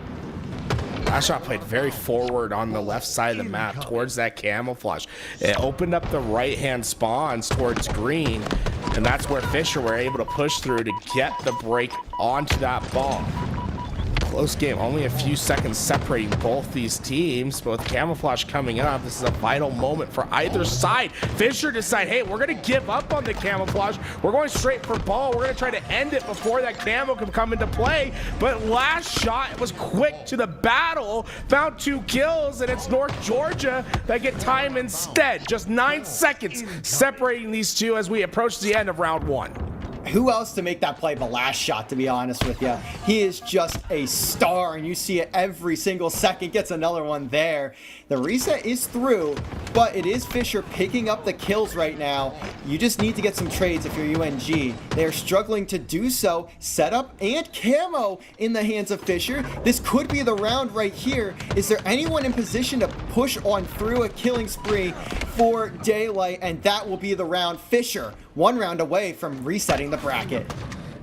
Last shot played very forward on the left side of the map towards that camouflage. It opened up the right-hand spawns towards green, and that's where Fisher were able to push through to get the break onto that ball. Close game, only a few seconds separating both these teams. Both camouflage coming up. This is a vital moment for either side. Fisher decide, hey, we're going to give up on the camouflage. We're going straight for ball. We're going to try to end it before that camo can come into play. But last shot was quick to the battle. Found 2 kills, and it's North Georgia that get time instead. Just 9 seconds separating these two as we approach the end of round 1. Who else to make that play but last shot, to be honest with you? He is just a star, and you see it every single second. Gets another one there. The reset is through, but it is Fisher picking up the kills right now. You just need to get some trades if you're UNG. They are struggling to do so. Setup and camo in the hands of Fisher. This could be the round right here. Is there anyone in position to push on through a killing spree for Daylight? And that will be the round. Fisher, 1 round away from resetting the bracket.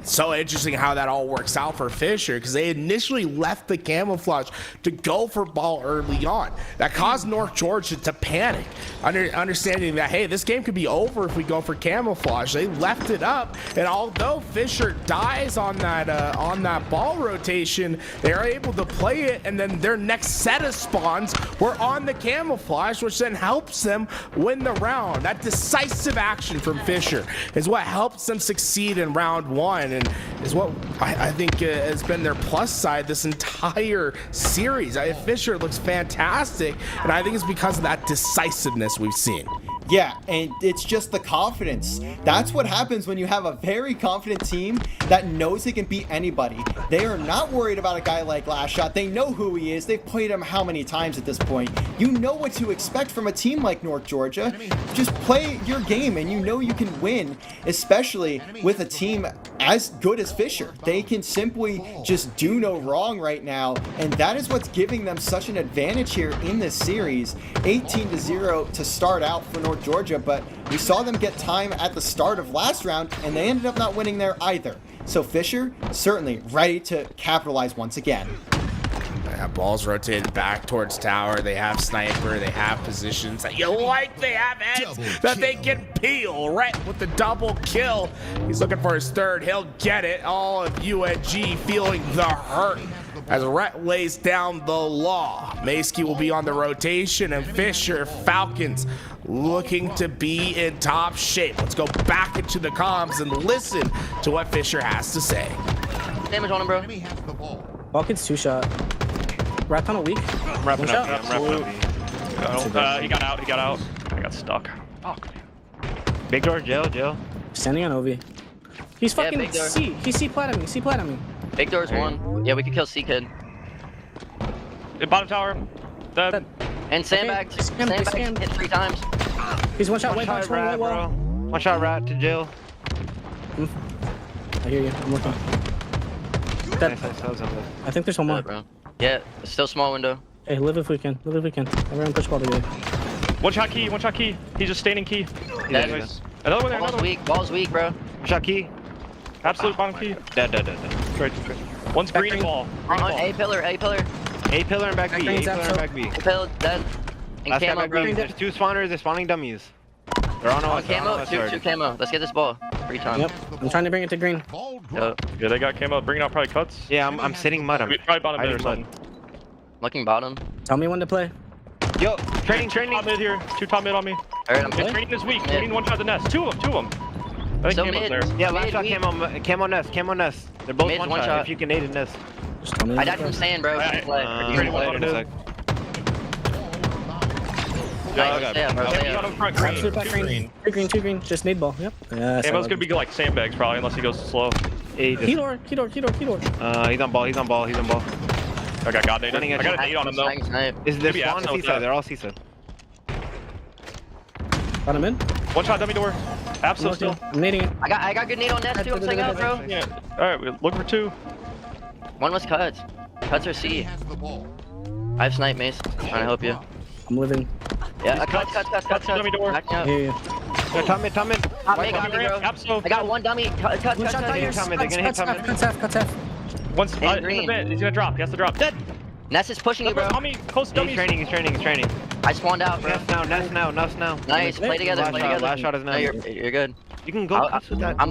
So interesting how that all works out for Fisher, because they initially left the camouflage to go for ball early on. That caused North Georgia to panic, understanding that, hey, this game could be over if we go for camouflage. They left it up, and although Fisher dies on that ball rotation, they are able to play it, and then their next set of spawns were on the camouflage, which then helps them win the round. That decisive action from Fisher is what helps them succeed in round 1. And is what I think has been their plus side this entire series. Fisher looks fantastic, and I think it's because of that decisiveness we've seen. Yeah, and it's just the confidence. That's what happens when you have a very confident team that knows they can beat anybody. They are not worried about a guy like Last Shot. They know who he is. They've played him how many times at this point. You know what to expect from a team like North Georgia. Just play your game, and you know you can win, especially with a team as good as Fisher. They can simply just do no wrong right now, and that is what's giving them such an advantage here in this series. 18-0 to start out for North Georgia, but we saw them get time at the start of last round, and they ended up not winning there either. So Fisher certainly ready to capitalize once again. They have balls rotated back towards tower. They have sniper. They have positions that you like. They have heads that they can peel. Rhett with the double kill. He's looking for his 3rd. He'll get it. All of UNG feeling the hurt as Rhett lays down the law. Mayski will be on the rotation, and Fisher Falcons looking to be in top shape. Let's go back into the comms and listen to what Fisher has to say. Damage on him, bro. Falcons 2-shot. Rat tunnel weak. I'm wrapping up. He got out. I got stuck. Fuck. Big door, jail. Standing on Ovi. He's fucking big door. C. He's C plat at me. Big door's 1. Yeah, we could kill C-Kid. Bottom tower. Dead. And sandbags. Okay, Sandbags scam. hit 3 times. He's one shot, white box, one white wall. One shot rat to jail. I hear you. I'm looking. Dead. Nice. I think there's one more. Yeah, bro. Yeah, still small window. Hey, live if we can. Live if we can. Everyone push ball together. One shot key. He's just standing key. Dead. Nice. Another one there. Ball's weak, bro. One shot key. Absolute bottom key. Dead. Straight. One's green and ball. A pillar. A pillar and back B. A pillar and back B. Pillar dead. And Last guy camo, back bro. B. There's 2 spawners. They're spawning dummies. They're on us. Camo. Two camo. Let's get this ball. Free time. Yep. I'm trying to bring it to green. Yo. Yeah, they got camo. Bringing out probably cuts. Yeah, I'm sitting mud. I'm Probably bottom mid or hiding something. Looking bottom. Tell me when to play. Yo, training. Top mid here. 2 top mid on me. Alright, I'm Training this week. Training one shot the nest. Two of them. I think So camo's mid. there. Yeah, last shot Mid, camo nest. They're both Mid, one one shot. shot. If you can nade a nest. Just tell me I when to died play. from sand, bro. Alright, Play. Later in a sec. Yeah, bro. Maybe on him front green. Absolute back green. Two green. Just nade ball. Yep. Yeah. Camo's gonna be like sandbags probably unless he goes slow. Keydor. He's on ball. I got god Running I at got you. an 8 on him though. Is this Maybe spawn Abso with seaside? that. They're all seaside. Got him in. One shot dummy door. Absolute still. I'm nading it. I got good nade on nest too. I'm saying out, bro. Yeah. Alright, we look for 2. One was cuts. Cuts are C. I have snipe mace. Trying to help you. I'm living. Yeah, cuts. dummy door. Backing up. I hear you. Yeah, top mid. Top mid got me, bro. Absolute. I got one dummy. Cuts. One shot tigers. They're gonna hit top mid. Cuts half. Once And in the green. mid. He's gonna drop. He has to drop. Dead. Nest is pushing you, bro. On me. Close dummies. He's training. I spawned out, bro. Nest now. Nice. Play together. Last shot is No, nest. you're good. You can go with that. I'm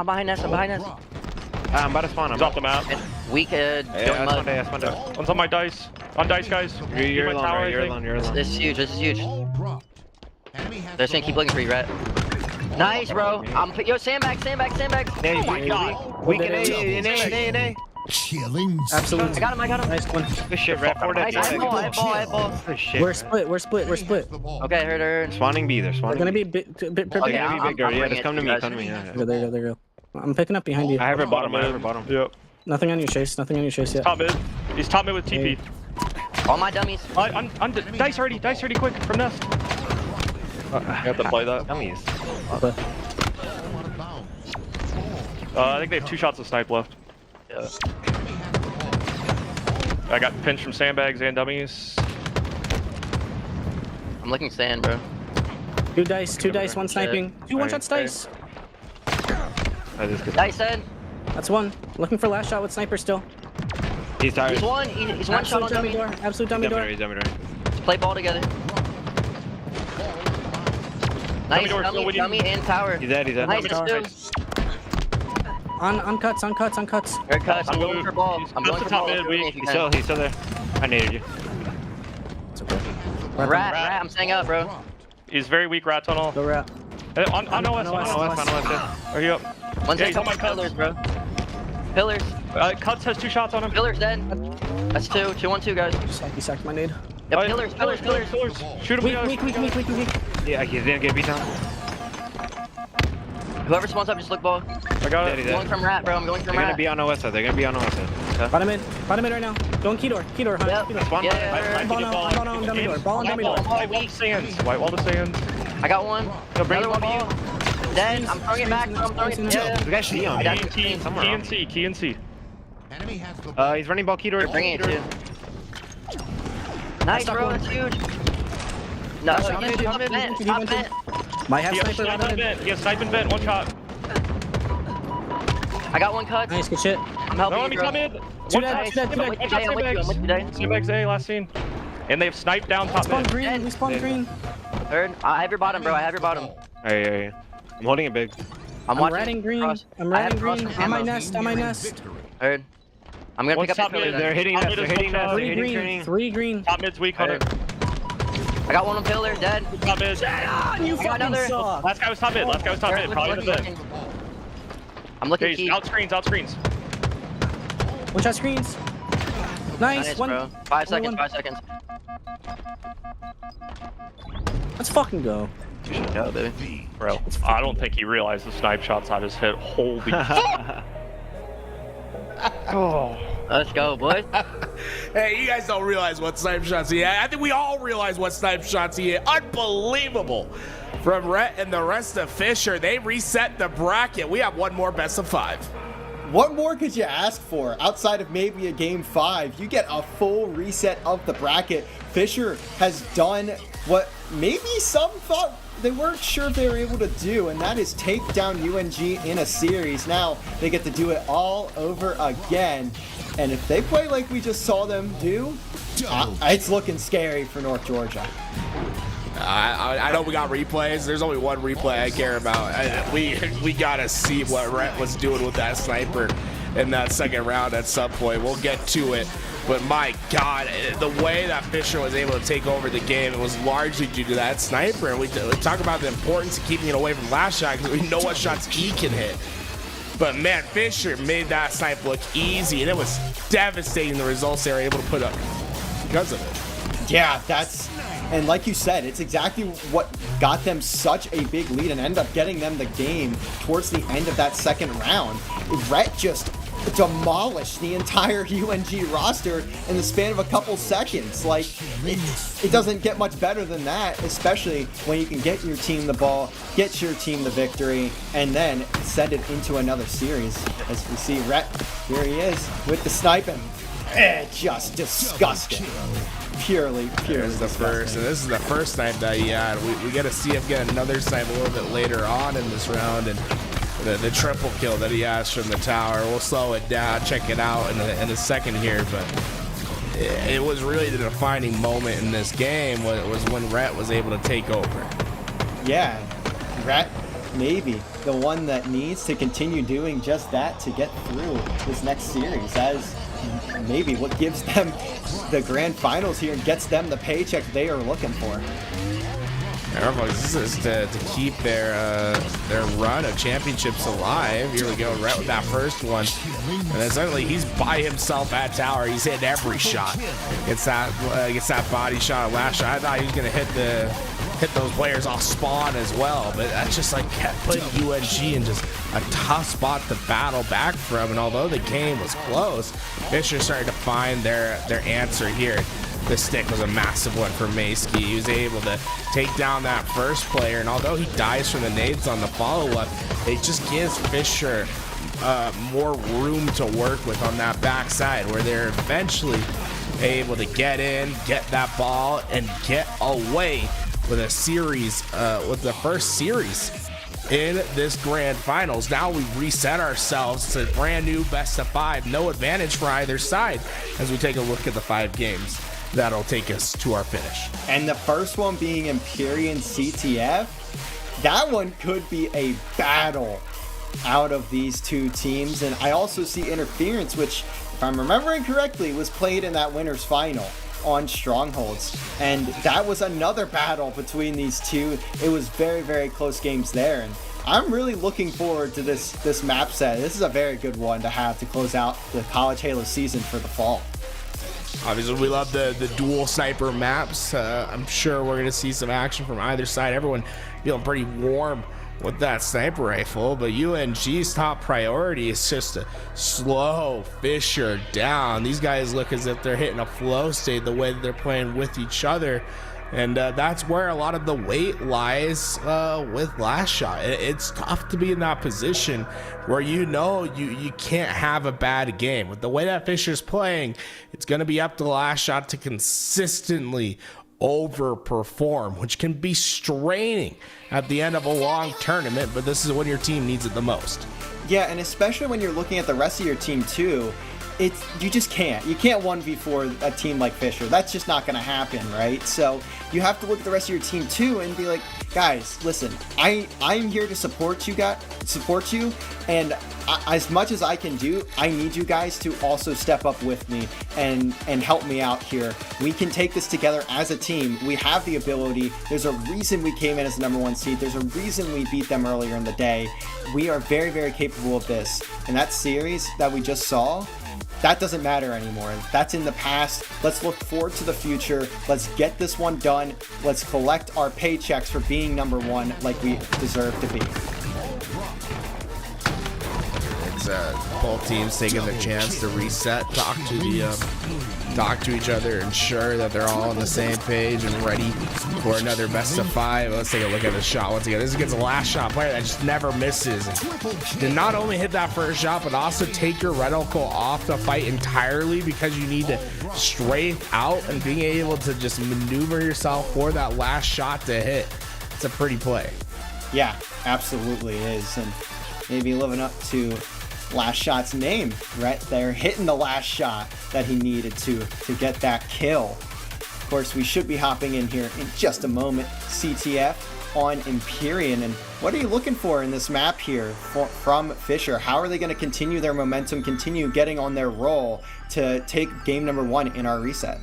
behind Nest. I'm about to spawn. He's off the map. Weak doing mud. I spawned out. One's on my dice. On dice, guys. You're my tower, alone, I you're think. alone. This is huge. They're just gonna keep looking for you, Rat. Nice, bro. Yo, sandbag. Oh my god. We can A. Killing. Absolutely. I got him. Nice one. Good shit, Rat. Nice. I have ball. Good shit. We're split. Okay, heard. Spawning B. They're They're spawning gonna B. be bit Oh, yeah, Gonna be bigger. I'm Yeah, bringing just it come to to me. you Come to guys. me. There you go. I'm picking up behind you. I have her bottom. Yep. Nothing on you, Chase. Yet. Top mid. He's top mid with TP. All my dummies. On dice already quick from nest. I have to play that. Dummies. I think they have 2 shots of snipe left. Yeah. I got pinched from sandbags and dummies. I'm looking sand, bro. Two dice, one sniping. 2 one-shots dice. Dice dead. That's one. Looking for last shot with sniper still. He's tired. He's one. He's one shot on dummy. door. Absolute dummy door. Let's play ball together. Nice, door, still winning. dummy and tower. He's dead. Nice, Dummy door. let's do. On cuts. Here cuts. I'm going for ball. I'm going for top ball. mid, weak. If you He's still there. I naded you. It's okay. Rat, I'm staying up, bro. He's very weak rat tunnel. Go rat. On OS. Are you up? One's Yeah, he's on my pillars, bro. Pillars. Cuts has 2 shots on him. Pillars dead. That's 2. 2-1-2, guys. He sacked my nade. Yep, pillars. Shoot him. Weak. Yeah, he didn't get beat down. Whoever spawns up, just look ball. I got it. I'm going from rat, bro. I'm going from They're gonna rat. be on OS. They're gonna be on OS. Bottom mid right now. Going Keydor, huh? Yep. Keydor. Yeah. Ball on dummy door. Ball on dummy door. White wall to sands. White wall to sands. I got one. bring Another it one ball. Dead. I'm throwing it back. I'm throwing it. Yeah. The guy's Leon. I got Key and C. He's running ball Keydor. Bringing it to you. Nice, bro. That's huge. No, Top mid. Might have He has sniper snipe and vent. He has snipe and vent. 1 shot. I got one cut. Nice, good shit. I'm No, helping let me you, bro. come in. Two One dead, shot. two dead. I'm with you, Jay. I'm with you, Jay. Sandbags A, last scene. And they have sniped down top Spawn mid. green. We spawn green. Third. I have your bottom, bro. I have your bottom. Hey. I'm holding it big. I'm I'm watching. ratting green. Cross. I'm I have ratting cross green. with On my ammo. nest. Heard. I'm gonna One's pick up top your mid. pillar. They're hitting us. They're hitting us. They're Three hitting green. training. 3 green. Top mid's weak, Hunter. I got one on pillar. Dead. Top mid. You I got fucking another. suck. Last guy was top mid. Alright, Probably look, the look, mid. look. I'm looking Okay, key. out screens. One shot screens. Nice. Nice, One. bro. 5 only seconds. one. 5 seconds. Let's fucking go. You should go, baby. Bro, I don't think he realized the snipe shots I just hit. Holy fuck. Oh. Let's go, boys. Hey, you guys don't realize what snipe shots he had. I think we all realize what snipe shots he hit. Unbelievable. from Rhett and the rest of Fisher. They reset the bracket. We have one more best of 5. What more could you ask for outside of maybe a game 5? You get a full reset of the bracket. Fisher has done what maybe some thought they weren't sure if they were able to do, and that is take down UNG in a series. Now they get to do it all over again, and if they play like we just saw them do, it's looking scary for North Georgia. I know we got replays. There's only one replay I care about. We gotta see what Rhett was doing with that sniper in that second round at some point. We'll get to it. But my God, the way that Fisher was able to take over the game, it was largely due to that sniper. And we talk about the importance of keeping it away from last shot because we know what shots he can hit. But man, Fisher made that snipe look easy, and it was devastating the results they were able to put up because of it. Yeah, and like you said, it's exactly what got them such a big lead and ended up getting them the game towards the end of that second round. Rhett just demolished the entire UNG roster in the span of a couple seconds. Like, it doesn't get much better than that, especially when you can get your team the ball, get your team the victory, and then send it into another series. As we see Rhett, here he is with the sniping. Just disgusting. Purely Here's the first, and this is the first snipe that he had. We got to see him get another snipe a little bit later on in this round, and the triple kill that he has from the tower. We'll slow it down, check it out in a second here, but it was really the defining moment in this game was when Rhett was able to take over. Yeah, Rhett maybe the one that needs to continue doing just that to get through this next series, as maybe what gives them the grand finals here and gets them the paycheck they are looking for. This is to keep their run of championships alive. Here we go, right with that first one. And then suddenly he's by himself at tower. He's hitting every shot. Gets that body shot, last shot. I thought he was gonna hit those players off spawn as well, but that's just like kept putting UNG in just a tough spot to battle back from. And although the game was close, Fisher started to find their answer here. The stick was a massive one for Mayski. He was able to take down that first player, and although he dies from the nades on the follow-up, it just gives Fisher more room to work with on that backside, where they're eventually able to get in, get that ball, and get away with a series, with the first series in this grand finals. Now we've reset ourselves to a brand new best of 5, no advantage for either side as we take a look at the 5 games that'll take us to our finish. And the first one being Empyrean CTF, that one could be a battle out of these two teams. And I also see Interference, which, if I'm remembering correctly, was played in that winner's final on Strongholds, and that was another battle between these two. It was very, very close games there, and I'm really looking forward to this map set. This is a very good one to have to close out the College Halo season for the fall. Obviously, we love the dual sniper maps. I'm sure we're going to see some action from either side. Everyone feeling pretty warm with that sniper rifle, but UNG's top priority is just to slow Fisher down. These guys look as if they're hitting a flow state the way that they're playing with each other, and that's where a lot of the weight lies with last shot. It's tough to be in that position where you can't have a bad game. With the way that Fisher's playing, it's going to be up to last shot to consistently overperform, which can be straining at the end of a long tournament, but this is when your team needs it the most. Yeah, and especially when you're looking at the rest of your team too, you just can't 1v4 a team like Fisher. That's just not going to happen, right? So you have to look at the rest of your team too and be like, guys, listen, I'm here to support you, and as much as I can do, I need you guys to also step up with me and help me out here. We can take this together as a team. We have the ability. There's a reason we came in as the #1 seed. There's a reason we beat them earlier in the day. We are very, very capable of this. And that series that we just saw, that doesn't matter anymore. That's in the past. Let's look forward to the future. Let's get this one done. Let's collect our paychecks for being #1 like we deserve to be. as both teams taking their chance to reset, talk to each other, ensure that they're all on the same page and ready for another best of 5. Let's take a look at the shot once again. This is against the last shot player that just never misses. Did not only hit that first shot, but also take your reticle off the fight entirely because you need to strafe out, and being able to just maneuver yourself for that last shot to hit. It's a pretty play. Yeah, absolutely is. And maybe living up to last shot's name right there, hitting the last shot that he needed to get that kill. Of course, we should be hopping in here in just a moment. CTF on Empyrean, and what are you looking for in this map here from Fisher? How are they going to continue their momentum, continue getting on their roll to take game number 1 in our reset?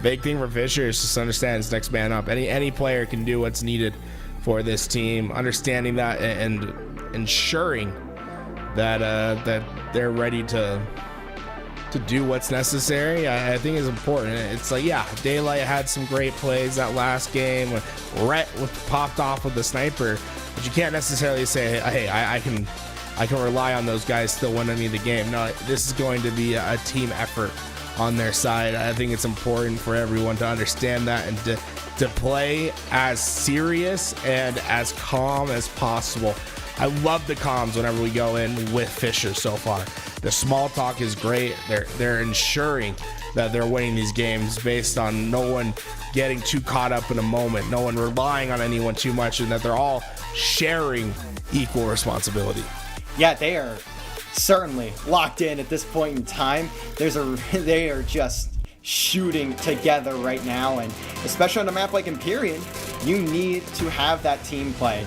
Big thing for Fisher is just understand his next man up. Any player can do what's needed for this team. Understanding that and ensuring that that they're ready to do what's necessary, I think is important. It's like, yeah, Daylight had some great plays that last game. Rhett popped off with the sniper, but you can't necessarily say, hey, I can rely on those guys still winning me the game. No, this is going to be a team effort on their side. I think it's important for everyone to understand that and to play as serious and as calm as possible. I love the comms whenever we go in with Fisher so far. The small talk is great. They're ensuring that they're winning these games based on no one getting too caught up in a moment, no one relying on anyone too much, and that they're all sharing equal responsibility. Yeah, they are certainly locked in at this point in time. They are just shooting together right now, and especially on a map like Empyrean, you need to have that team play.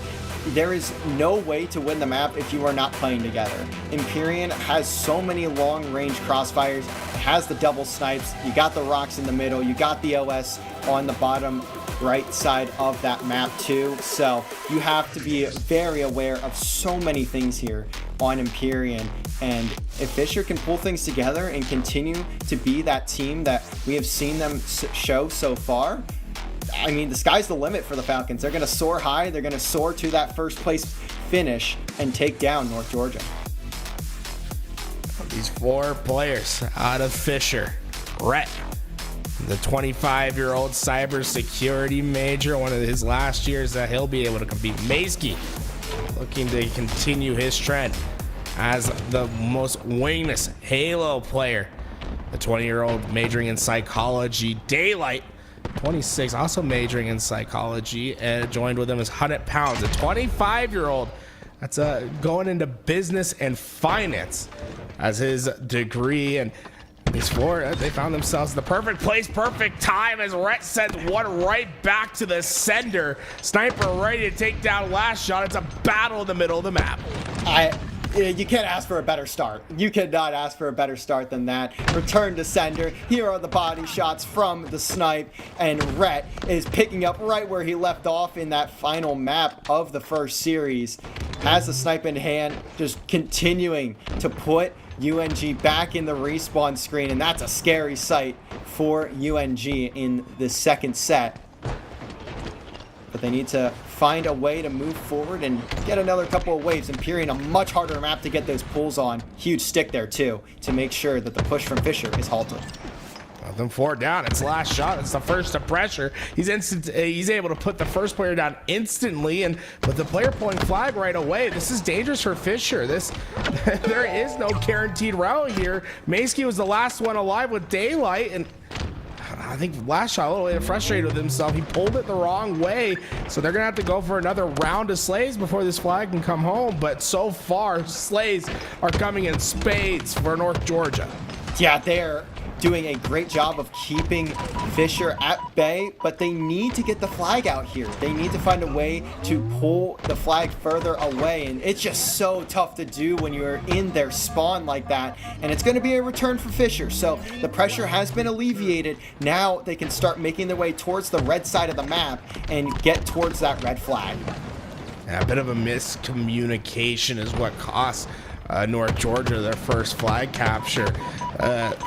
There is no way to win the map if you are not playing together. Empyrean has so many long-range crossfires. It has the double snipes. You got the rocks in the middle. You got the OS on the bottom right side of that map too. So you have to be very aware of so many things here on Empyrean. And if Fisher can pull things together and continue to be that team that we have seen them show so far, I mean, the sky's the limit for the Falcons. They're going to soar high. They're going to soar to that first place finish and take down North Georgia. These 4 players out of Fisher. Rhett, the 25-year-old cybersecurity major, one of his last years that he'll be able to compete. Maysky looking to continue his trend as the most winningest Halo player. The 20-year-old majoring in psychology. Daylight, 26, also majoring in psychology, and joined with him is 100 pounds. A 25-year-old that's going into business and finance as his degree. And these 4, they found themselves in the perfect place, perfect time, as Rhett sends one right back to the sender. Sniper ready to take down last shot. It's a battle in the middle of the map. You can't ask for a better start. You cannot ask for a better start than that. Return to sender. Here are the body shots from the snipe, and Rhett is picking up right where he left off in that final map of the first series. Has the snipe in hand, just continuing to put UNG back in the respawn screen, and that's a scary sight for UNG in the second set. But they need to find a way to move forward and get another couple of waves. Empyrean, a much harder map to get those pulls on. Huge stick there too to make sure that the push from Fisher is halted. Them 4 down. It's last shot. It's the first to pressure. He's able to put the first player down instantly, and with the player pulling flag right away, this is dangerous for Fisher. There is no guaranteed rally here. Maysky was the last one alive with Daylight, and I think last shot a little bit frustrated with himself. He pulled it the wrong way, so they're gonna have to go for another round of slays before this flag can come home. But so far, slays are coming in spades for North Georgia. Yeah, they're doing a great job of keeping Fisher at bay, but they need to get the flag out here. They need to find a way to pull the flag further away, and it's just so tough to do when you're in their spawn like that. And it's going to be a return for Fisher, so the pressure has been alleviated. Now they can start making their way towards the red side of the map and get towards that red flag. Yeah, a bit of a miscommunication is what cost North Georgia their first flag capture.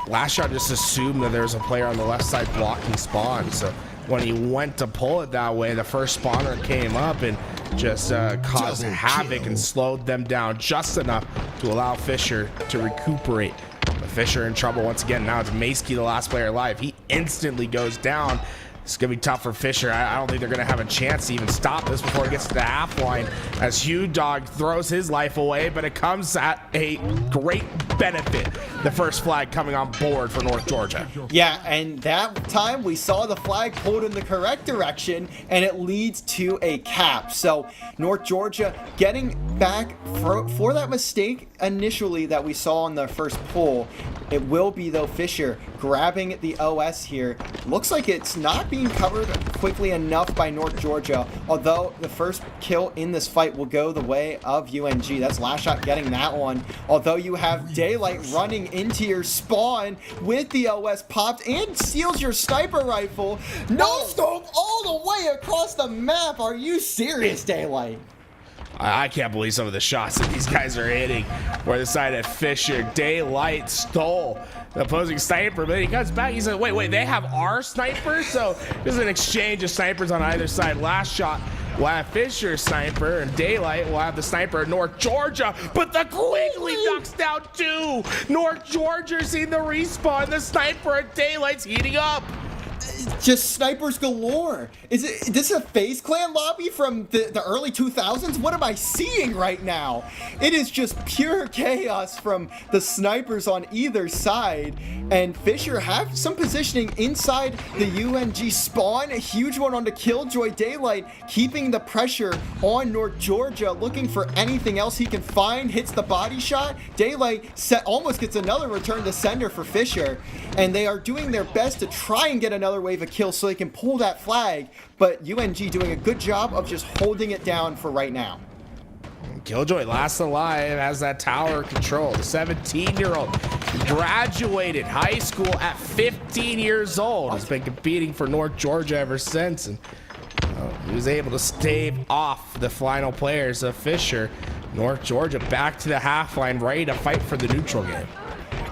Last shot just assumed that there was a player on the left side blocking spawn, so when he went to pull it that way, the first spawner came up, and just caused havoc and slowed them down just enough to allow Fisher to recuperate. But Fisher in trouble once again. Now it's Maeskey, the last player alive. He instantly goes down. It's going to be tough for Fisher. I don't think they're going to have a chance to even stop this before it gets to the half line as Hugh Dog throws his life away, but it comes at a great benefit. The first flag coming on board for North Georgia. Yeah, and that time we saw the flag pulled in the correct direction, and it leads to a cap. So North Georgia getting back for that mistake initially that we saw in the first pull. It will be, though, Fisher grabbing the OS here. Looks like it's not being covered quickly enough by North Georgia, although the first kill in this fight will go the way of UNG. That's Last Shot getting that one. Although you have Daylight running into your spawn with the OS popped and steals your sniper rifle. No scope all the way across the map. Are you serious, Daylight? I can't believe some of the shots that these guys are hitting. Where the side of Fisher, Daylight stole the opposing sniper, but he comes back. He says, wait, they have our snipers? So there's an exchange of snipers on either side. Last Shot will have Fisher's sniper, and Daylight will have the sniper of North Georgia, but the Quigley knocks down two. North Georgia seeing the respawn. The sniper at Daylight's heating up. Just snipers galore. Is this a FaZe Clan lobby from the early 2000s? What am I seeing right now? It is just pure chaos from the snipers on either side. And Fisher have some positioning inside the UNG spawn. A huge one onto Killjoy. Daylight keeping the pressure on North Georgia, looking for anything else he can find. Hits the body shot. Daylight almost gets another return to sender for Fisher. And they are doing their best to try and get another wave of kills so they can pull that flag, but UNG doing a good job of just holding it down for right now. Killjoy last alive, has that tower control. The 17-year-old graduated high school at 15 years old. Has been competing for North Georgia ever since, and he was able to stave off the final players of Fisher. North Georgia back to the half line, ready to fight for the neutral game.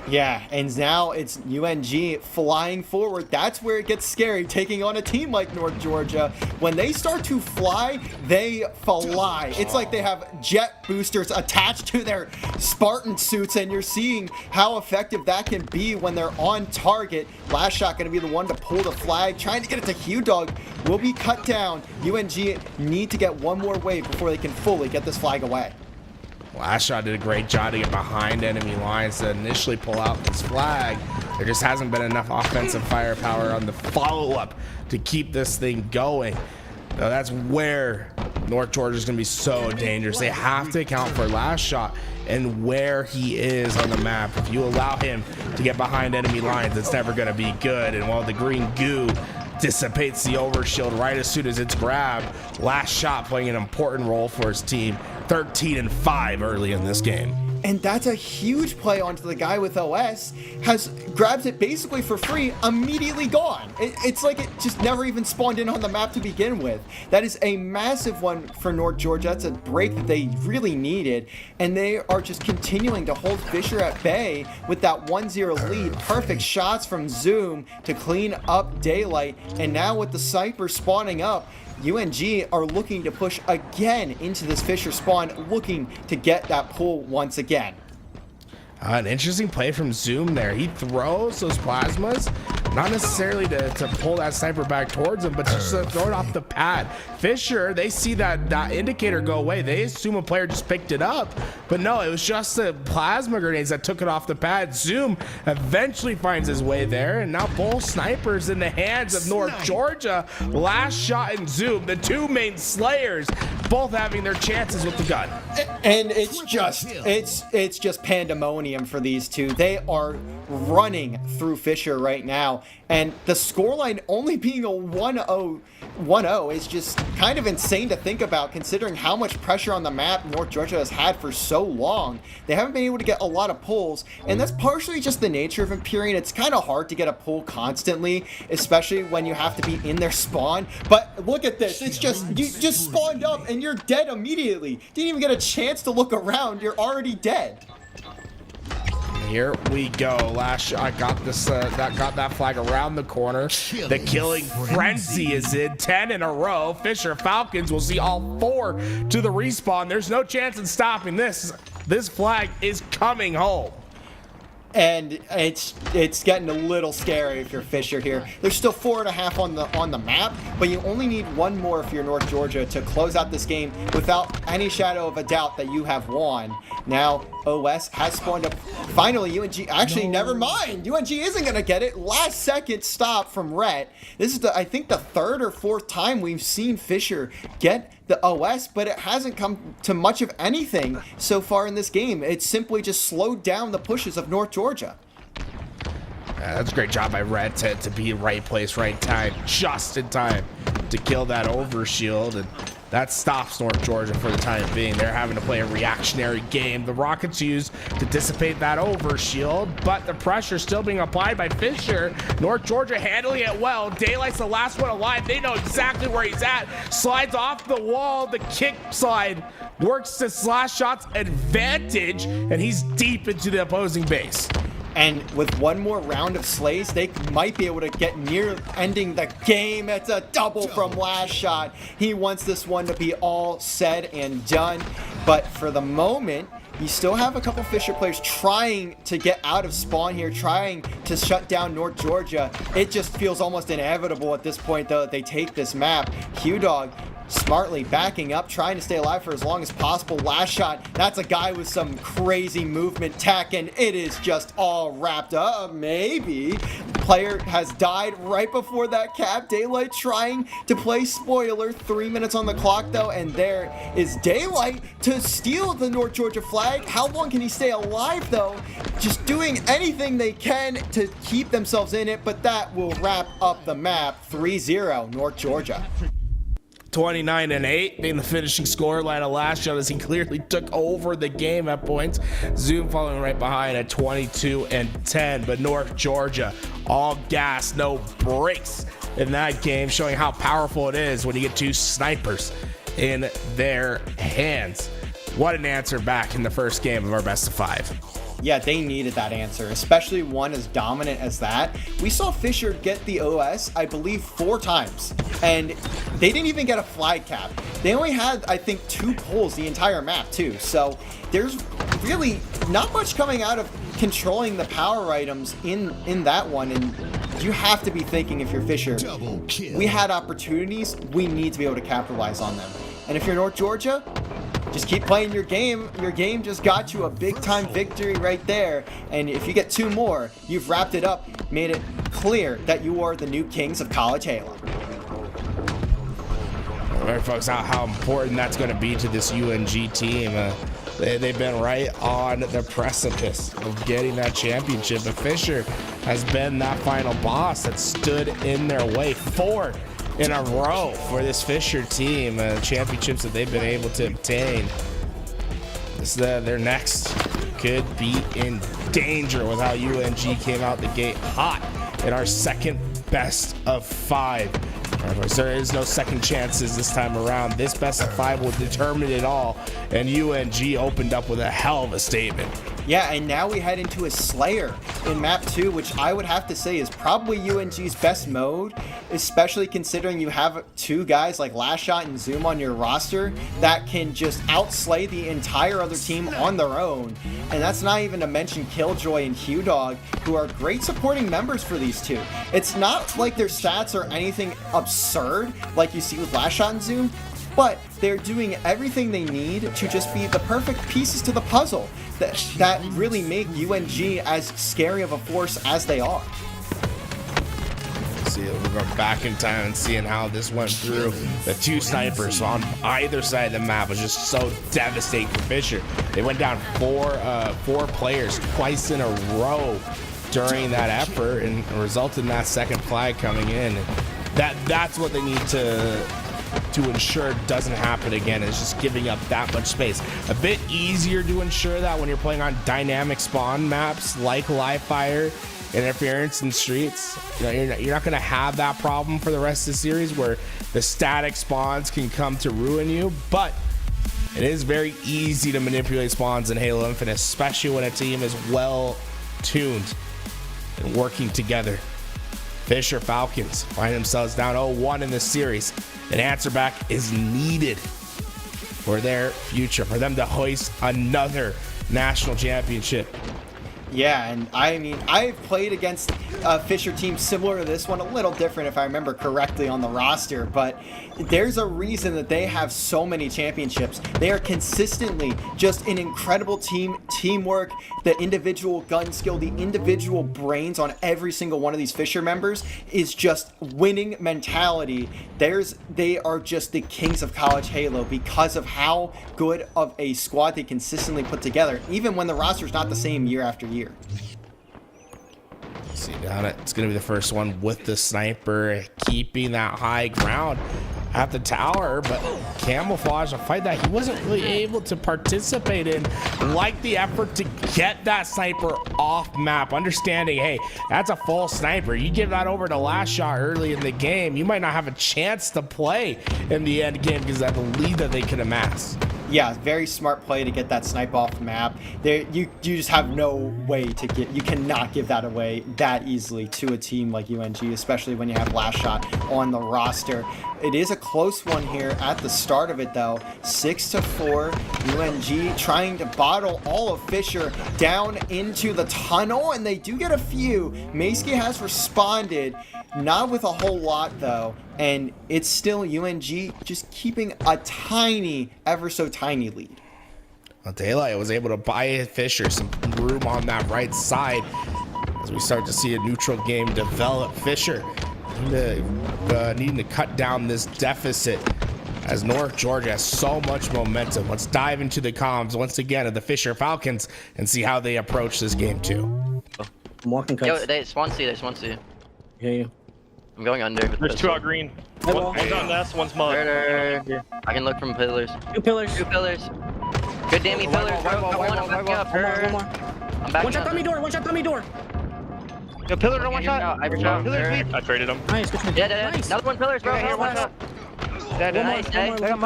Yeah, and now it's UNG flying forward. That's where it gets scary, taking on a team like North Georgia. When they start to fly, they fly. It's like they have jet boosters attached to their Spartan suits, and you're seeing how effective that can be when they're on target. Last Shot going to be the one to pull the flag, trying to get it to Hugh Dog. Will be cut down. UNG need to get one more wave before they can fully get this flag away. Last Shot did a great job to get behind enemy lines to initially pull out this flag. There just hasn't been enough offensive firepower on the follow-up to keep this thing going. Now that's where North Georgia is going to be so dangerous. They have to account for Last Shot and where he is on the map. If you allow him to get behind enemy lines, it's never going to be good. And while the green goo dissipates the overshield right as soon as it's grabbed, Last Shot playing an important role for his team. 13-5 early in this game. And that's a huge play onto the guy with OS. Grabs it basically for free, immediately gone. It's like it just never even spawned in on the map to begin with. That is a massive one for North Georgia. That's a break that they really needed. And they are just continuing to hold Fisher at bay with that 1-0 lead. Perfect shots from Zoom to clean up Daylight. And now with the Cypher spawning up, UNG are looking to push again into this Fisher spawn, looking to get that pull once again. An interesting play from Zoom there. He throws those plasmas, not necessarily to pull that sniper back towards him, but just to throw it off the pad. Fisher, they see that indicator go away. They assume a player just picked it up, but no, it was just the plasma grenades that took it off the pad. Zoom eventually finds his way there, and now both snipers in the hands of North Georgia. Last Shot and Zoom, the two main slayers, both having their chances with the gun. And it's just pandemonium for these two. They are running through Fisher right now, and the scoreline only being a 1-0 is just kind of insane to think about, considering how much pressure on the map North Georgia has had for so long. They haven't been able to get a lot of pulls, and that's partially just the nature of Empyrean. It's kind of hard to get a pull constantly, especially when you have to be in their spawn. But look at this. It's just, you just spawned up and you're dead immediately. Didn't even get a chance to look around. You're already dead. here we go. Last shot got this. Got that flag around the corner. The killing frenzy is in 10 in a row. Fisher Falcons will see all 4 to the respawn. There's no chance in stopping this. This flag is coming home. And it's getting a little scary if you're Fisher here. There's still 4.5 on the map, but you only need 1 more if you're North Georgia to close out this game without any shadow of a doubt that you have won. Now OS has spawned up. Finally, UNG. Actually, never mind. UNG isn't going to get it. Last second stop from Rhett. This is, I think, the 3rd or 4th time we've seen Fisher get the OS, but it hasn't come to much of anything so far in this game. It's simply just slowed down the pushes of North Georgia. That's a great job by Red to be right place, right time, just in time to kill that overshield, and that stops North Georgia for the time being. They're having to play a reactionary game. The Rockets use to dissipate that overshield, but the pressure still being applied by Fisher. North Georgia handling it well. Daylight's the last one alive. They know exactly where he's at. Slides off the wall. The kick slide works to Slash Shot's advantage, and he's deep into the opposing base. And with 1 more round of slays, they might be able to get near ending the game. It's a double from Last Shot. He wants this one to be all said and done. But for the moment, you still have a couple Fisher players trying to get out of spawn here, trying to shut down North Georgia. It just feels almost inevitable at this point, though, that they take this map. Q-Dog smartly backing up, trying to stay alive for as long as possible. Last Shot, that's a guy with some crazy movement tech, and it is just all wrapped up. Maybe the player has died right before that cap. Daylight trying to play spoiler. 3 minutes on the clock, though, and there is Daylight to steal the North Georgia flag. How long can he stay alive, though? Just doing anything they can to keep themselves in it, but that will wrap up the map. 3-0 North Georgia. 29-8 being the finishing scoreline of Last Shot as he clearly took over the game at points. Zoom following right behind at 22-10, but North Georgia all gas, no brakes in that game, showing how powerful it is when you get 2 snipers in their hands. What an answer back in the first game of our best of 5. Yeah, they needed that answer, especially one as dominant as that. We saw Fisher get the OS, I believe, 4 times, and they didn't even get a flag cap. They only had, I think, 2 pulls the entire map, too. So there's really not much coming out of controlling the power items in that one, and you have to be thinking, if you're Fisher, we had opportunities, we need to be able to capitalize on them. And if you're North Georgia, just keep playing your game. Your game just got you a big-time victory right there. And if you get 2 more, you've wrapped it up, made it clear that you are the new kings of College Halo. All right, folks, how important that's going to be to this UNG team. They've been right on the precipice of getting that championship. But Fisher has been that final boss that stood in their way. 4 in a row for this Fisher team, championships that they've been able to obtain. Their next could be in danger with how UNG came out the gate hot in our second best of 5. There is no second chances this time around. This best of 5 will determine it all, and UNG opened up with a hell of a statement. Yeah, and now we head into a Slayer in map 2, which I would have to say is probably UNG's best mode, especially considering you have 2 guys like Last Shot and Zoom on your roster that can just outslay the entire other team on their own. And that's not even to mention Killjoy and Q-Dog, who are great supporting members for these 2. It's not like their stats are anything absurd like you see with Last Shot and Zoom, but they're doing everything they need to just be the perfect pieces to the puzzle that really make UNG as scary of a force as they are. See, we're going back in time and seeing how this went through. The 2 snipers on either side of the map was just so devastating for Fisher. They went down 4 players twice in a row during that effort, and resulted in that second flag coming in. That's what they need to ensure it doesn't happen again, is just giving up that much space. A bit easier to ensure that when you're playing on dynamic spawn maps like Live Fire, Interference, and Streets. You know, you're not going to have that problem for the rest of the series where the static spawns can come to ruin you, but it is very easy to manipulate spawns in Halo Infinite, especially when a team is well tuned and working together. Fisher Falcons find themselves down 0-1 in this series. An answer back is needed for their future, for them to hoist another national championship. Yeah, and I mean, I've played against a Fisher team similar to this one, a little different if I remember correctly on the roster, but there's a reason that they have so many championships. They are consistently just an incredible teamwork, the individual gun skill, the individual brains on every single one of these Fisher members is just winning mentality. They are just the kings of College Halo because of how good of a squad they consistently put together, even when the roster's not the same year after year. See down it. It's going to be the first one with the sniper keeping that high ground at the tower, but Camouflage, a fight that he wasn't really able to participate in, like the effort to get that sniper off map, understanding, hey, that's a full sniper. You give that over to Last Shot early in the game, you might not have a chance to play in the end game because of the lead that they could amass. Yeah, very smart play to get that snipe off map. You just have no way to get, you cannot give that away that easily to a team like UNG, especially when you have Last Shot on the roster. It is a close one here at the start of it though. 6-4, UNG trying to bottle all of Fisher down into the tunnel, and they do get a few. Mayski has responded, not with a whole lot though, and it's still UNG just keeping a tiny, ever so tiny lead. Well, Daylight was able to buy Fisher some room on that right side as we start to see a neutral game develop. Fisher needing to cut down this deficit as North Georgia has so much momentum. Let's dive into the comms once again of the Fisher Falcons and see how they approach this game too. I'm walking cuts. Yo, they Swansea, Hear you. I'm going under. There's two out green. One's on nest, one's mud. I can look from pillars. Two pillars. Good damn me pillars, bro. I'm backing up. One more. I'm backing One shot up. dummy door. Yo, pillar no one shot. I traded him. Nice, good shot. Yeah. Nice. Another one pillars, bro. Here, one shot. Nice, nice. I got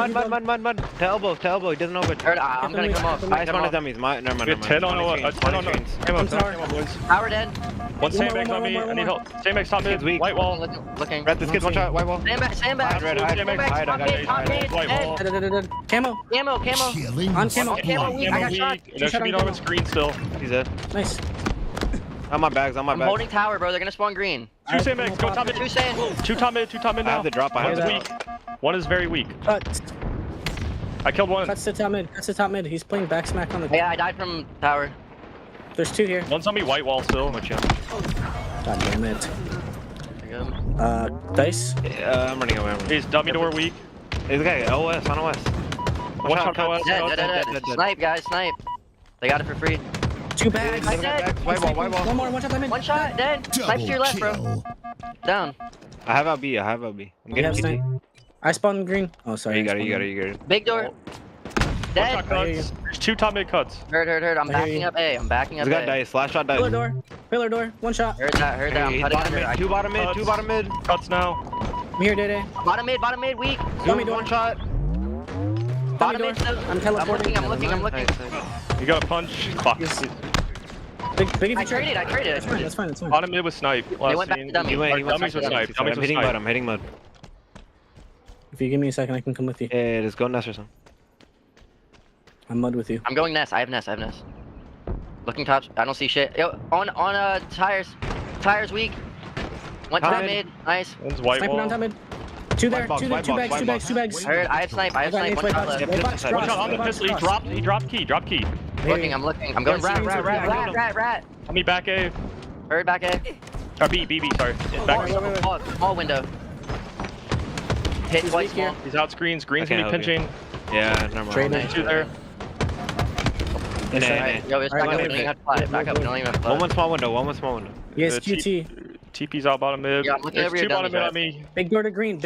mud. To elbow. He doesn't know it. I'm gonna come up. I spawned his dummies. Never mind. We had 10 on a 10 on a. Come on, boys. Power dead. One sandbag on me. I need help. Sandbag's top mid. White wall. Looking. Red, this kid's one shot. White wall. Sandbag. White wall. Camo. Killing On camo. Camo weak. I got shot. There should be no one's green still. He's dead. Nice. On my bags. I'm holding tower, bro. They're gonna spawn green. Two sandbags. Go top mid. Two sand. Two top mid I now. have the drop. One's weak. One is very weak. Cuts. I killed one. Cuts to top mid. He's playing back smack on the. Yeah, I died from tower. There's two here. One's on me white wall still. God damn it. Dice. I'm running away. He's dummy door weak. This guy, OS, on OS. One shot OS. Dead. Snipe, guys, snipe. They got it for free. Two bags. I'm dead. White wall. One more. One shot dummy. One shot, dead. Snipe to your left, bro. Down. I have LB. I'm getting TT. I spawned green. Oh, sorry. You got it. Big door. Dead. Cuts. There's two top mid cuts. Heard. I'm I hear backing you. up A. He's got dice. Last shot dice. Pillar door. One shot. Heard that. I'm cutting under. Two bottom mid. Cuts now. I'm here, Day. Bottom mid, weak. Dummy door. One shot. Bottom door. mid still. I'm teleporting. I'm looking. You got a punch. Fuck. Big I traded. That's fine. Bottom mid with snipe. They went back to dummy. He went Dummies with snipe. I'm hitting mud. If you give me a second, I can come with you. Yeah, just go nest or something. I'm mud with you. I'm going nest. I have nest. Looking tops. I don't see shit. Yo, on tires. Tires weak. One top mid. Nice. One's white Sniper wall. down top mid. Two there. White box, Two white bags. box. Heard. I have snipe. One shot left. One shot on the pistol. He dropped key. Looking. I'm going rat. Let me back A. Heard back A. Or B, sorry. Back Small window. Hit twice small. He's out screens. Green's gonna be help you. pinching. Yeah, never mind. Trade Two there. Yo, it's back up. We don't even have to fly. Back up. We don't even have to fly. One small window. Yes, The QT. TP's out bottom mid. Yeah, I'm looking There's over two your bottom mid dummies, on me. Big door to green.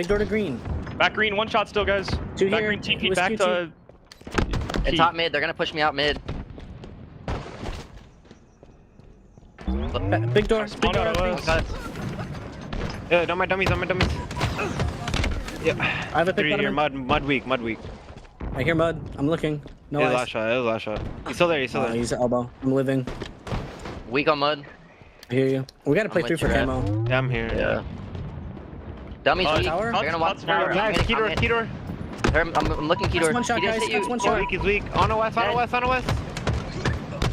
Back green, one shot still, guys. Two back here. green, TP, Who's back QT? to... And top mid. They're gonna push me out mid. Big door. Spawn out OS. Yeah, don't mind dummies. Yeah. I have a pick Three here. bottom. Mud weak. I hear mud. I'm looking. No It was eyes. last shot. He's still there. He's at elbow. I'm living. Weak on mud. I hear you. We gotta play I'm through with for you, Red. camo. Yeah, I'm here. Yeah. Dummy's weak. tower? They're gonna watch the tower. Guys, I'm Keydor, hitting- Keydor. I'm looking Keydor. That's one shot, He just guys. hit you. That's one He's shot. weak, he's weak. On the west, on the west, on the west.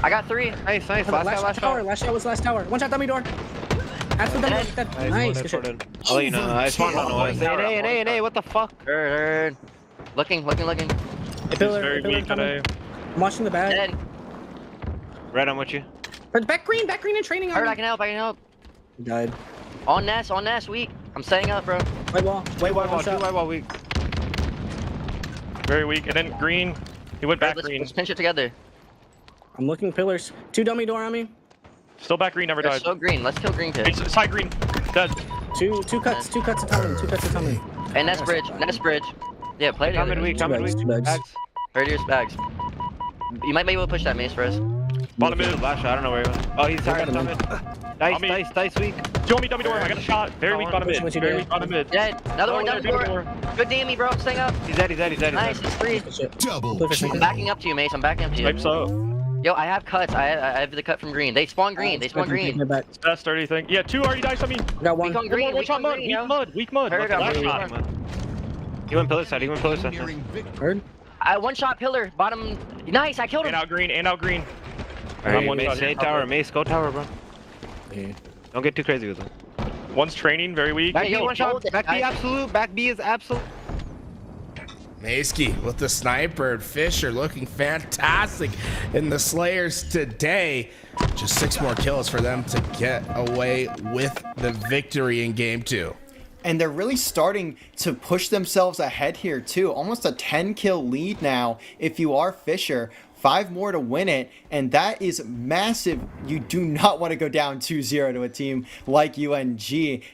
I got 3. Nice, nice. Last, Last tower. shot. Last shot was last tower. One shot dummy door. After the dummy door. Nice, Nice. one Good shit. shot. I'll let you know. I spawned on the west. Hey, what the fuck? Heard. Looking. Hey, pillar, very pillar weak coming. today. I'm watching the bag. Dead. Red, I'm with you. Back green and training on Heard, me. I can help. He died. On Ness, weak. I'm staying up, bro. White wall. Wait, One two shot. white wall weak. Very weak. And then green. He went back green. Let's pinch it together. I'm looking pillars. 2 dummy door on me. Still back green. Never They're died. so green. Let's kill green kid. It's high green. Dead. Two cuts of tunnel. 2 cuts of tunnel. And Ness bridge. Yeah, play Come together. in weak, Two come in bags, weak. 2 bags. Bags. Heard your bags. You might be able to push that mace for us. Bottom Mid. mid. Last shot, I don't know where he went. Oh, he's tired. got him. Dice weak. Show me dummy door. I got a shot. Very weak bottom mid. What you Very doing? weak bottom mid. Dead. Another one down the door. Good damn bro. I'm staying up. He's dead. Nice. It's free. Good shit. Double Cliff is kill. thinking. I'm backing up to you, Mace. I'm backing up to you. Types up. Yo, I have cuts. I have the cut from green. They spawn green. Taking it back. Best or anything. Yeah, 2 already died on me. Got one. Weak on green. One Weak shot on mud. green, Weak yo. mud. Weak mud. Heard, I'm Last weak. shot. He went pillar side. Nearing victory. Heard. One shot pillar. Bottom. Nice. I killed him. And out green. Alright, one Mace, shot stay here. tower. Mace, go tower, bro. Yeah. Don't get too crazy with him. One's training. Very weak. Back Hey, B, yo, one shot. hold it, Back B, guys. absolute. Back B is absolute. Maysky with the sniper and Fisher looking fantastic in the Slayers today. Just 6 more kills for them to get away with the victory in game 2. And they're really starting to push themselves ahead here too. Almost a 10 kill lead now if you are Fisher. 5 more to win it, and that is massive. You do not want to go down 2-0 to a team like UNG.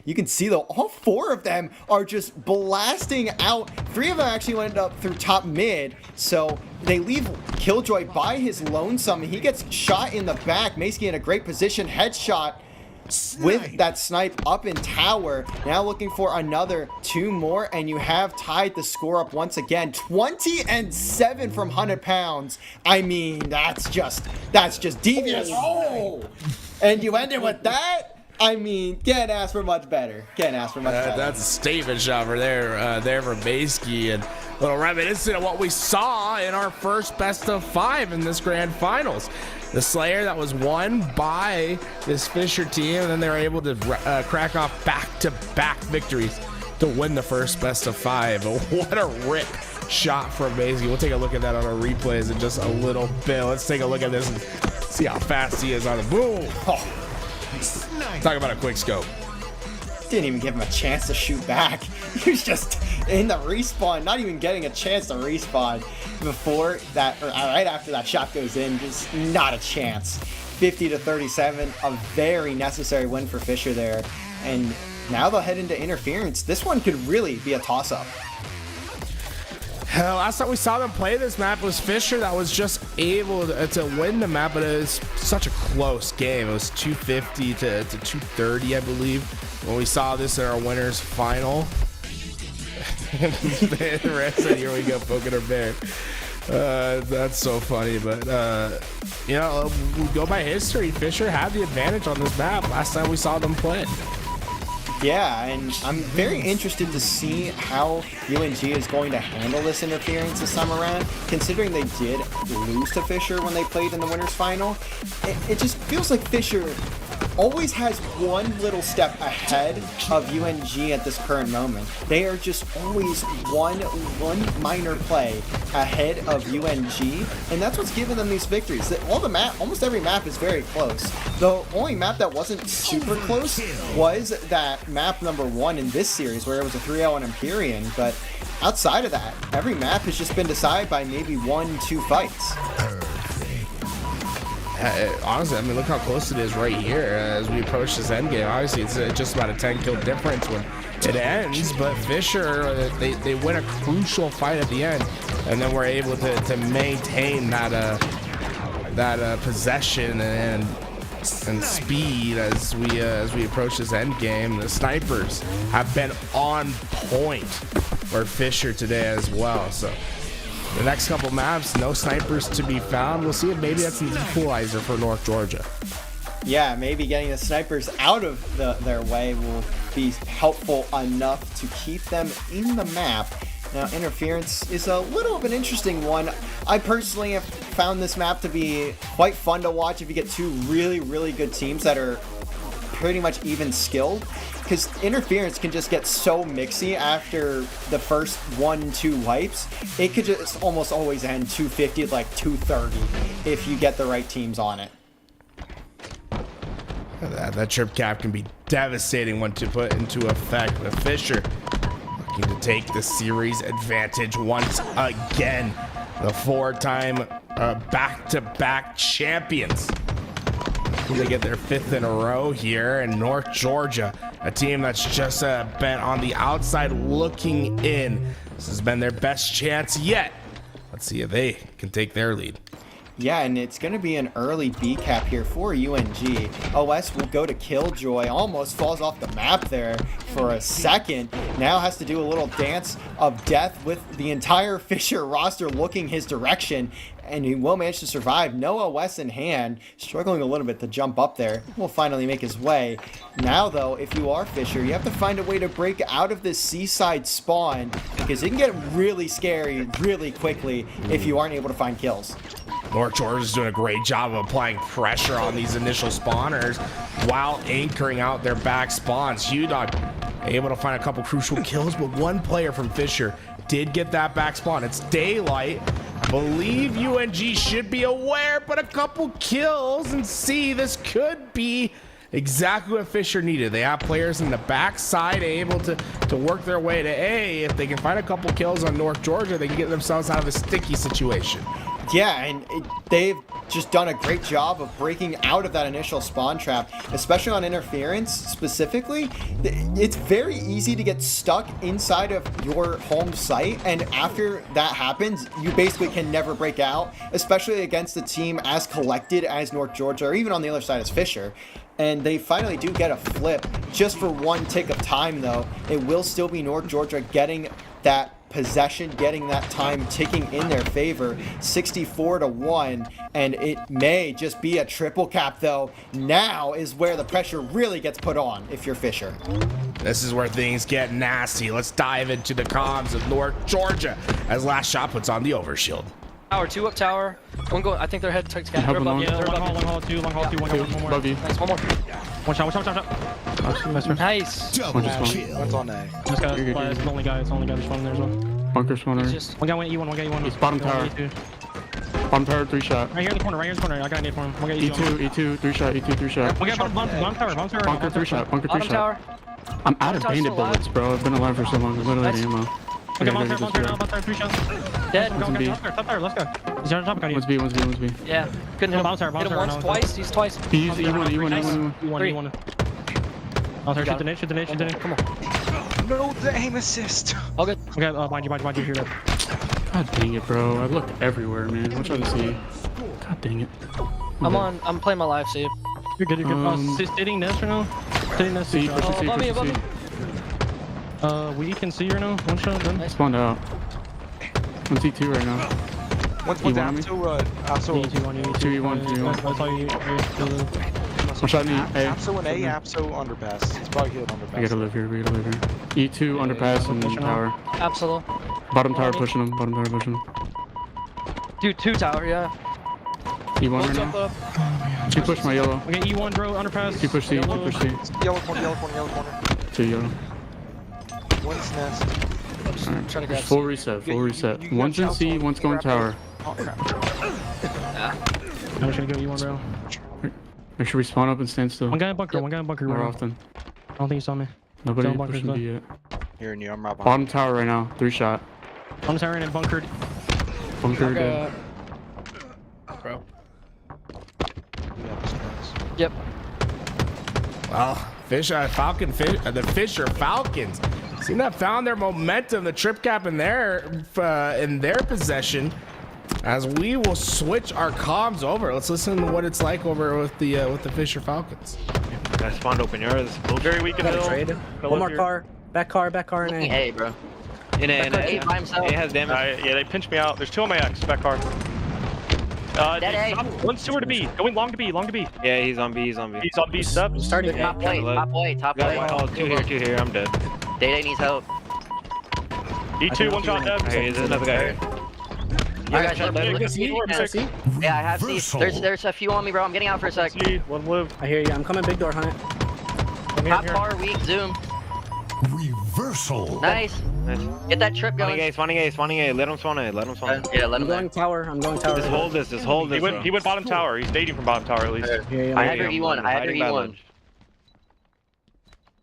You can see though, all 4 of them are just blasting out. 3 of them actually went up through top mid, so they leave Killjoy by his lonesome. He gets shot in the back. Maysky in a great position, headshot with that snipe up in tower. Now looking for another 2 more, and you have tied the score up once again. 20-7 from 100 pounds. I mean, that's just devious. Oh, and you ended with that. I mean, can't ask for much better. Can't ask for much better. That's a statement shot for there from Maysky, and a little reminiscent of what we saw in our first best of 5 in this grand finals. The Slayer that was won by this Fisher team, and then they were able to crack off back-to-back victories to win the first best of 5. What a rip shot from Maysky. We'll take a look at that on our replays in just a little bit. Let's take a look at this and see how fast he is on the boom. Oh. Talk about a quick scope. Didn't even give him a chance to shoot back. He was just in the respawn, not even getting a chance to respawn before that, or right after that shot goes in. Just not a chance. 50-37, a very necessary win for Fisher there. And now they'll head into interference. This one could really be a toss-up. Last time we saw them play this map was Fisher that was just able to win the map, but it was such a close game. It was 250 to 230, I believe, when we saw this in our winners final. Red said, here we go, poking her bear. That's so funny, but you know, we go by history. Fisher had the advantage on this map last time we saw them play. Yeah, and I'm very interested to see how UNG is going to handle this interference this time around, considering they did lose to Fisher when they played in the winners final. It just feels like Fisher always has one little step ahead of UNG at this current moment. They are just always one minor play ahead of UNG, and that's what's giving them these victories. Almost every map is very close. The only map that wasn't super close was that map number 1 in this series, where it was a 3-0 on Empyrean, but outside of that, every map has just been decided by maybe 1-2 fights. Honestly, I mean, look how close it is right here as we approach this end game. Obviously, it's just about a 10 kill difference when it ends, but Fisher, they win a crucial fight at the end, and then we're able to maintain that possession and speed as we approach this end game. The snipers have been on point for Fisher today as well. So the next couple maps, no snipers to be found. We'll see if maybe that's an equalizer for North Georgia. Yeah, maybe getting the snipers out of their way will be helpful enough to keep them in the map. Now, Interference is a little of an interesting one. I personally have found this map to be quite fun to watch if you get two really, really good teams that are pretty much even skilled. Because Interference can just get so mixy after the first 1-2 wipes. It could just almost always end 250, like 230, if you get the right teams on it. That trip cap can be devastating when to put into effect. But Fisher looking to take the series advantage once again. The 4-time back-to-back champions. They get their 5th in a row here, and North Georgia, a team that's just been on the outside looking in. This has been their best chance yet. Let's see if they can take their lead. Yeah, and it's going to be an early B cap here for UNG. OS will go to Killjoy, almost falls off the map there for a second. Now has to do a little dance of death with the entire Fisher roster looking his direction, and he will manage to survive. No OS in hand, struggling a little bit to jump up there. Will finally make his way. Now though, if you are Fisher, you have to find a way to break out of this seaside spawn, because it can get really scary really quickly if you aren't able to find kills. North Georgia is doing a great job of applying pressure on these initial spawners while anchoring out their back spawns. HughDog able to find a couple crucial kills, but one player from Fisher did get that back spawn. It's Daylight. I believe UNG should be aware, but a couple kills, and see, this could be exactly what Fisher needed. They have players in the backside able to work their way to A. If they can find a couple kills on North Georgia, they can get themselves out of a sticky situation. Yeah, and they've just done a great job of breaking out of that initial spawn trap, especially on Interference specifically. It's very easy to get stuck inside of your home site, and after that happens, you basically can never break out, especially against a team as collected as North Georgia, or even on the other side as Fisher. And they finally do get a flip just for one tick of time, though. It will still be North Georgia getting that possession, getting that time ticking in their favor, 64-1, and it may just be a triple cap, though. Now is where the pressure really gets put on if you're Fisher. This is where things get nasty. Let's dive into the comms of North Georgia as Last Shot puts on the overshield. Tower, 2 up tower. One go. I think they're head to Yeah, long hall, 2, one more. Above you. Nice, one more. One shot. Nice. What's on A? It's the only guy. It's the only guy that's spawning there as well. Bunker spawner. One guy went E1. One guy E1. He's bottom tower. Bottom tower, 3 shot. Right here in the corner. I got a nade for him. One guy E2, 3 shot. E2, 3 shot. One guy bottom tower. Bunker 3 shot. Bunker 3 shot. I'm out of bandit bullets, bro. I've been alive for so long. I'm literally out of ammo. Okay, bottom 3 shots. Dead. Top tower, let's go. He's on top of you. One's B. Yeah. Couldn't hit him. Bottom tower. Hit him once, twice. He's twice. He used E1. I'll shoot the nade. Come on. No, the aim assist. All good. Okay, mind you. Here, God dang it, bro. I looked everywhere, man. What you see? God dang it. I'm playing my live save. You're good. Sitting nest right now. Sitting nest. C. Above me. We can see right now. One shot, done. Nice. Spawned out. One C2 right now. One's down to E1. That's all you. One shot in E. Apso and A, Apso underpass. It's probably healed underpass. We gotta live here. E2 underpass and tower. Absolute. Bottom tower pushing him. Dude, 2 tower, yeah. E1 right now. She pushed my yellow. Okay, E1 bro, underpass. She pushed C. Yellow corner. 2 yellow. One's nest. Trying to grab full reset. One's in C, one's going tower. I'm just gonna go E1 bro. Make sure we spawn up and stand still. One guy in bunker. More often. I don't think he saw me. Nobody pushing B yet. Hearing you, I'm right behind. Bottom tower right now, 3 shot. Bottom tower and bunkered. Bunkered. Bro. Yep. Well, the Fisher Falcons seem to have found their momentum, the trip cap in their possession. As we will switch our comms over, let's listen to what it's like over with the Fisher Falcons. I spawned open yard. This very weak in the trade. One more car. Back car in A. Hey, bro. In A. A by himself. A has damage. Yeah, they pinched me out. There's 2 on my X. Back car. Dead A. One sewer to B. Going long to B. Long to B. Yeah, he's on B. He's on B. He's on B steps. Starting Top plate. Top plate. Top Got plate. White Hall. Two here. I'm dead. Day needs help. D2, one shot dead. Hey, there's another guy here. Alright, guys, Big, look big, at big, C. big, See? Yeah, I have C. There's a few on me, bro. I'm getting out for a sec. C, one live. I hear you. I'm coming big door, Hunt. Top car, weak, zoom. Reversal. Nice. Get that trip going. Spawning A. Let him spawn A. Yeah, let I'm him going tower. I'm going tower. Just hold this. He went bottom tower. He's dating from bottom tower at least. I have your E1. I have your E1.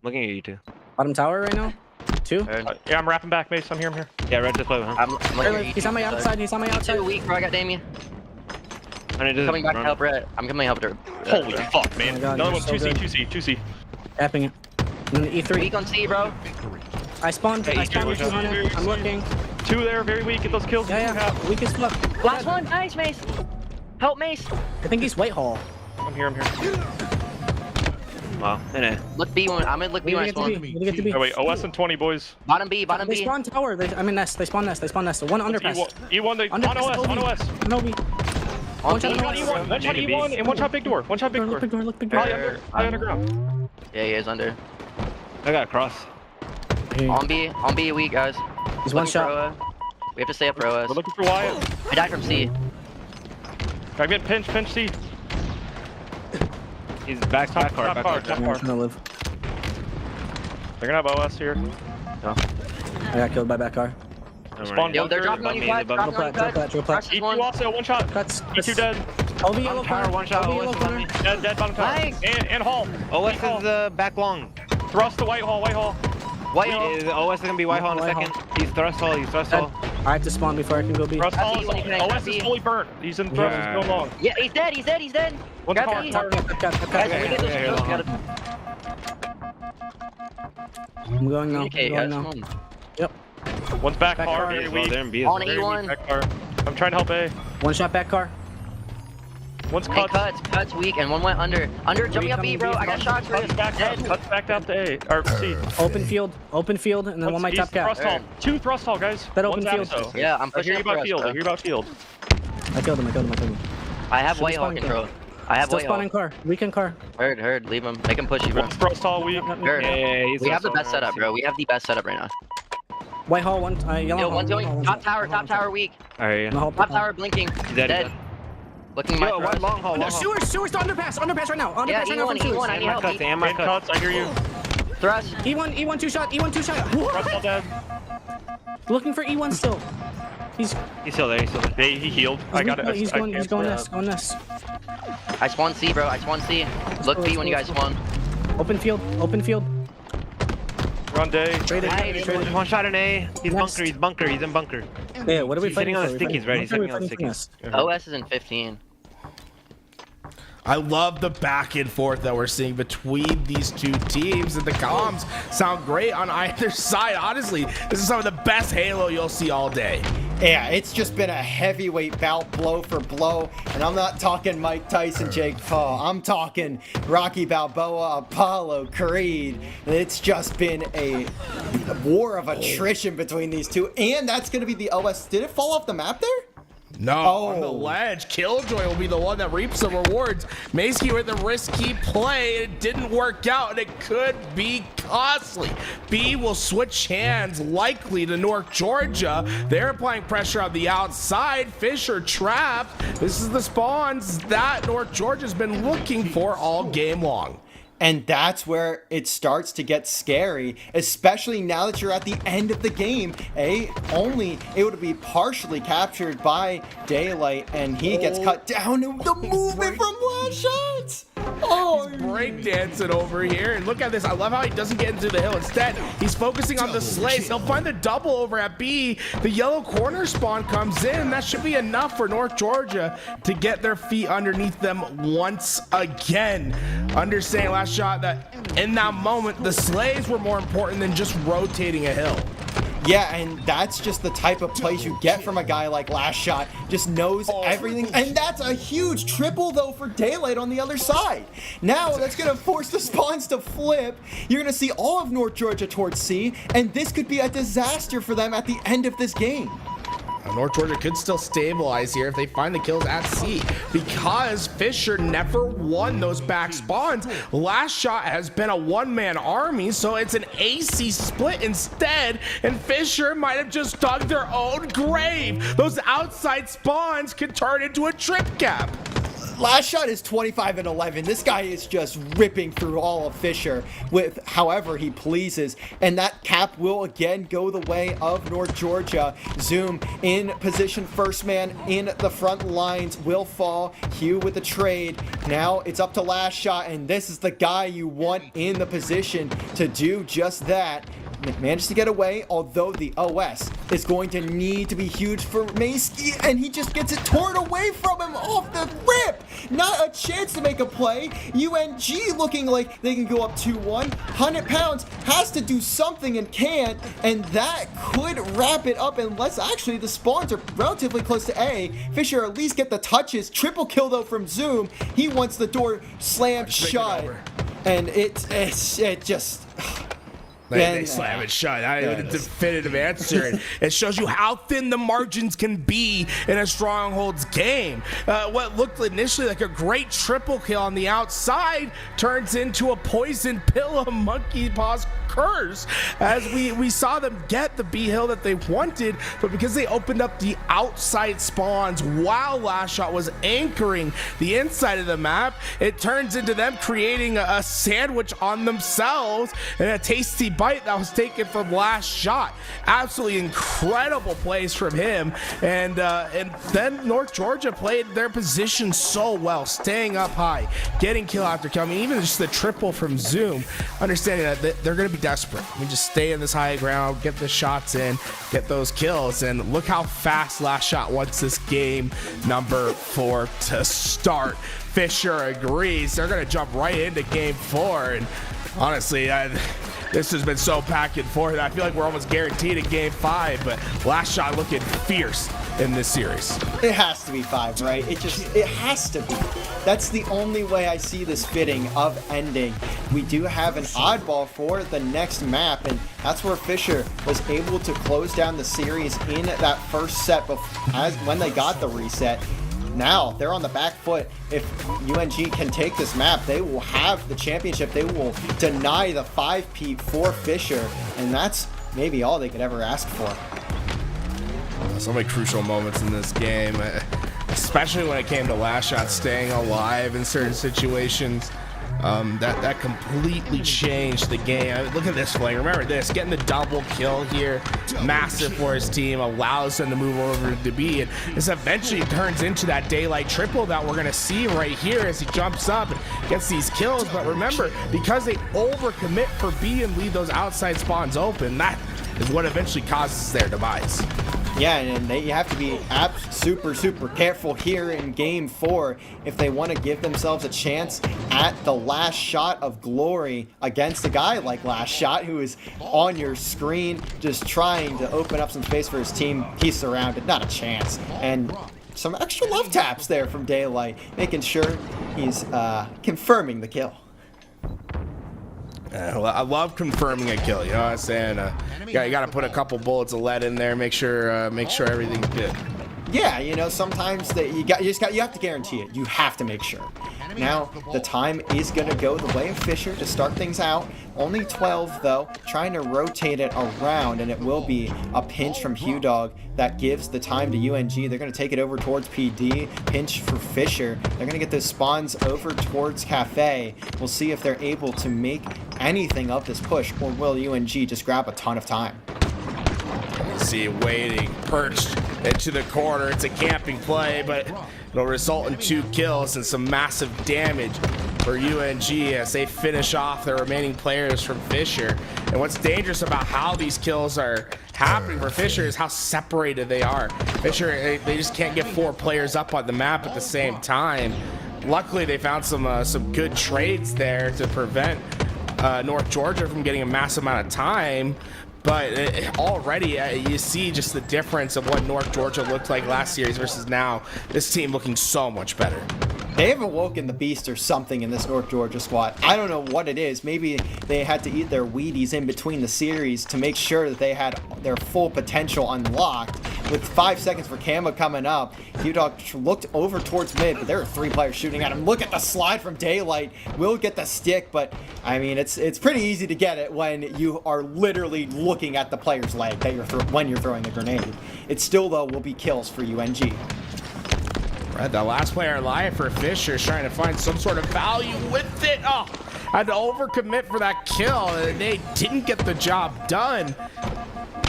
Looking at you two. Bottom tower right now. 2. Yeah, I'm wrapping back, Mace. I'm here. Yeah, red to close, huh? I'm looking at your He's on my E2 outside. He's on my outside. E2 weak, bro. I got Damien. Coming Coming back to help Red. I'm coming to help her. Holy fuck, man. Oh my God, Another you're one. so 2C, good. 2C, 2C. Tapping it. And then E3. Weak on C, bro. I spawned. I spawned with 200. I'm looking. 2 there, very weak. Get those kills. Yeah. Weak as fuck. Last one. Nice, Mace. Help, Mace. I think he's Whitehall. I'm here. Wow. Look B1. I'm gonna look B1. I spawn. Get to B. Oh, wait, OS and 20, boys. Bottom B. Bottom They B. spawn tower. I mean nest. They spawn nest. One underpass. E1, they, on OS, on OS. No B. On shot B. One shot E1 and one shot big door. One shot big door. Look big door. High underground. Yeah, he is under. I got cross. On B weak, guys. He's one Looking for shot. OS. We have to stay up for OS. We're looking for Wyatt. I died from C. I get pinch C. He's back car. I'm trying to live. They're gonna have OS here. I got killed by back car. Spawn Yo, they're bunker. dropping on you, guys. Dropping on you, guys. Drop E2 also, one shot. Cuts. E2 dead. OV yellow corner. One shot. OV OS yellow is on corner. me. Dead bottom tower. Nice. And Hall. OS is back long. Thrust to White Hall. White Hall. OS is gonna be White Hall in a White second. He's thrust hall. I have to spawn before I can go B. Thrust Hall Happy, is OS is fully burnt. He's in thrust. He's going long. Yeah, he's dead. One Grab car. me. Cut. Guys, when we get those Okay, kills, we long. gotta I'm going now. communicate, I'm guys. going Come now. on. One's back Back car. car. Very Well, weak. they're in B. On Very weak E1. back car. I'm trying to help A. One shot back car. One's Hey, cut. cuts weak, and one went under. Jumping up B, bro. I got shots for Cuts back dead. up. Cuts back up to A. Or C. Open field, and then one my top cap. Thrust hall. 2 thrust hall, guys. That One's open field. Abso. Yeah, I'm I pushing hear you up for about us, field. bro. I hear about field. I killed him. I have Should be White Hall spawning control. I have Still White Hall. spawning car. Weekend car. Heard. Leave him. Make him push you, bro. One's thrust hall weak. Heard. he's We have the also best on setup, C. bro. We have the best setup right now. White Hall one. Yellow Yo, hall. one's going top tower weak. Alright, No, Top tower blinking. dead. Dead. Looking my Yo, one thrust. long hall. No, sewers to underpass right now. Underpass Yeah, right now from E1, sewers. I need help. And my And cuts. cuts. I hear you. Thrust. E1 two shot. Thrust hall dead. Looking for E1 still. He's He's still there. He healed. I got it. He's going this. I spawn C, bro. I spawn C. Look B when you guys spawn. Open field. Run day. Traded. One shot in A. He's Next. bunker. He's in bunker. Yeah, what are we He's fighting sitting on for? the stickies, right? He's What are we sitting on the fighting stickies. for? OS is in 15. I love the back and forth that we're seeing between these two teams, and the comms sound great on either side. Honestly, this is some of the best Halo you'll see all day. Yeah, it's just been a heavyweight bout, blow for blow, and I'm not talking Mike Tyson, Jake Paul. I'm talking Rocky Balboa, Apollo, Creed. It's just been a war of attrition between these two, and that's going to be the OS. Did it fall off the map there? No, on the ledge. Killjoy will be the one that reaps the rewards. Mace with a risky play. It didn't work out, and it could be costly. B will switch hands, likely to North Georgia. They're applying pressure on the outside. Fisher trapped. This is the spawns that North Georgia's been looking for all game long. And that's where it starts to get scary, especially now that you're at the end of the game. Only it would be partially captured by Daylight, and he gets cut down. The movement from last shots. Oh, he's breakdancing over here. And look at this. I love how he doesn't get into the hill. Instead, he's focusing on the slays. He'll find the double over at B. The yellow corner spawn comes in. That should be enough for North Georgia to get their feet underneath them once again. Understanding last shot that in that moment, the slays were more important than just rotating a hill. Yeah, and that's just the type of plays you get from a guy like Last Shot. Just knows everything. And that's a huge triple, though, for Daylight on the other side. Now, that's going to force the spawns to flip. You're going to see all of North Georgia towards C, and this could be a disaster for them at the end of this game. North Georgia could still stabilize here if they find the kills at C, because Fisher never won those back spawns. Last shot has been a one-man army, so it's an AC split instead, and Fisher might have just dug their own grave. Those outside spawns could turn into a trip cap. Last shot is 25 and 11. This guy is just ripping through all of Fisher with however he pleases. And that cap will again go the way of North Georgia. Zoom in position, first man in the front lines will fall. Hugh with the trade. Now it's up to Last Shot, and this is the guy you want in the position to do just that. Managed to get away, although the OS is going to need to be huge for Mayski, and he just gets it torn away from him off the rip. Not a chance to make a play. UNG looking like they can go up 2-1. 100 pounds has to do something and can't, and that could wrap it up unless actually the spawns are relatively close to A. Fisher at least get the touches. Triple kill though from Zoom. He wants the door slammed shut, and it just... They slam it shut. Not even a definitive answer. It shows you how thin the margins can be in a Strongholds game. What looked initially like a great triple kill on the outside turns into a poison pill of Monkey Paw's curse, as we saw them get the B hill that they wanted, but because they opened up the outside spawns while Last Shot was anchoring the inside of the map, it turns into them creating a sandwich on themselves and a tasty bite that was taken from Last Shot. Absolutely incredible plays from him, and then North Georgia played their position so well, staying up high, getting kill after kill. I mean, even just the triple from Zoom, understanding that they're going to be desperate. We just stay in this high ground, get the shots in, get those kills, and look how fast Last Shot wants this game number 4 to start. Fisher agrees. They're going to jump right into game 4, and honestly, this has been so back and forth. I feel like we're almost guaranteed a game 5, but Last Shot looking fierce in this series. It has to be 5, right? It has to be. That's the only way I see this fitting of ending. We do have an oddball for the next map, and that's where Fisher was able to close down the series in that first set when they got the reset. Now they're on the back foot. If UNG can take this map, they will have the championship. They will deny the 5-peat for Fisher, and that's maybe all they could ever ask for. So many crucial moments in this game, especially when it came to Last Shot staying alive in certain situations. That completely changed the game. Look at this play. Remember this, getting the double kill here, massive for his team, allows them to move over to B, and this eventually turns into that daylight triple that we're gonna see right here as he jumps up and gets these kills. But remember, because they overcommit for B and leave those outside spawns open, that is what eventually causes their demise. Yeah, and you have to be super careful here in game 4 if they want to give themselves a chance at the last shot of glory against a guy like Last Shot, who is on your screen just trying to open up some space for his team. He's surrounded, not a chance. And some extra love taps there from Daylight, making sure he's confirming the kill. I love confirming a kill, you know what I'm saying? You got to put a couple bullets of lead in there, make sure everything's good. Yeah, you know, sometimes you have to guarantee it. You have to make sure. Now, the time is going to go the way of Fisher to start things out. Only 12, though, trying to rotate it around, and it will be a pinch from Hugh Dog that gives the time to UNG. They're going to take it over towards PD. Pinch for Fisher. They're going to get those spawns over towards Cafe. We'll see if they're able to make anything of this push, or will UNG just grab a ton of time? See, waiting, perched into the corner. It's a camping play, but it'll result in 2 kills and some massive damage for UNG as they finish off the remaining players from Fisher. And what's dangerous about how these kills are happening for Fisher is how separated they are. Fisher, they just can't get 4 players up on the map at the same time. Luckily, they found some good trades there to prevent North Georgia from getting a massive amount of time. But already you see just the difference of what North Georgia looked like last series versus now. This team looking so much better. They have awoken the beast or something in this North Georgia squad. I don't know what it is. Maybe they had to eat their Wheaties in between the series to make sure that they had their full potential unlocked, with 5 seconds for Camo coming up. Q-Dog looked over towards mid, but there are 3 players shooting at him. Look at the slide from Daylight. Will get the stick, but I mean, it's pretty easy to get it when you are literally looking at the player's leg that when you're throwing the grenade. It still, though, will be kills for UNG. Right, the last player alive for Fisher is trying to find some sort of value with it. Oh, had to overcommit for that kill, and they didn't get the job done.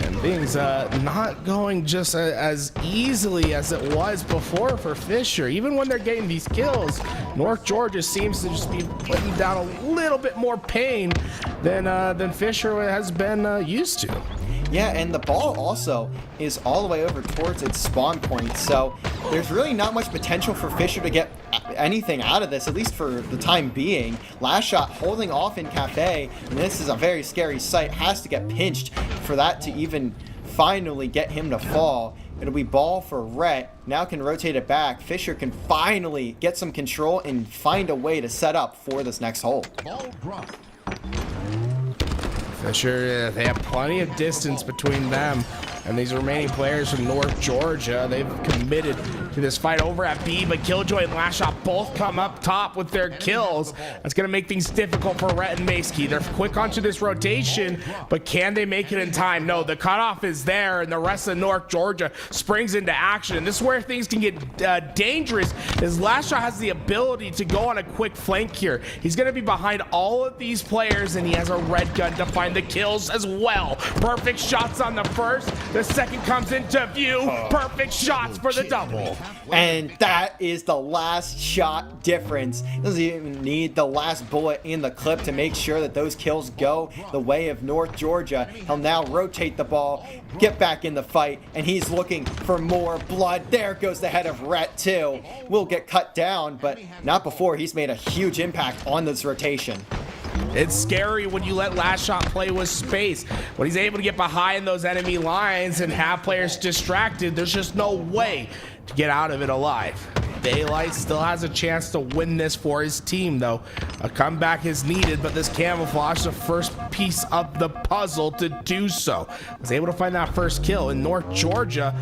And things not going just as easily as it was before for Fisher. Even when they're getting these kills, North Georgia seems to just be putting down a little bit more pain than Fisher has been used to. Yeah, and the ball also is all the way over towards its spawn point, so there's really not much potential for Fisher to get anything out of this, at least for the time being. Last shot holding off in Cafe, and this is a very scary sight, has to get pinched for that to even finally get him to fall. It'll be ball for Rhett. Now can rotate it back. Fisher can finally get some control and find a way to set up for this next hole. Ball dropped. Fisher, they have plenty of distance between them and these remaining players from North Georgia. They've committed to this fight over at B, but Killjoy and Lashot both come up top with their kills. That's going to make things difficult for Rhett and Maeskey. They're quick onto this rotation, but can they make it in time? No, the cutoff is there, and the rest of North Georgia springs into action. And this is where things can get dangerous, as Lashot has the ability to go on a quick flank here. He's going to be behind all of these players, and he has a red gun to find the kills as well. Perfect shots on the first. The second comes into view. Perfect shots for the double. And that is the last shot difference. Doesn't even need the last bullet in the clip to make sure that those kills go the way of North Georgia. He'll now rotate the ball, get back in the fight, and he's looking for more blood. There goes the head of Rhett too. Will get cut down, but not before he's made a huge impact on this rotation. It's scary when you let Lashot play with space. When he's able to get behind those enemy lines and have players distracted, there's just no way to get out of it alive. Daylight still has a chance to win this for his team, though. A comeback is needed, but this camouflage is the first piece of the puzzle to do so. Was able to find that first kill in North Georgia,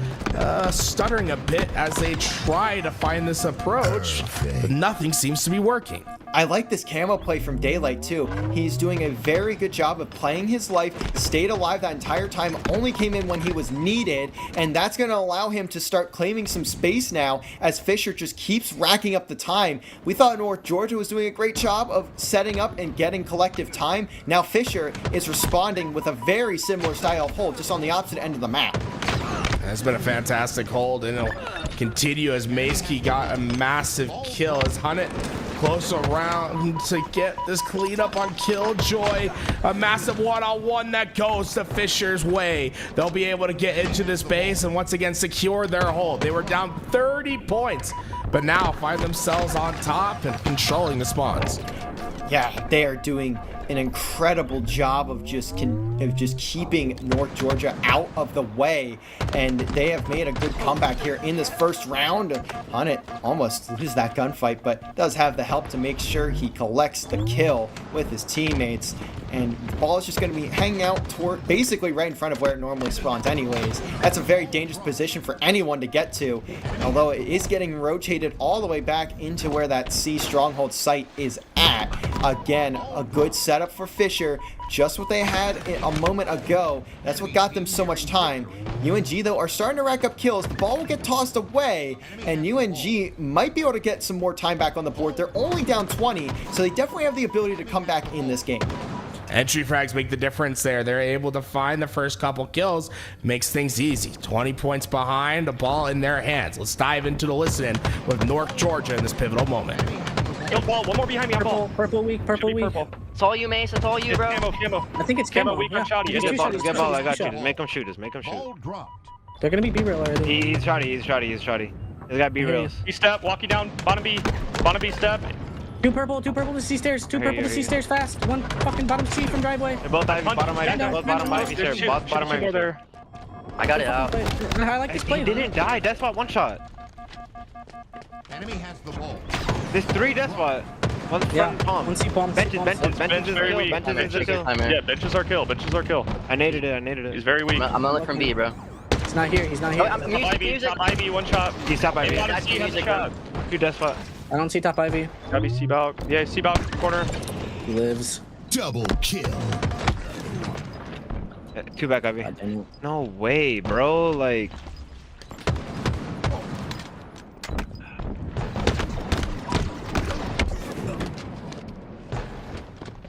stuttering a bit as they try to find this approach, but nothing seems to be working. I like this camo play from Daylight too. He's doing a very good job of playing his life, stayed alive that entire time, only came in when he was needed, and that's going to allow him to start claiming some space now as Fisher just keeps racking up the time. We thought North Georgia was doing a great job of setting up and getting collective time. Now Fisher is responding with a very similar style of hold, just on the opposite end of the map. That's been a fantastic hold, and it'll continue as Maeskey got a massive kill as Hunnit close around to get this cleanup on Killjoy. A massive one-on-one that goes to Fisher's way. They'll be able to get into this base and once again secure their hold. They were down 30 points, but now find themselves on top and controlling the spawns. Yeah, they are doing an incredible job of just keeping North Georgia out of the way, and they have made a good comeback here in this first round. Hunnit almost loses that gunfight, but does have the help to make sure he collects the kill with his teammates, and the ball is just going to be hanging out toward basically right in front of where it normally spawns anyways. That's a very dangerous position for anyone to get to, although it is getting rotated all the way back into where that C stronghold site is at. Again, a good setup for Fisher, just what they had a moment ago. That's what got them so much time. UNG, though, are starting to rack up kills. The ball will get tossed away, and UNG might be able to get some more time back on the board. They're only down 20, so they definitely have the ability to come back in this game. Entry frags make the difference there. They're able to find the first couple kills, makes things easy. 20 points behind, the ball in their hands. Let's dive into the listen with North Georgia in this pivotal moment. Yo, ball, one more behind me on ball. Purple weak. It's all you, Mace. It's all you, bro. Camo. I think it's camo. Weak on Shotty. Get ball, I got you. Just make them shoot. Ball dropped. They're gonna be B-rail already. He's shotty. He's got B-rails. He step, walking down, bottom B step. Two purple to C stairs. Two purple to C stairs fast. One fucking bottom C from driveway. They're both bottom right. Both bottom right. Bottom right. There. I got it out. I like this play. He didn't die. Death spot one shot. Enemy has the ball. There's 3 death spot. One's front palm. One C palm. Benches is very weak. Benches is kill. Yeah, benches are kill. I naded it. He's very weak. I'm gonna look from B, bro. He's not here. He's not here. Oh, music. Top Ivy, one shot. He's top Ivy. Bottom C has a shot. Two death spot. I don't see top Ivy. Gotta be C-Balk. Yeah, C-Balk corner. He lives. Double kill. Two back Ivy. No way, bro. Like.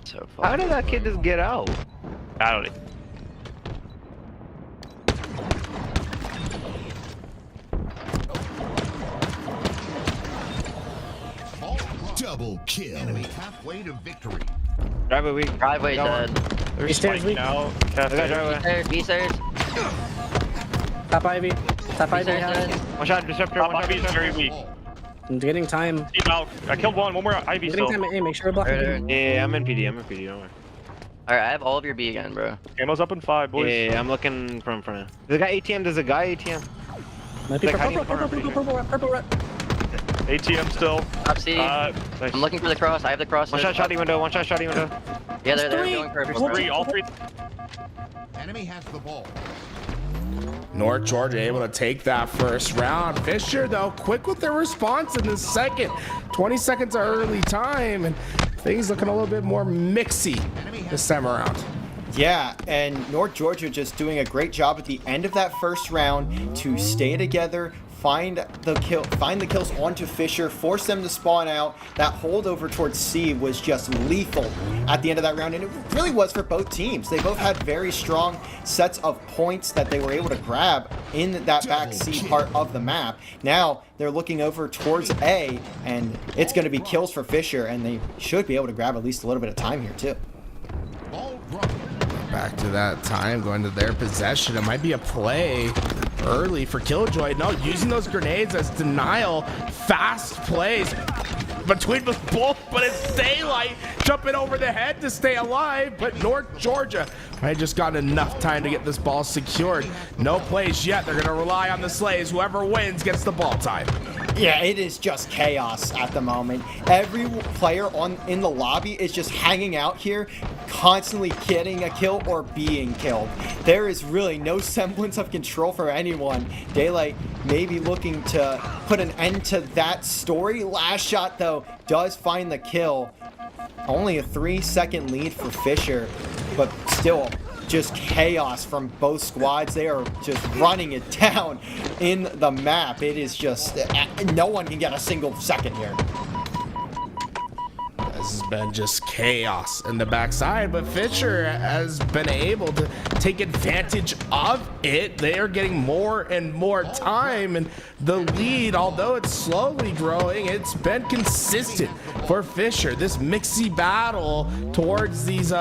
So How did that kid just get out? I don't know. Double kill. Enemy halfway to victory. Driveway weak. Driveway dead. They're He stairs weak. spiking out. I got driveway. Stairs, B stairs. Top Ivy. Top B Ivy. stairs Yeah. dead. One shot disruptor. Top One shot Ivy is very weak. I'm getting time. C-Balk. I killed one. One more Ivy Getting still. time. Hey, make sure we're blocking. Right, right. Yeah, I'm in PD. I'm in PD. Don't worry. Alright, I have all of your B again, bro. Ammo's up in 5, boys. Yeah, I'm looking from front. There's a guy ATM. There's a guy ATM. Might be Like, purple red. ATM still. Top C. Nice. I'm looking for the cross. I have the cross. One shot shotty window. One shot shotty window. Yeah, they're Three. going purple. There's 3, all 3. Enemy has the ball. North Georgia able to take that first round. Fisher, though, quick with their response in the second. 20 seconds of early time, and things looking a little bit more mixy this time around. Yeah, and North Georgia just doing a great job at the end of that first round to stay together, find the kills onto Fisher, force them to spawn out. That holdover towards C was just lethal at the end of that round, and it really was for both teams. They both had very strong sets of points that they were able to grab in that back C part of the map. Now they're looking over towards A, and it's going to be kills for Fisher, and they should be able to grab at least a little bit of time here too. Ball drop. Back to that time, going to their possession. It might be a play early for Killjoy. No, using those grenades as denial. Fast plays between the both, but it's Daylight jumping over the head to stay alive. But North Georgia might just gotten enough time to get this ball secured. No plays yet. They're going to rely on the Slays. Whoever wins gets the ball time. Yeah, it is just chaos at the moment. Every player in the lobby is just hanging out here, constantly getting a kill or being killed. There is really no semblance of control for anyone. Daylight may be looking to put an end to that story. Last shot, though, does find the kill. Only a 3-second lead for Fisher, but still just chaos from both squads. They are just running it down in the map. It is just, no one can get a single second here. This has been just chaos in the backside, but Fisher has been able to take advantage of it. They are getting more and more time, and the lead, although it's slowly growing, it's been consistent for Fisher. This mixy battle towards these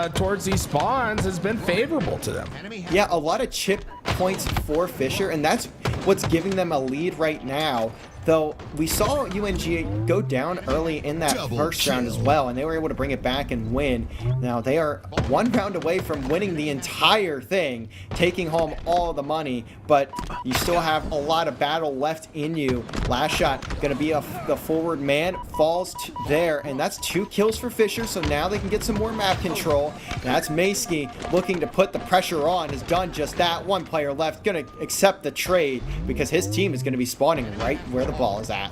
spawns has been favorable to them. Yeah, a lot of chip points for Fisher, and that's what's giving them a lead right now. Though we saw UNG go down early in that first round as well, and they were able to bring it back and win. Now they are one round away from winning the entire thing, taking home all the money, but you still have a lot of battle left in you. Last shot gonna be the forward man, falls there, and that's 2 kills for Fisher, so now they can get some more map control. That's Mayski looking to put the pressure on, has done just that. One player left, gonna accept the trade because his team is gonna be spawning right where the ball is at.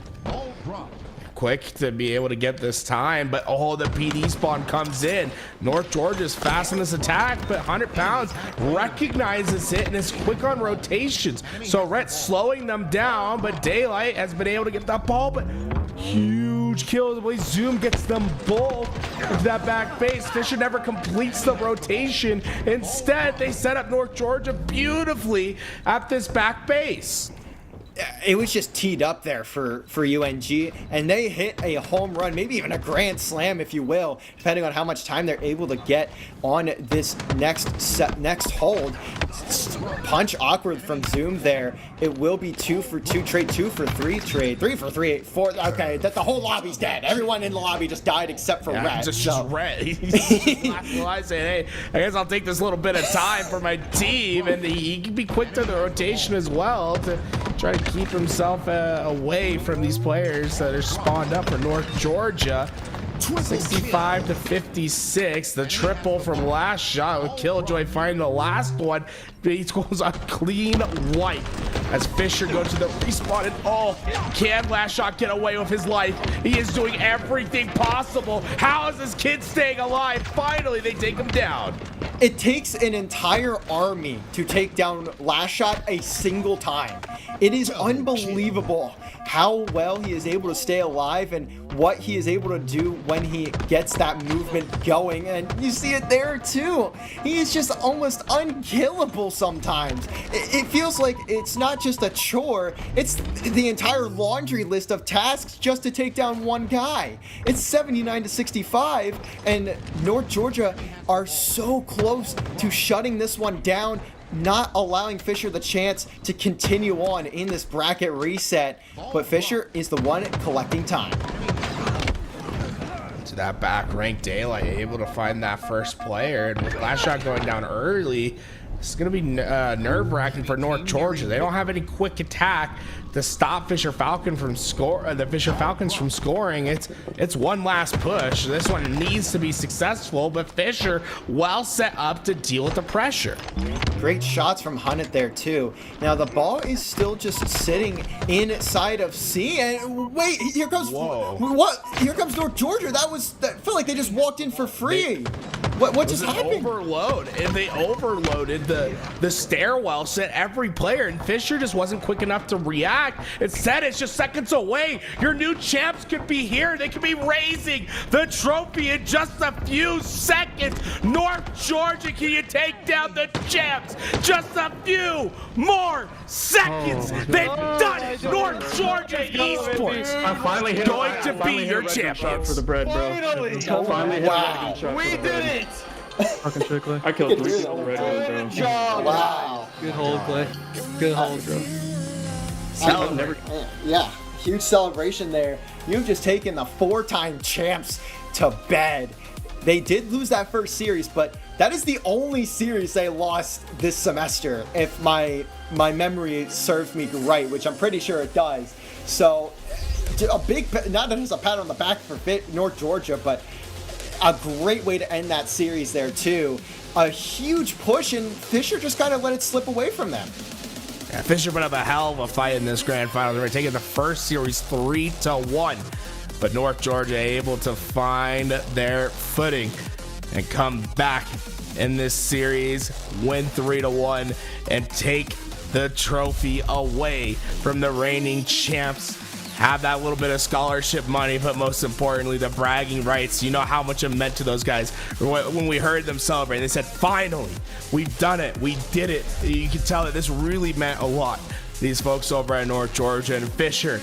Quick to be able to get this time, but oh, the PD spawn comes in. North Georgia's fast in this attack, but 100 pounds recognizes it and is quick on rotations. So Rhett's slowing them down, but Daylight has been able to get that ball, but huge kill. The way Zoom gets them both into that back base. Fisher never completes the rotation. Instead, they set up North Georgia beautifully at this back base. It was just teed up there for UNG, and they hit a home run, maybe even a grand slam, if you will, depending on how much time they're able to get on this next hold. Punch awkward from Zoom there. It will be 2 for 2 trade, 2 for 3 trade, 3 for 3, 4. Okay, that the whole lobby's dead. Everyone in the lobby just died except for Red. Just Red. I say, hey, I guess I'll take this little bit of time for my team, and he can be quick to the rotation as well to try to keep himself away from these players that are spawned up for North Georgia. 65 to 56. The triple from last shot with Killjoy finding the last one. He goes on clean white as Fisher goes to the respawn. And oh, can last shot get away with his life? He is doing everything possible. How is this kid staying alive? Finally, they take him down. It takes an entire army to take down Last Shot a single time. It is unbelievable how well he is able to stay alive and what he is able to do when he gets that movement going. And you see it there too. He is just almost unkillable sometimes. It feels like it's not just a chore, it's the entire laundry list of tasks just to take down one guy. It's 79 to 65, and North Georgia are so close to shutting this one down, not allowing Fisher the chance to continue on in this bracket reset. But Fisher is the one collecting time. To that back rank Daylight, able to find that first player, and with Last Shot going down early, it's going to be nerve-wracking for North Georgia. They don't have any quick attack to stop Fisher Falcon from the Fisher Falcons from scoring. It's one last push. This one needs to be successful, but Fisher well set up to deal with the pressure. Great shots from Hunnit there too. Now the ball is still just sitting inside of C, and wait, here comes what? Here comes North Georgia. That felt like they just walked in for free. What just happened? Overload, and they overloaded the stairwell, set every player, and Fisher just wasn't quick enough to react. Instead, it's just seconds away. Your new champs could be here. They could be raising the trophy in just a few seconds. North Georgia, can you take down the champs? Just a few more seconds. They've done it. North Georgia Esports I finally hit going to be your champions. For the bread, bro. Finally. Wow, We did it! Fucking Chick-fil-A. I killed 3 people already, bro. Wow. Good hold, Clay. Good hold, bro. Yeah, huge celebration there. You've just taken the 4-time champs to bed. They did lose that first series, but that is the only series they lost this semester, if my memory serves me right, which I'm pretty sure it does. So, a big, not just a pat on the back for North Georgia, but a great way to end that series there too. A huge push, and Fisher just kind of let it slip away from them. Yeah, Fisher put up a hell of a fight in this grand final. They were taking the first series 3-1, but North Georgia able to find their footing and come back in this series, win 3-1, and take the trophy away from the reigning champs. Have that little bit of scholarship money, but most importantly, the bragging rights. You know how much it meant to those guys when we heard them celebrate. They said, finally, we've done it. We did it. You can tell that this really meant a lot. These folks over at North Georgia and Fisher,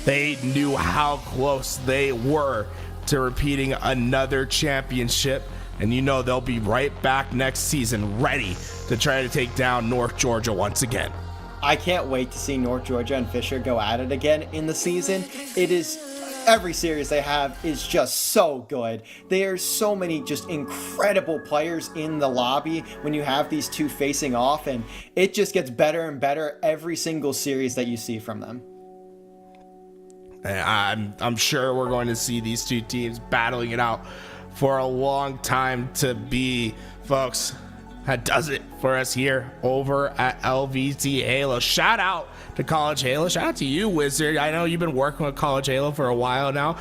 they knew how close they were to repeating another championship. And you know they'll be right back next season, ready to try to take down North Georgia once again. I can't wait to see North Georgia and Fisher go at it again in the season. It is, every series they have is just so good. There's so many just incredible players in the lobby when you have these two facing off, and it just gets better and better every single series that you see from them. I'm sure we're going to see these two teams battling it out for a long time to be, folks. That does it for us here over at LVT Halo. Shout out to College Halo. Shout out to you, Wizard. I know you've been working with College Halo for a while now.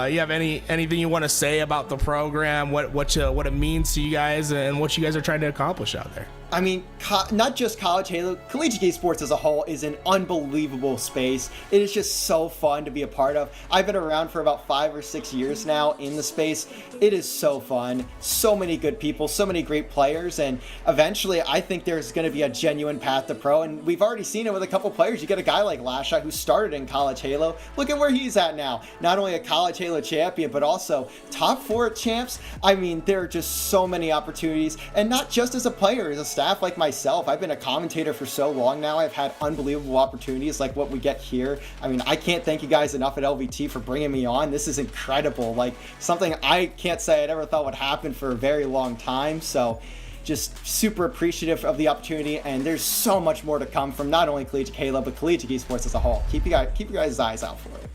You have anything you want to say about the program, what it means to you guys, and what you guys are trying to accomplish out there? I mean, not just College Halo, collegiate esports as a whole is an unbelievable space. It is just so fun to be a part of. I've been around for about 5 or 6 years now in the space. It is so fun. So many good people, so many great players, and eventually I think there's going to be a genuine path to pro, and we've already seen it with a couple players. You get a guy like Lasha who started in College Halo. Look at where he's at now. Not only a College Halo champion, but also top 4 champs. I mean, there are just so many opportunities, and not just as a player, as a staff like myself. I've been a commentator for so long now. I've had unbelievable opportunities like what we get here. I mean, I can't thank you guys enough at LVT for bringing me on. This is incredible. Like, something I can't say I'd ever thought would happen for a very long time. So just super appreciative of the opportunity, and there's so much more to come from not only Collegiate Halo, but collegiate esports as a whole. Keep you guys' eyes out for it.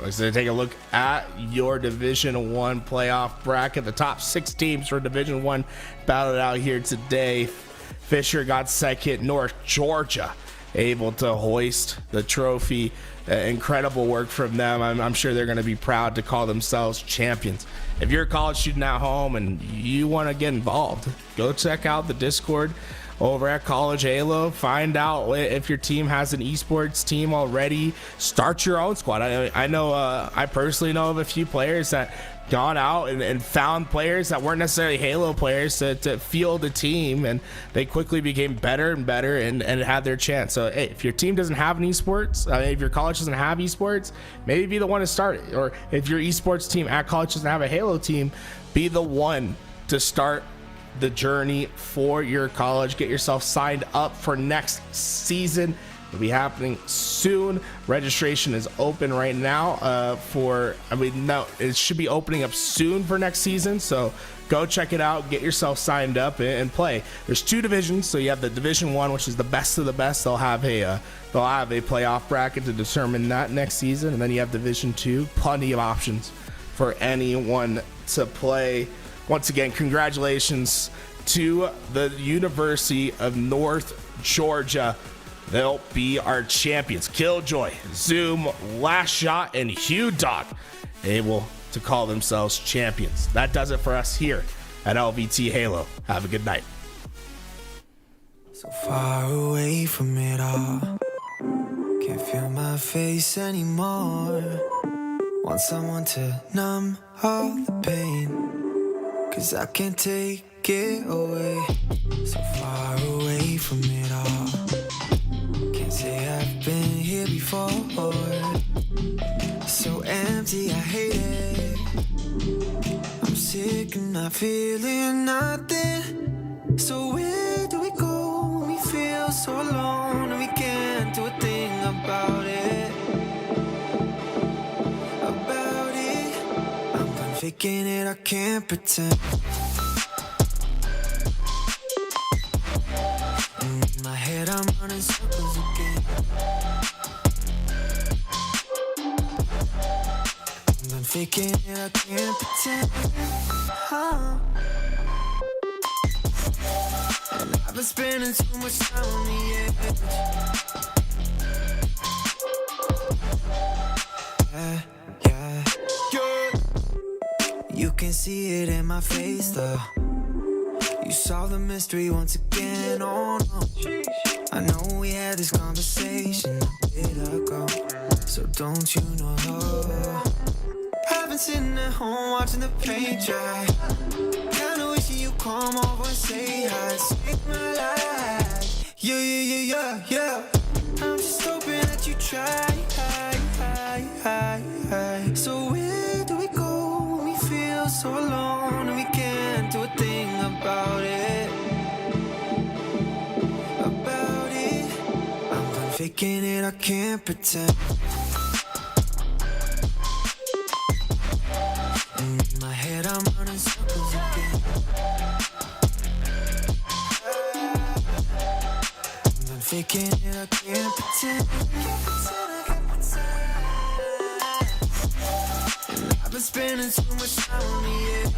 Let's take a look at your Division 1 playoff bracket. The top 6 teams for Division 1 battled out here today. Fisher got second. North Georgia able to hoist the trophy. Incredible work from them. I'm sure they're going to be proud to call themselves champions. If you're a college student at home and you want to get involved, go check out the Discord over at College Halo. Find out if your team has an esports team already. Start your own squad. I know I personally know of a few players that gone out and found players that weren't necessarily Halo players to field a team, and they quickly became better and better and had their chance. So hey, if your team doesn't have an esports, if your college doesn't have esports, maybe be the one to start it. Or if your esports team at college doesn't have a Halo team, be the one to start the journey for your college. Get yourself signed up for next season. It'll be happening soon. Registration is open right now it should be opening up soon for next season, so go check it out, get yourself signed up and play. There's 2 divisions, so you have the Division 1, which is the best of the best. They'll have a playoff bracket to determine that next season, and then you have Division 2, plenty of options for anyone to play. Once again, congratulations to the University of North Georgia. They'll be our champions. Killjoy, Zoom, Last Shot, and Hugh Dog able to call themselves champions. That does it for us here at LVT Halo. Have a good night. So far away from it all, can't feel my face anymore. Want someone to numb all the pain, 'cause I can't take it away. So far away from it all, can't say I've been here before. So empty, I hate it. I'm sick and not feeling nothing. So where do we go when we feel so alone and we can't do a thing about it? I'm done faking it, I can't pretend. In my head I'm running circles again. I'm done faking it, I can't pretend. And I've been spending too much time on the edge. You can see it in my face though. You saw the mystery once again, oh no. I know we had this conversation a bit ago, so don't you know? I've been sitting at home watching the paint dry, kinda wishing you come over and say hi. Save my life, yeah. I'm just hoping that you try. So where do we go when we feel so alone and we can't do a thing about it? I'm done faking it, I can't pretend. In my head I'm running circles again. I'm done faking it, I can't pretend. And I've been spending too much time on the edge.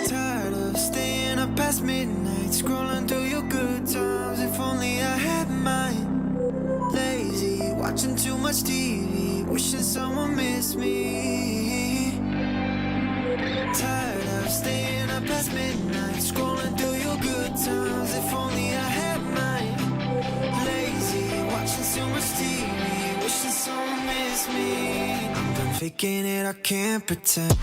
Tired of staying up past midnight, scrolling through your good times. If only I had mine. Lazy, watching too much TV, wishing someone missed me. Tired of staying up past midnight, scrolling through your good times. If only I had mine. Lazy, watching so much TV, wishing someone missed me. I'm done faking it, I can't pretend.